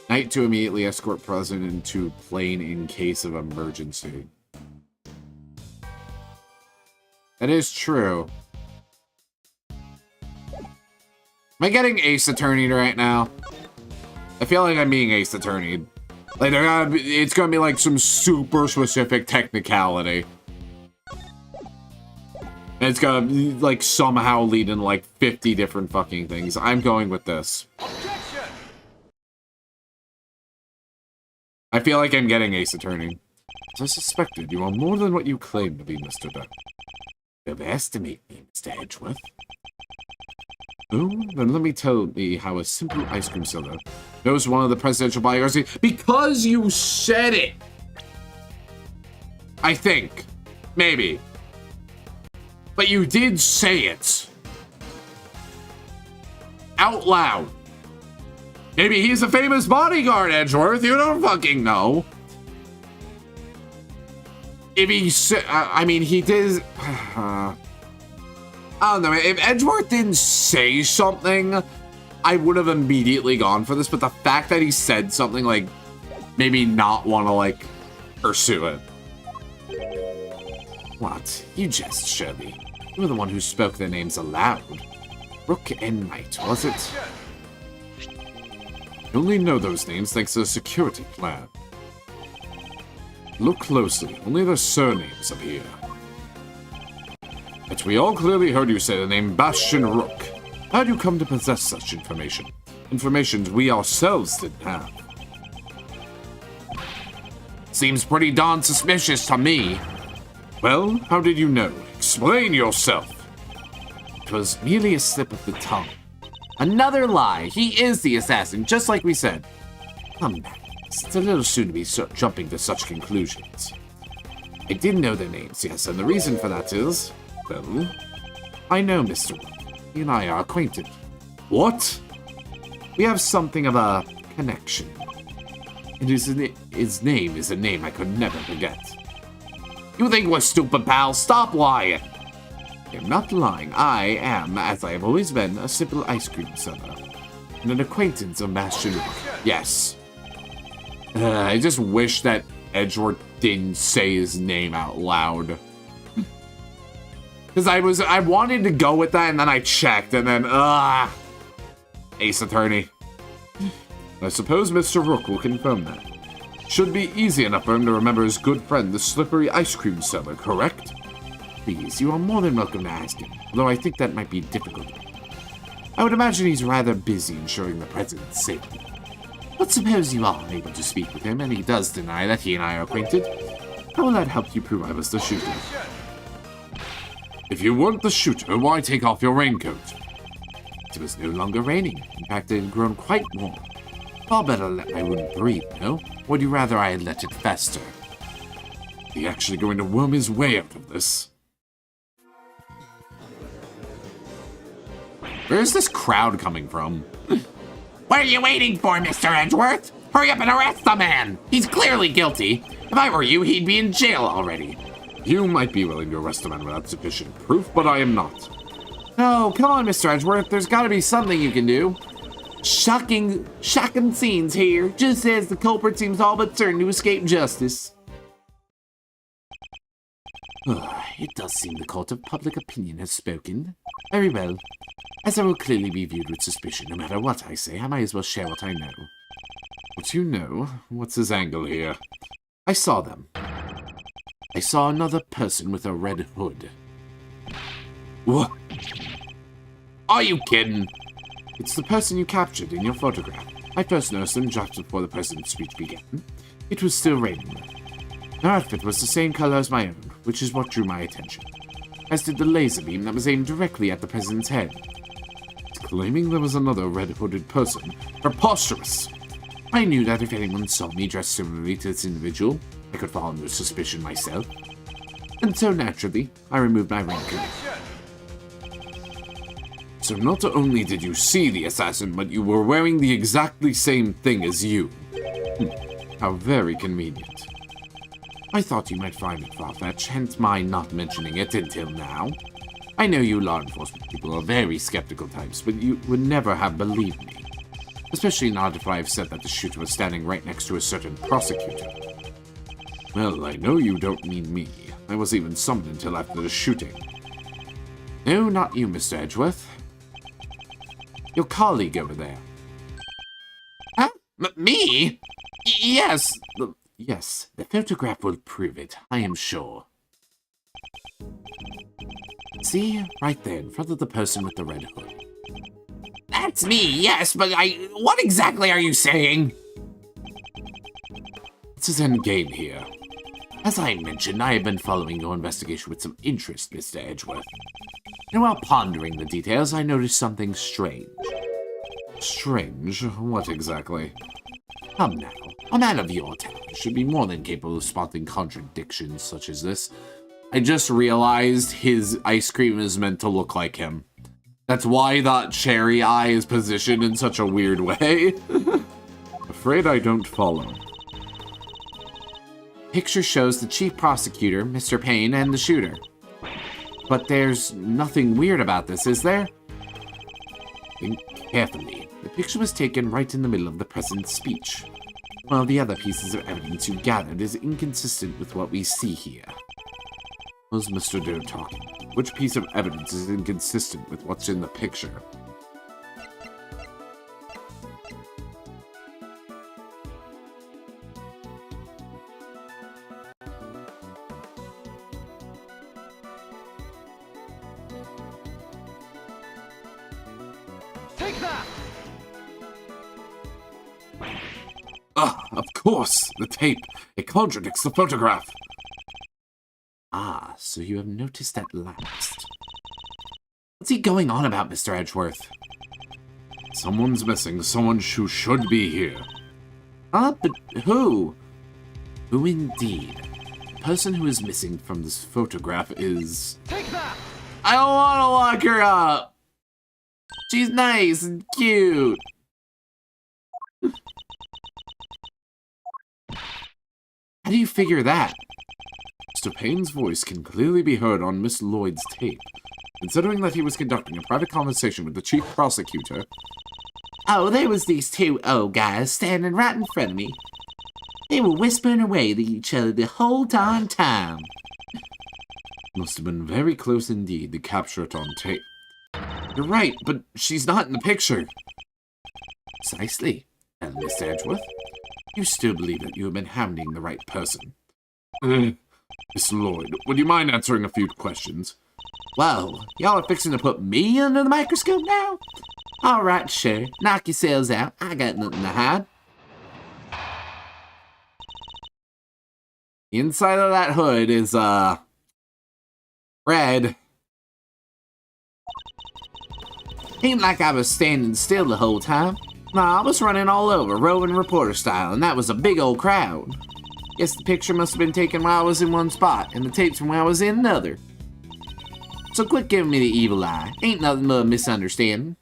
Knight to immediately escort President to plane in case of emergency. That is true. Am I getting Ace Attorneyed right now? I feel like I'm being Ace Attorneyed. Like, it's gonna be like some super specific technicality. And it's gonna like somehow lead in like 50 different fucking things. I'm going with this. I feel like I'm getting Ace Attorney. As I suspected, you are more than what you claim to be, Mr. Duck. You overestimate me, Mr. Edgeworth. Oh, then let me tell me how a simple ice cream seller knows one of the presidential bodyguards. Because you said it! I think. Maybe. But you did say it. Out loud. Maybe he's a famous bodyguard, Edgeworth. You don't fucking know. If he said, I mean, he did. I don't know. If Edgeworth didn't say something, I would have immediately gone for this. But the fact that he said something, like, maybe not want to, like, pursue it. What? You jest, Shirley. You were the one who spoke their names aloud. Rook and Knight, was it? You only know those names thanks to the security plan. Look closely, only their surnames appear. But we all clearly heard you say the name Bastion Rook. How do you come to possess such information? Information we ourselves didn't have. Seems pretty darn suspicious to me. Well, how did you know? Explain yourself. It was merely a slip of the tongue. Another lie. He is the assassin, just like we said. Come back. It's a little soon to be jumping to such conclusions. I did know their names, yes, and the reason for that is... Well, I know Mr. Rook. He and I are acquainted. What? We have something of a connection. And his name is a name I could never forget. You think we're stupid, pal? Stop lying! I'm not lying. I am, as I have always been, a simple ice cream seller. And an acquaintance of Bastion Rook. Yes. I just wish that Edgeworth didn't say his name out loud. Because I wanted to go with that, and then I checked, and then, Ace Attorney. I suppose Mr. Rook will confirm that. Should be easy enough for him to remember his good friend, the slippery ice cream seller, correct? Please, you are more than welcome to ask him, although I think that might be difficult. I would imagine he's rather busy ensuring the president's safety. But suppose you are able to speak with him, and he does deny that he and I are acquainted. How will that help you prove I was the shooter? If you weren't the shooter, why take off your raincoat? It was no longer raining. In fact, it had grown quite warm. Far better let my wound breathe, no? Or would you rather I had let it fester? Is he actually going to worm his way out of this? Where is this crowd coming from? What are you waiting for, Mr. Edgeworth? Hurry up and arrest the man! He's clearly guilty. If I were you, he'd be in jail already. You might be willing to arrest a man without sufficient proof, but I am not. Oh, come on, Mr. Edgeworth. There's got to be something you can do. Shocking scenes here, just as the culprit seems all but certain to escape justice. It does seem the court of public opinion has spoken. Very well. As I will clearly be viewed with suspicion no matter what I say, I might as well share what I know. What you know? What's his angle here? I saw them. I saw another person with a red hood. What? Are you kidding? It's the person you captured in your photograph. I first noticed them just before the president's speech began. It was still raining. Her outfit was the same color as my own, which is what drew my attention, as did the laser beam that was aimed directly at the president's head. Claiming there was another red-hooded person. Preposterous! I knew that if anyone saw me dressed similarly to this individual, I could fall under suspicion myself. And so naturally, I removed my raincoat. So not only did you see the assassin, but you were wearing the exactly same thing as you. How very convenient. I thought you might find it far-fetched, hence my not mentioning it until now. I know you law enforcement people are very skeptical types, but you would never have believed me. Especially not if I have said that the shooter was standing right next to a certain prosecutor. Well, I know you don't mean me. I wasn't even summoned until after the shooting. No, not you, Mr. Edgeworth. Your colleague over there. Huh? Me? Yes. Yes, the photograph will prove it, I am sure. See, right there, in front of the person with the red hood. That's me, yes, but what exactly are you saying? It's his end game here. As I mentioned, I have been following your investigation with some interest, Mr. Edgeworth. And while pondering the details, I noticed something strange. Strange? What exactly? Come now, a man of your talent should be more than capable of spotting contradictions such as this. I just realized his ice cream is meant to look like him. That's why that cherry eye is positioned in such a weird way. Afraid I don't follow. Picture shows the chief prosecutor, Mr. Payne, and the shooter. But there's nothing weird about this, is there? Think carefully. The picture was taken right in the middle of the president's speech. While the other pieces of evidence you gathered is inconsistent with what we see here. Was Mr. Doe talking? Which piece of evidence is inconsistent with what's in the picture? Take that! Of course! The tape! It contradicts the photograph! Ah, so you have noticed at last. What's he going on about, Mr. Edgeworth? Someone's missing. Someone who should be here. Ah, but who? Who indeed? The person who is missing from this photograph is... Take that! I don't want to lock her up. She's nice and cute. How do you figure that? Mr. Payne's voice can clearly be heard on Miss Lloyd's tape. Considering that he was conducting a private conversation with the chief prosecutor... Oh, there was these two old guys standing right in front of me. They were whispering away to each other the whole darn time. Must have been very close indeed to capture it on tape. You're right, but she's not in the picture. Precisely. And Miss Edgeworth, you still believe that you have been hounding the right person. Miss Lloyd, would you mind answering a few questions? Whoa, y'all are fixing to put me under the microscope now? All right, sure. Knock yourselves out. I got nothing to hide. The inside of that hood is, red. Ain't like I was standing still the whole time. Nah, I was running all over, roving reporter style, and that was a big old crowd. Guess the picture must have been taken while I was in one spot, and the tapes from when I was in another. So quit giving me the evil eye. Ain't nothing but a misunderstanding.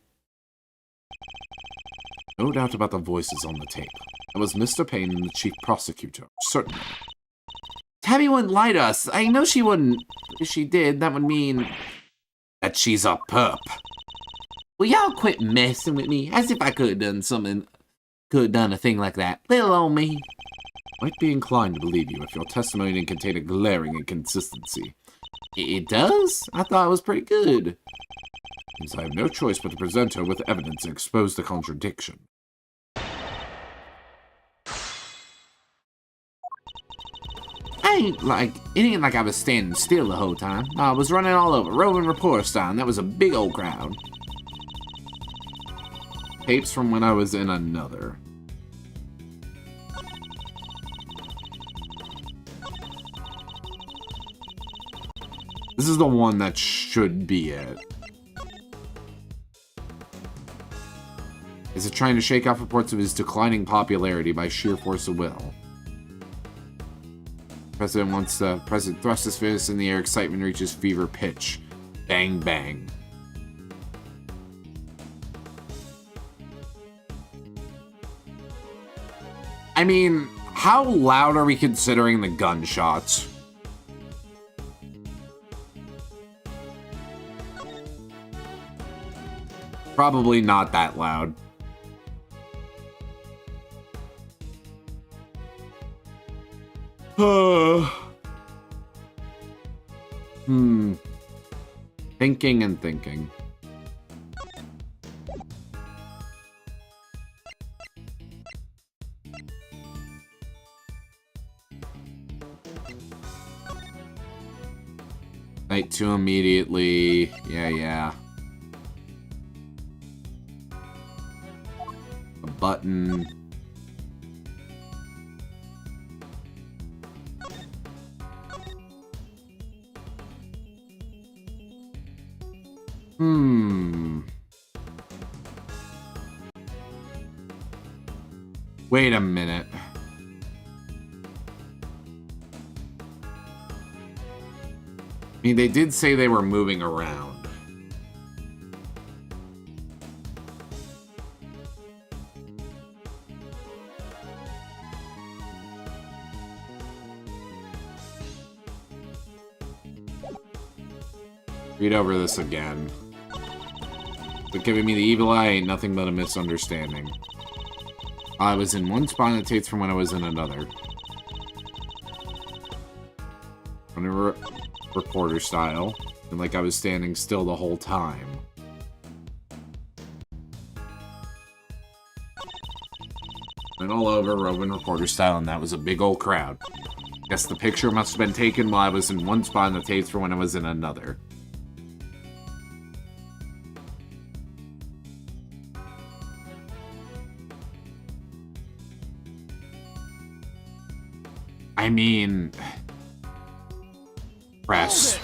No doubt about the voices on the tape. It was Mr. Payne and the chief prosecutor, certainly. Tabby wouldn't lie to us. I know she wouldn't. If she did, that would mean that she's a perp. Will y'all quit messing with me? As if I could have done something, could have done a thing like that. Little old me. Might be inclined to believe you if your testimony didn't contain a glaring inconsistency. It does? I thought it was pretty good. Means I have no choice but to present her with evidence and expose the contradiction. It ain't like I was standing still the whole time. I was running all over, roving reporter style, and that was a big old crowd. Tapes from when I was in another. This is the one that should be it. Is it trying to shake off reports of his declining popularity by sheer force of will? President thrusts his fist in the air, excitement reaches fever pitch. Bang, bang. I mean, How loud are we considering the gunshots? Probably not that loud. Thinking and thinking. Night 2 immediately. Yeah. A button. Wait a minute. I mean, they did say they were moving around. Read over this again. But giving me the evil eye ain't nothing but a misunderstanding. I was in one spot and it takes from when I was in another. Reporter style, and like I was standing still the whole time. Went all over Roman reporter style, and that was a big old crowd. Guess the picture must have been taken while I was in one spot and the tapes for when I was in another. I mean... Press.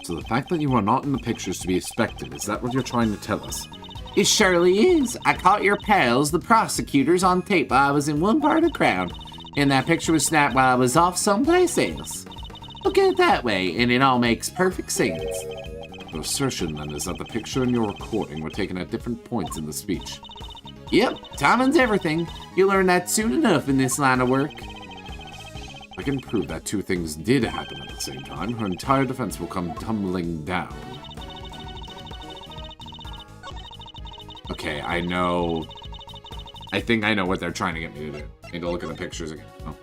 So the fact that you are not in the pictures to be expected, is that what you're trying to tell us? It surely is. I caught your pals, the prosecutors, on tape while I was in one part of the crowd, and that picture was snapped while I was off someplace else. Look at it that way, and it all makes perfect sense. Your assertion, then, is that the picture and your recording were taken at different points in the speech. Yep, timing's everything. You'll learn that soon enough in this line of work. I can prove that two things did happen at the same time. Her entire defense will come tumbling down. Okay, I know... I think I know what they're trying to get me to do. I need to look at the pictures again. Oh.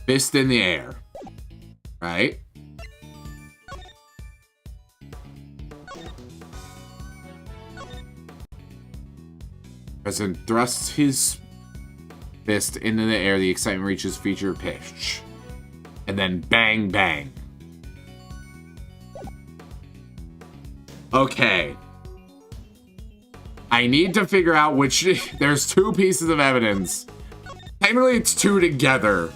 Fist in the air. Right? President thrusts his fist into the air. The excitement reaches feature pitch. And then bang, bang. Okay. I need to figure out which... There's two pieces of evidence. Technically, it's two together.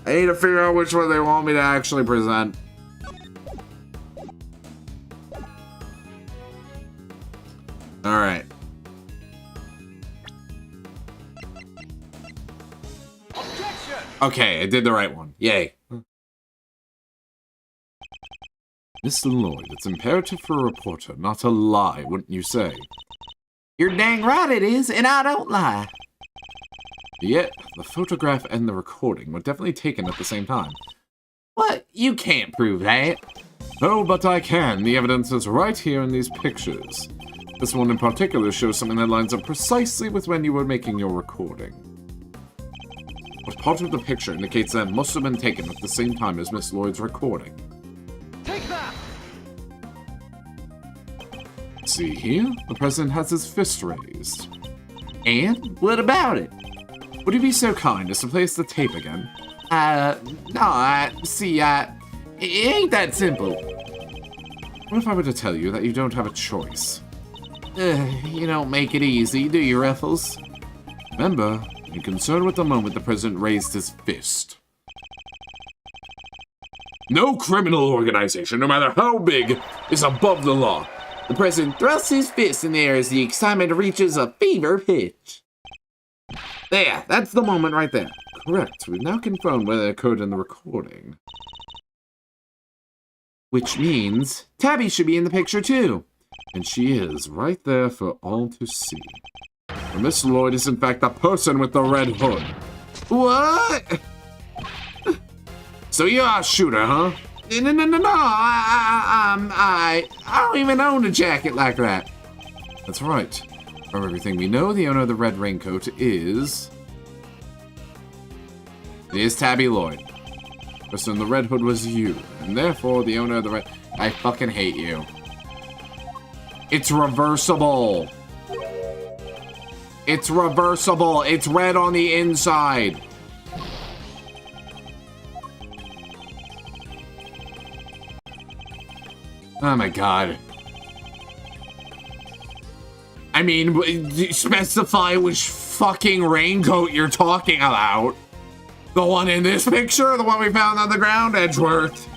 I need to figure out which one they want me to actually present. Alright. Okay, I did the right one. Yay. Mr. Lloyd, it's imperative for a reporter not to lie, wouldn't you say? You're dang right it is, and I don't lie. Yet, the photograph and the recording were definitely taken at the same time. What? You can't prove that. Oh, but I can. The evidence is right here in these pictures. This one in particular shows something that lines up precisely with when you were making your recording. But part of the picture indicates that it must have been taken at the same time as Miss Lloyd's recording. Take that! See here? The president has his fist raised. And? What about it? Would you be so kind as to place the tape again? It ain't that simple. What if I were to tell you that you don't have a choice? You don't make it easy, do you, Ruffles? Remember, you're concerned with the moment the president raised his fist. No criminal organization, no matter how big, is above the law. The president thrusts his fist in the air as the excitement reaches a fever pitch. There, that's the moment right there. Correct. We've now confirmed whether it occurred in the recording. Which means Tabby should be in the picture too. And she is, right there for all to see. And Miss Lloyd is in fact the person with the red hood. What? So you're a shooter, huh? No. I don't even own a jacket like that. That's right. From everything we know, the owner of the red raincoat is... It is Tabby Lloyd. The person in the red hood was you, and therefore the owner of the red... I fucking hate you. It's reversible. It's reversible. It's red on the inside. Oh my god. I mean, specify which fucking raincoat you're talking about. The one in this picture or the one we found on the ground, Edgeworth?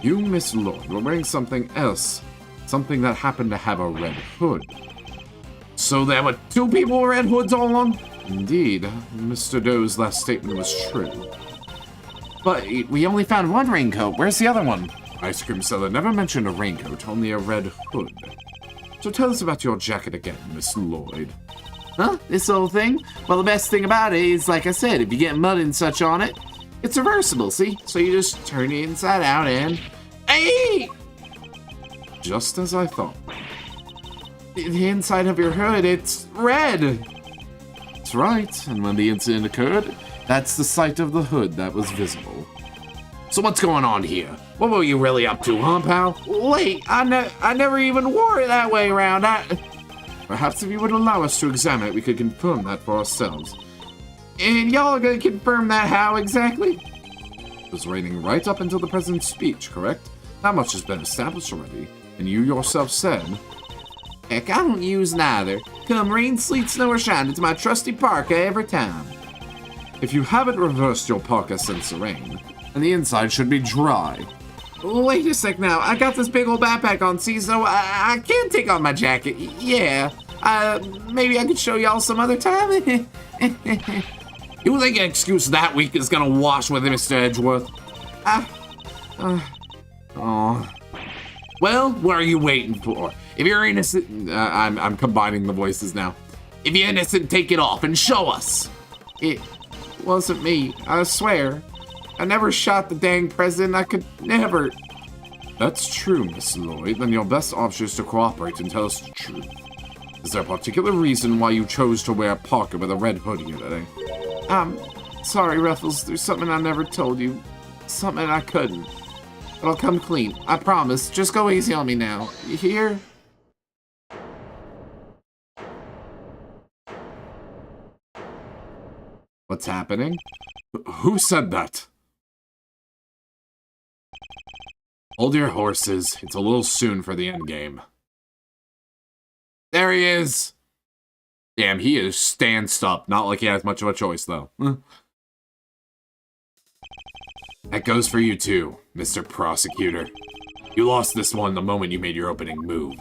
You, Miss Lloyd, were wearing something else. Something that happened to have a red hood. So there were two people with red hoods all along? Indeed, Mr. Doe's last statement was true. But we only found one raincoat. Where's the other one? Ice cream seller never mentioned a raincoat, only a red hood. So tell us about your jacket again, Miss Lloyd. Huh? This whole thing? Well, the best thing about it is, like I said, if you get mud and such on it, it's reversible, see? So you just turn it inside out and... Hey! Just as I thought. The inside of your hood, it's red! That's right, and when the incident occurred, that's the site of the hood that was visible. So what's going on here? What were you really up to, huh, pal? Wait, I never even wore it that way around. Perhaps if you would allow us to examine it, we could confirm that for ourselves. And y'all are gonna confirm that how exactly? It was raining right up until the president's speech, correct? That much has been established already, and you yourself said... Heck, I don't use neither. Come rain, sleet, snow, or shine, it's my trusty parka every time. If you haven't reversed your parka since the rain, and the inside should be dry. Wait a sec now, I got this big old backpack on, see, so I can't take off my jacket. Yeah, maybe I could show y'all some other time. You think an excuse that weak is gonna wash with Mr. Edgeworth? Well, what are you waiting for? If you're innocent, I'm combining the voices now. If you're innocent, take it off and show us. It wasn't me, I swear. I never shot the dang president, I could never. That's true, Miss Lloyd. Then your best option is to cooperate and tell us the truth. Is there a particular reason why you chose to wear a parka with a red hoodie today? Sorry, Ruffles, there's something I never told you. Something I couldn't. But I'll come clean, I promise. Just go easy on me now. You hear? What's happening? Who said that? Hold your horses. It's a little soon for the endgame. There he is! Damn, he is stanced up. Not like he has much of a choice, though. That goes for you, too, Mr. Prosecutor. You lost this one the moment you made your opening move.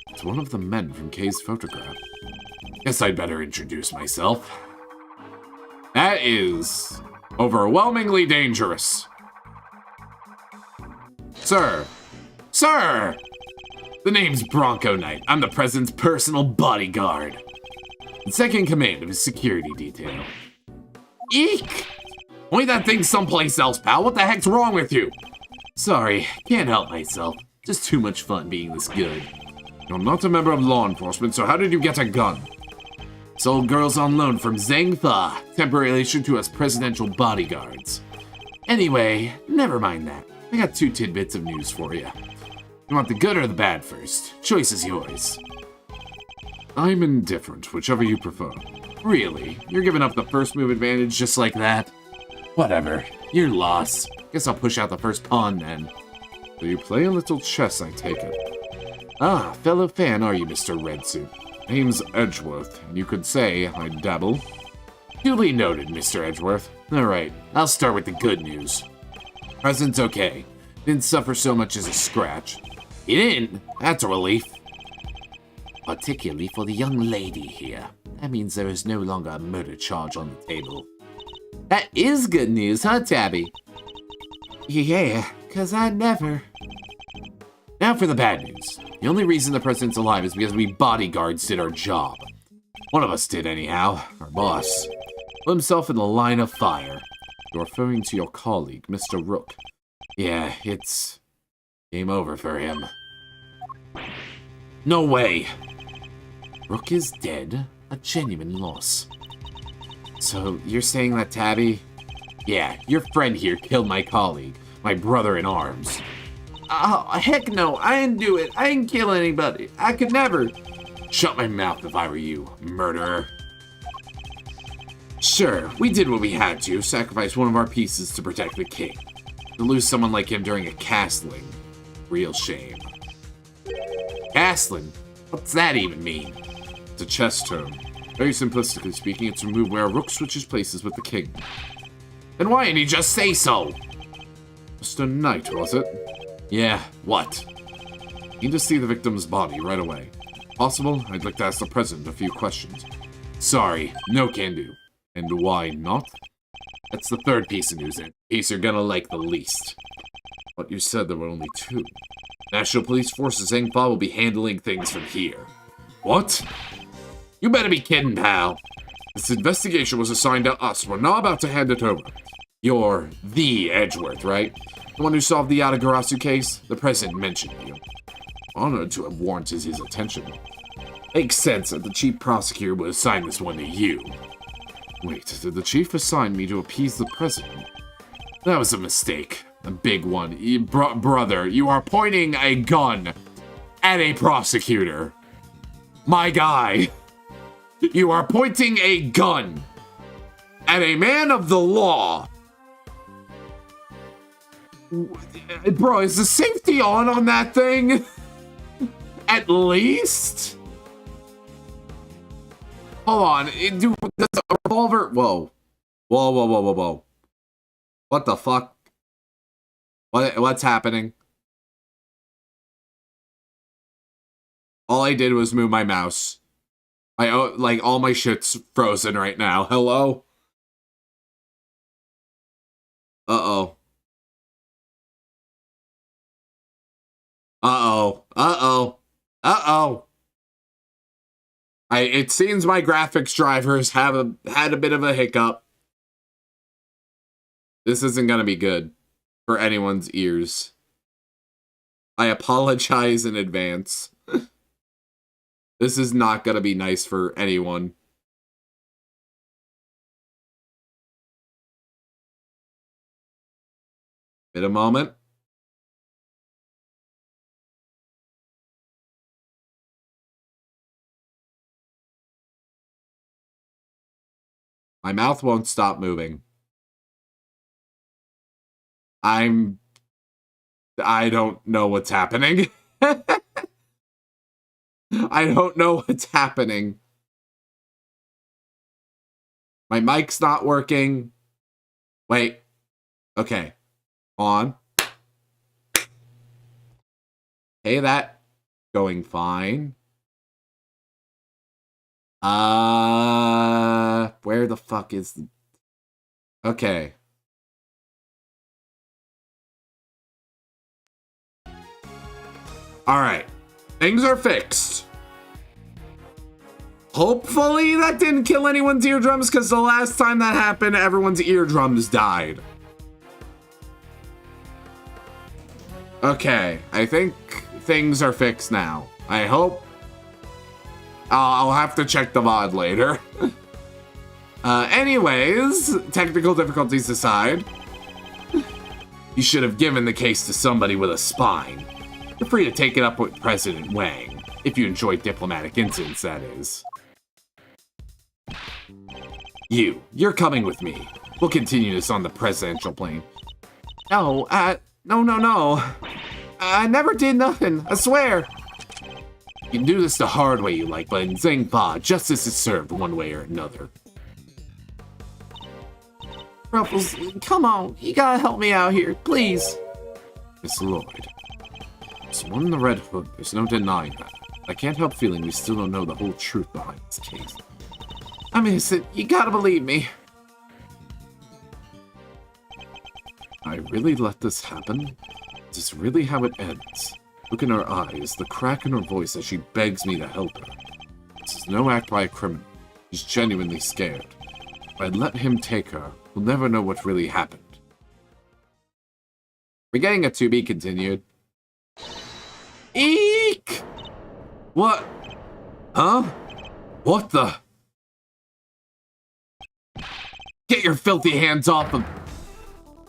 It's one of the men from Kay's photograph. Guess I'd better introduce myself. That is overwhelmingly dangerous. Sir! Sir! The name's Bronco Knight. I'm the president's personal bodyguard. And second command of his security detail. Eek! Point that thing someplace else, pal. What the heck's wrong with you? Sorry, can't help myself. Just too much fun being this good. You're not a member of law enforcement, so how did you get a gun? Sold girls on loan from Zhang Fa, temporarily issued to us presidential bodyguards. Anyway, never mind that. I got two tidbits of news for you. You want the good or the bad first? Choice is yours. I'm indifferent, whichever you prefer. Really? You're giving up the first move advantage just like that? Whatever. Your loss. Guess I'll push out the first pawn then. So you play a little chess, I take it. Ah, fellow fan are you, Mr. Red Suit? Name's Edgeworth, and you could say I dabble. Duly noted, Mr. Edgeworth. Alright, I'll start with the good news. Present's okay. Didn't suffer so much as a scratch. He didn't? That's a relief. Particularly for the young lady here. That means there is no longer a murder charge on the table. That is good news, huh, Tabby? Yeah, 'cause I never... Now for the bad news. The only reason the president's alive is because we bodyguards did our job. One of us did, anyhow. Our boss. Put himself in the line of fire. You're referring to your colleague, Mr. Rook. Yeah, it's... game over for him. No way! Rook is dead? A genuine loss. So, you're saying that Tabby... Yeah, your friend here killed my colleague, my brother in arms. Oh, heck no, I didn't do it. I didn't kill anybody. I could never. Shut my mouth if I were you, murderer. Sure, we did what we had to, sacrifice one of our pieces to protect the king. To lose someone like him during a castling. Real shame. Castling? What's that even mean? It's a chess term. Very simplistically speaking, it's a move where a rook switches places with the king. Then why didn't he just say so? Mr. Knight, was it? Yeah, what? Need to see the victim's body right away. Possible, I'd like to ask the president a few questions. Sorry, no can do. And why not? That's the third piece of news, piece you're gonna like the least. But you said there were only two. National Police Forces Zhengfa will be handling things from here. What? You better be kidding, pal. This investigation was assigned to us. We're not about to hand it over. You're the Edgeworth, right? The one who solved the Yatagarasu case? The president mentioned you. Honored to have warranted his attention. Makes sense that the chief prosecutor would assign this one to you. Wait, did the chief assign me to appease the president? That was a mistake. A big one. Brother, you are pointing a gun at a prosecutor. My guy. You are pointing a gun at a man of the law. Bro, is the safety on that thing? At least? Hold on. Dude, that's a revolver. Whoa. Whoa, whoa, whoa, whoa, whoa. What the fuck? What's happening? All I did was move my mouse. Like, all my shit's frozen right now. Hello? Uh-oh. Uh-oh. Uh-oh. Uh-oh. It seems my graphics drivers had a bit of a hiccup. This isn't gonna be good for anyone's ears. I apologize in advance. This is not gonna be nice for anyone. Wait a moment. My mouth won't stop moving. I don't know what's happening. I don't know what's happening. My mic's not working. Wait. Okay. On. Hey, that going fine. Where the fuck is the... Okay. Alright. Things are fixed. Hopefully that didn't kill anyone's eardrums, because the last time that happened, everyone's eardrums died. Okay, I think things are fixed now. I hope. I'll have to check the VOD later. Anyways, technical difficulties aside, you should have given the case to somebody with a spine. You're free to take it up with President Wang, if you enjoy diplomatic incidents, that is. You're coming with me. We'll continue this on the presidential plane. No, no. I never did nothing, I swear. You can do this the hard way you like, but in Zhengfa, justice is served one way or another. Ruffles, come on, you gotta help me out here, please. Miss Lloyd. Someone in the Red Hood, there's no denying that. I can't help feeling we still don't know the whole truth behind this case. I'm innocent, you gotta believe me. I really let this happen? Is this really how it ends? Look in her eyes, the crack in her voice as she begs me to help her. This is no act by a criminal. She's genuinely scared. If I let him take her, we'll never know what really happened. We're getting a to be continued. Eek! What? Huh? What the? Get your filthy hands off him!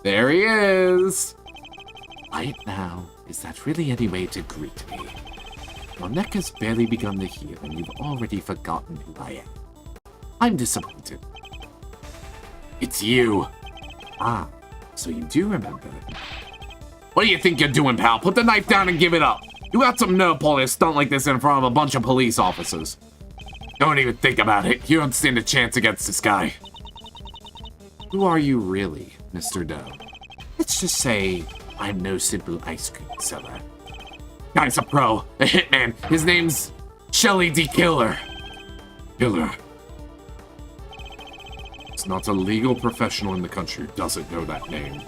There he is! Right now, is that really any way to greet me? Your neck has barely begun to heal and you've already forgotten who I am. I'm disappointed. It's you. Ah, so you do remember. What do you think you're doing, pal? Put the knife down and give it up. You got some nerve pulling a stunt like this in front of a bunch of police officers. Don't even think about it. You don't stand a chance against this guy. Who are you really, Mr. Doe? Let's just say I'm no simple ice cream seller. Guy's a pro, a hitman. His name's Shelly D. Killer. Killer. It's not a legal professional in the country who doesn't know that name.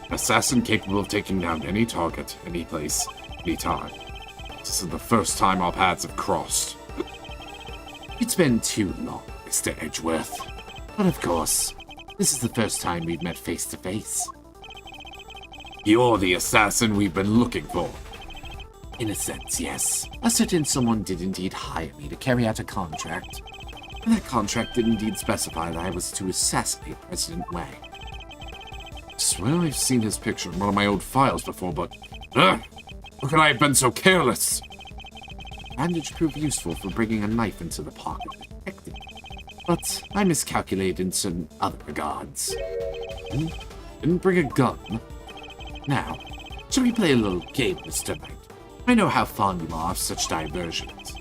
An assassin capable of taking down any target, any place, any time. This is the first time our paths have crossed. It's been too long, Mr. Edgeworth. But of course, this is the first time we've met face to face. You're the assassin we've been looking for. In a sense, yes. A certain someone did indeed hire me to carry out a contract. And that contract did indeed specify that I was to assassinate President Wang. I swear I've seen his picture in one of my old files before, but... How could I have been so careless? Bandage proved useful for bringing a knife into the pocket of the detective. But I miscalculated in certain other regards. Didn't bring a gun. Now, shall we play a little game, Mr. Knight? I know how fond you are of such diversions.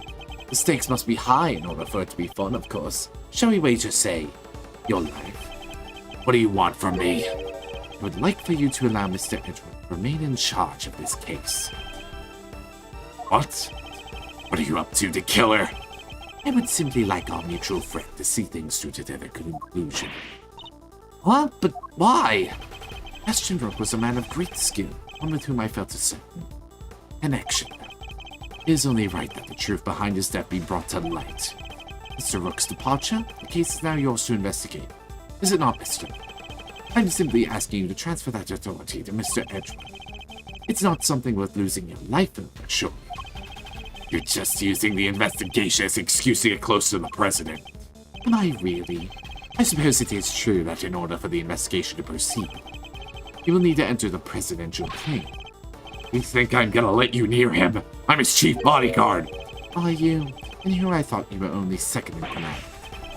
The stakes must be high in order for it to be fun, of course. Shall we wager, say, your life? What do you want from me? I would like for you to allow Mr. Edgeworth to remain in charge of this case. What? What are you up to, the killer? I would simply like our mutual friend to see things through to their conclusion. What? But why? Ashton Rook was a man of great skill, one with whom I felt a certain connection. It is only right that the truth behind his death be brought to light. Mr. Rook's departure, the case is now yours to investigate. Is it not, Mr. I'm simply asking you to transfer that authority to Mr. Edgeworth. It's not something worth losing your life over, surely. You're just using the investigation as an excuse to get close to the president. Am I really? I suppose it is true that in order for the investigation to proceed, you will need to enter the presidential plane. You think I'm gonna let you near him? I'm his chief bodyguard. Are you? And here I thought you were only second in command.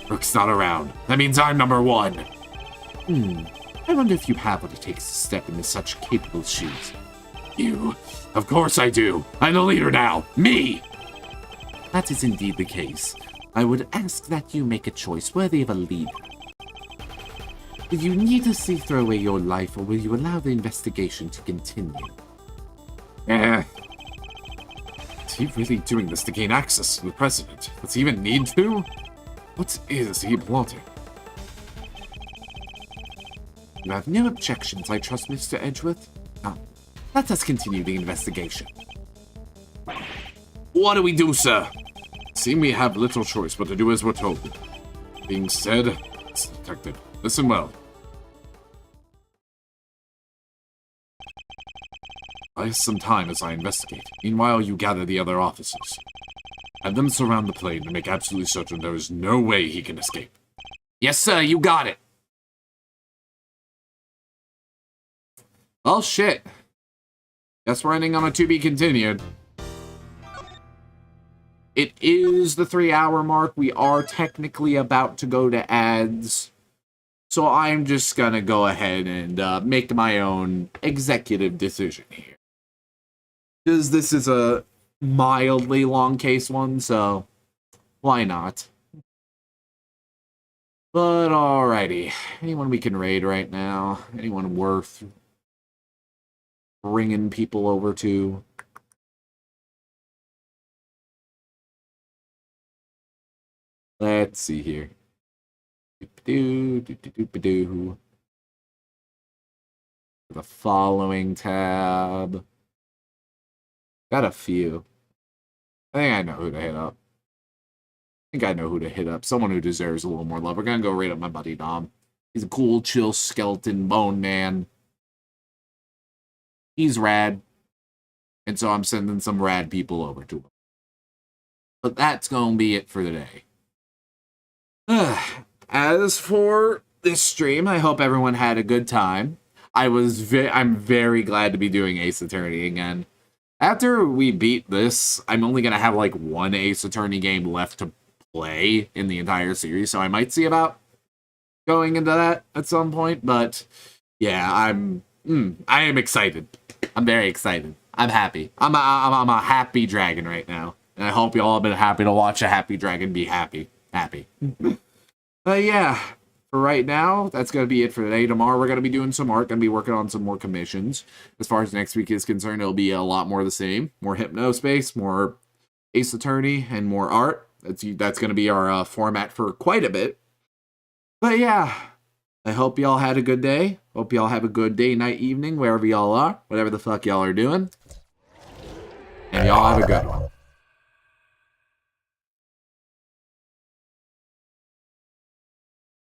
Rook's not around. That means I'm number one. I wonder if you have what it takes to step into such capable shoes. You? Of course I do. I'm the leader now. Me! That is indeed the case. I would ask that you make a choice worthy of a leader. Will you needlessly throw away your life, or will you allow the investigation to continue? Is he really doing this to gain access to the president? Does he even need to? What is he plotting? You have no objections, I trust, Mr. Edgeworth? Now, let us continue the investigation. What do we do, sir? Seem we have little choice but to do as we're told. Being said, it's detected. Listen well. Buy some time as I investigate. Meanwhile, you gather the other officers. Have them surround the plane to make absolutely certain there is no way he can escape. Yes, sir, you got it. Oh, shit. Guess we're ending on a to be continued. It is the 3-hour mark. We are technically about to go to ads. So I'm just gonna go ahead and make my own executive decision here. Because this is a mildly long case one, so why not? But alrighty. Anyone we can raid right now? Anyone worth bringing people over to? Let's see here. The following tab. Got a few. I think I know who to hit up. Someone who deserves a little more love. We're gonna go rate up my buddy Dom. He's a cool, chill skeleton bone man. He's rad. And so I'm sending some rad people over to him. But that's gonna be it for today. As for this stream, I hope everyone had a good time. I'm very glad to be doing Ace Attorney again. After we beat this, I'm only gonna have like one Ace Attorney game left to play in the entire series, so I might see about going into that at some point. But yeah, I am excited. I'm very excited. I'm happy. I'm a happy dragon right now, and I hope you all have been happy to watch a happy dragon be happy. But yeah. For right now, that's going to be it for today. Tomorrow, we're going to be doing some art, going to be working on some more commissions. As far as next week is concerned, it'll be a lot more of the same. More Hypnospace, more Ace Attorney, and more art. That's going to be our format for quite a bit. But yeah, I hope y'all had a good day. Hope y'all have a good day, night, evening, wherever y'all are. Whatever the fuck y'all are doing. And y'all have a good one.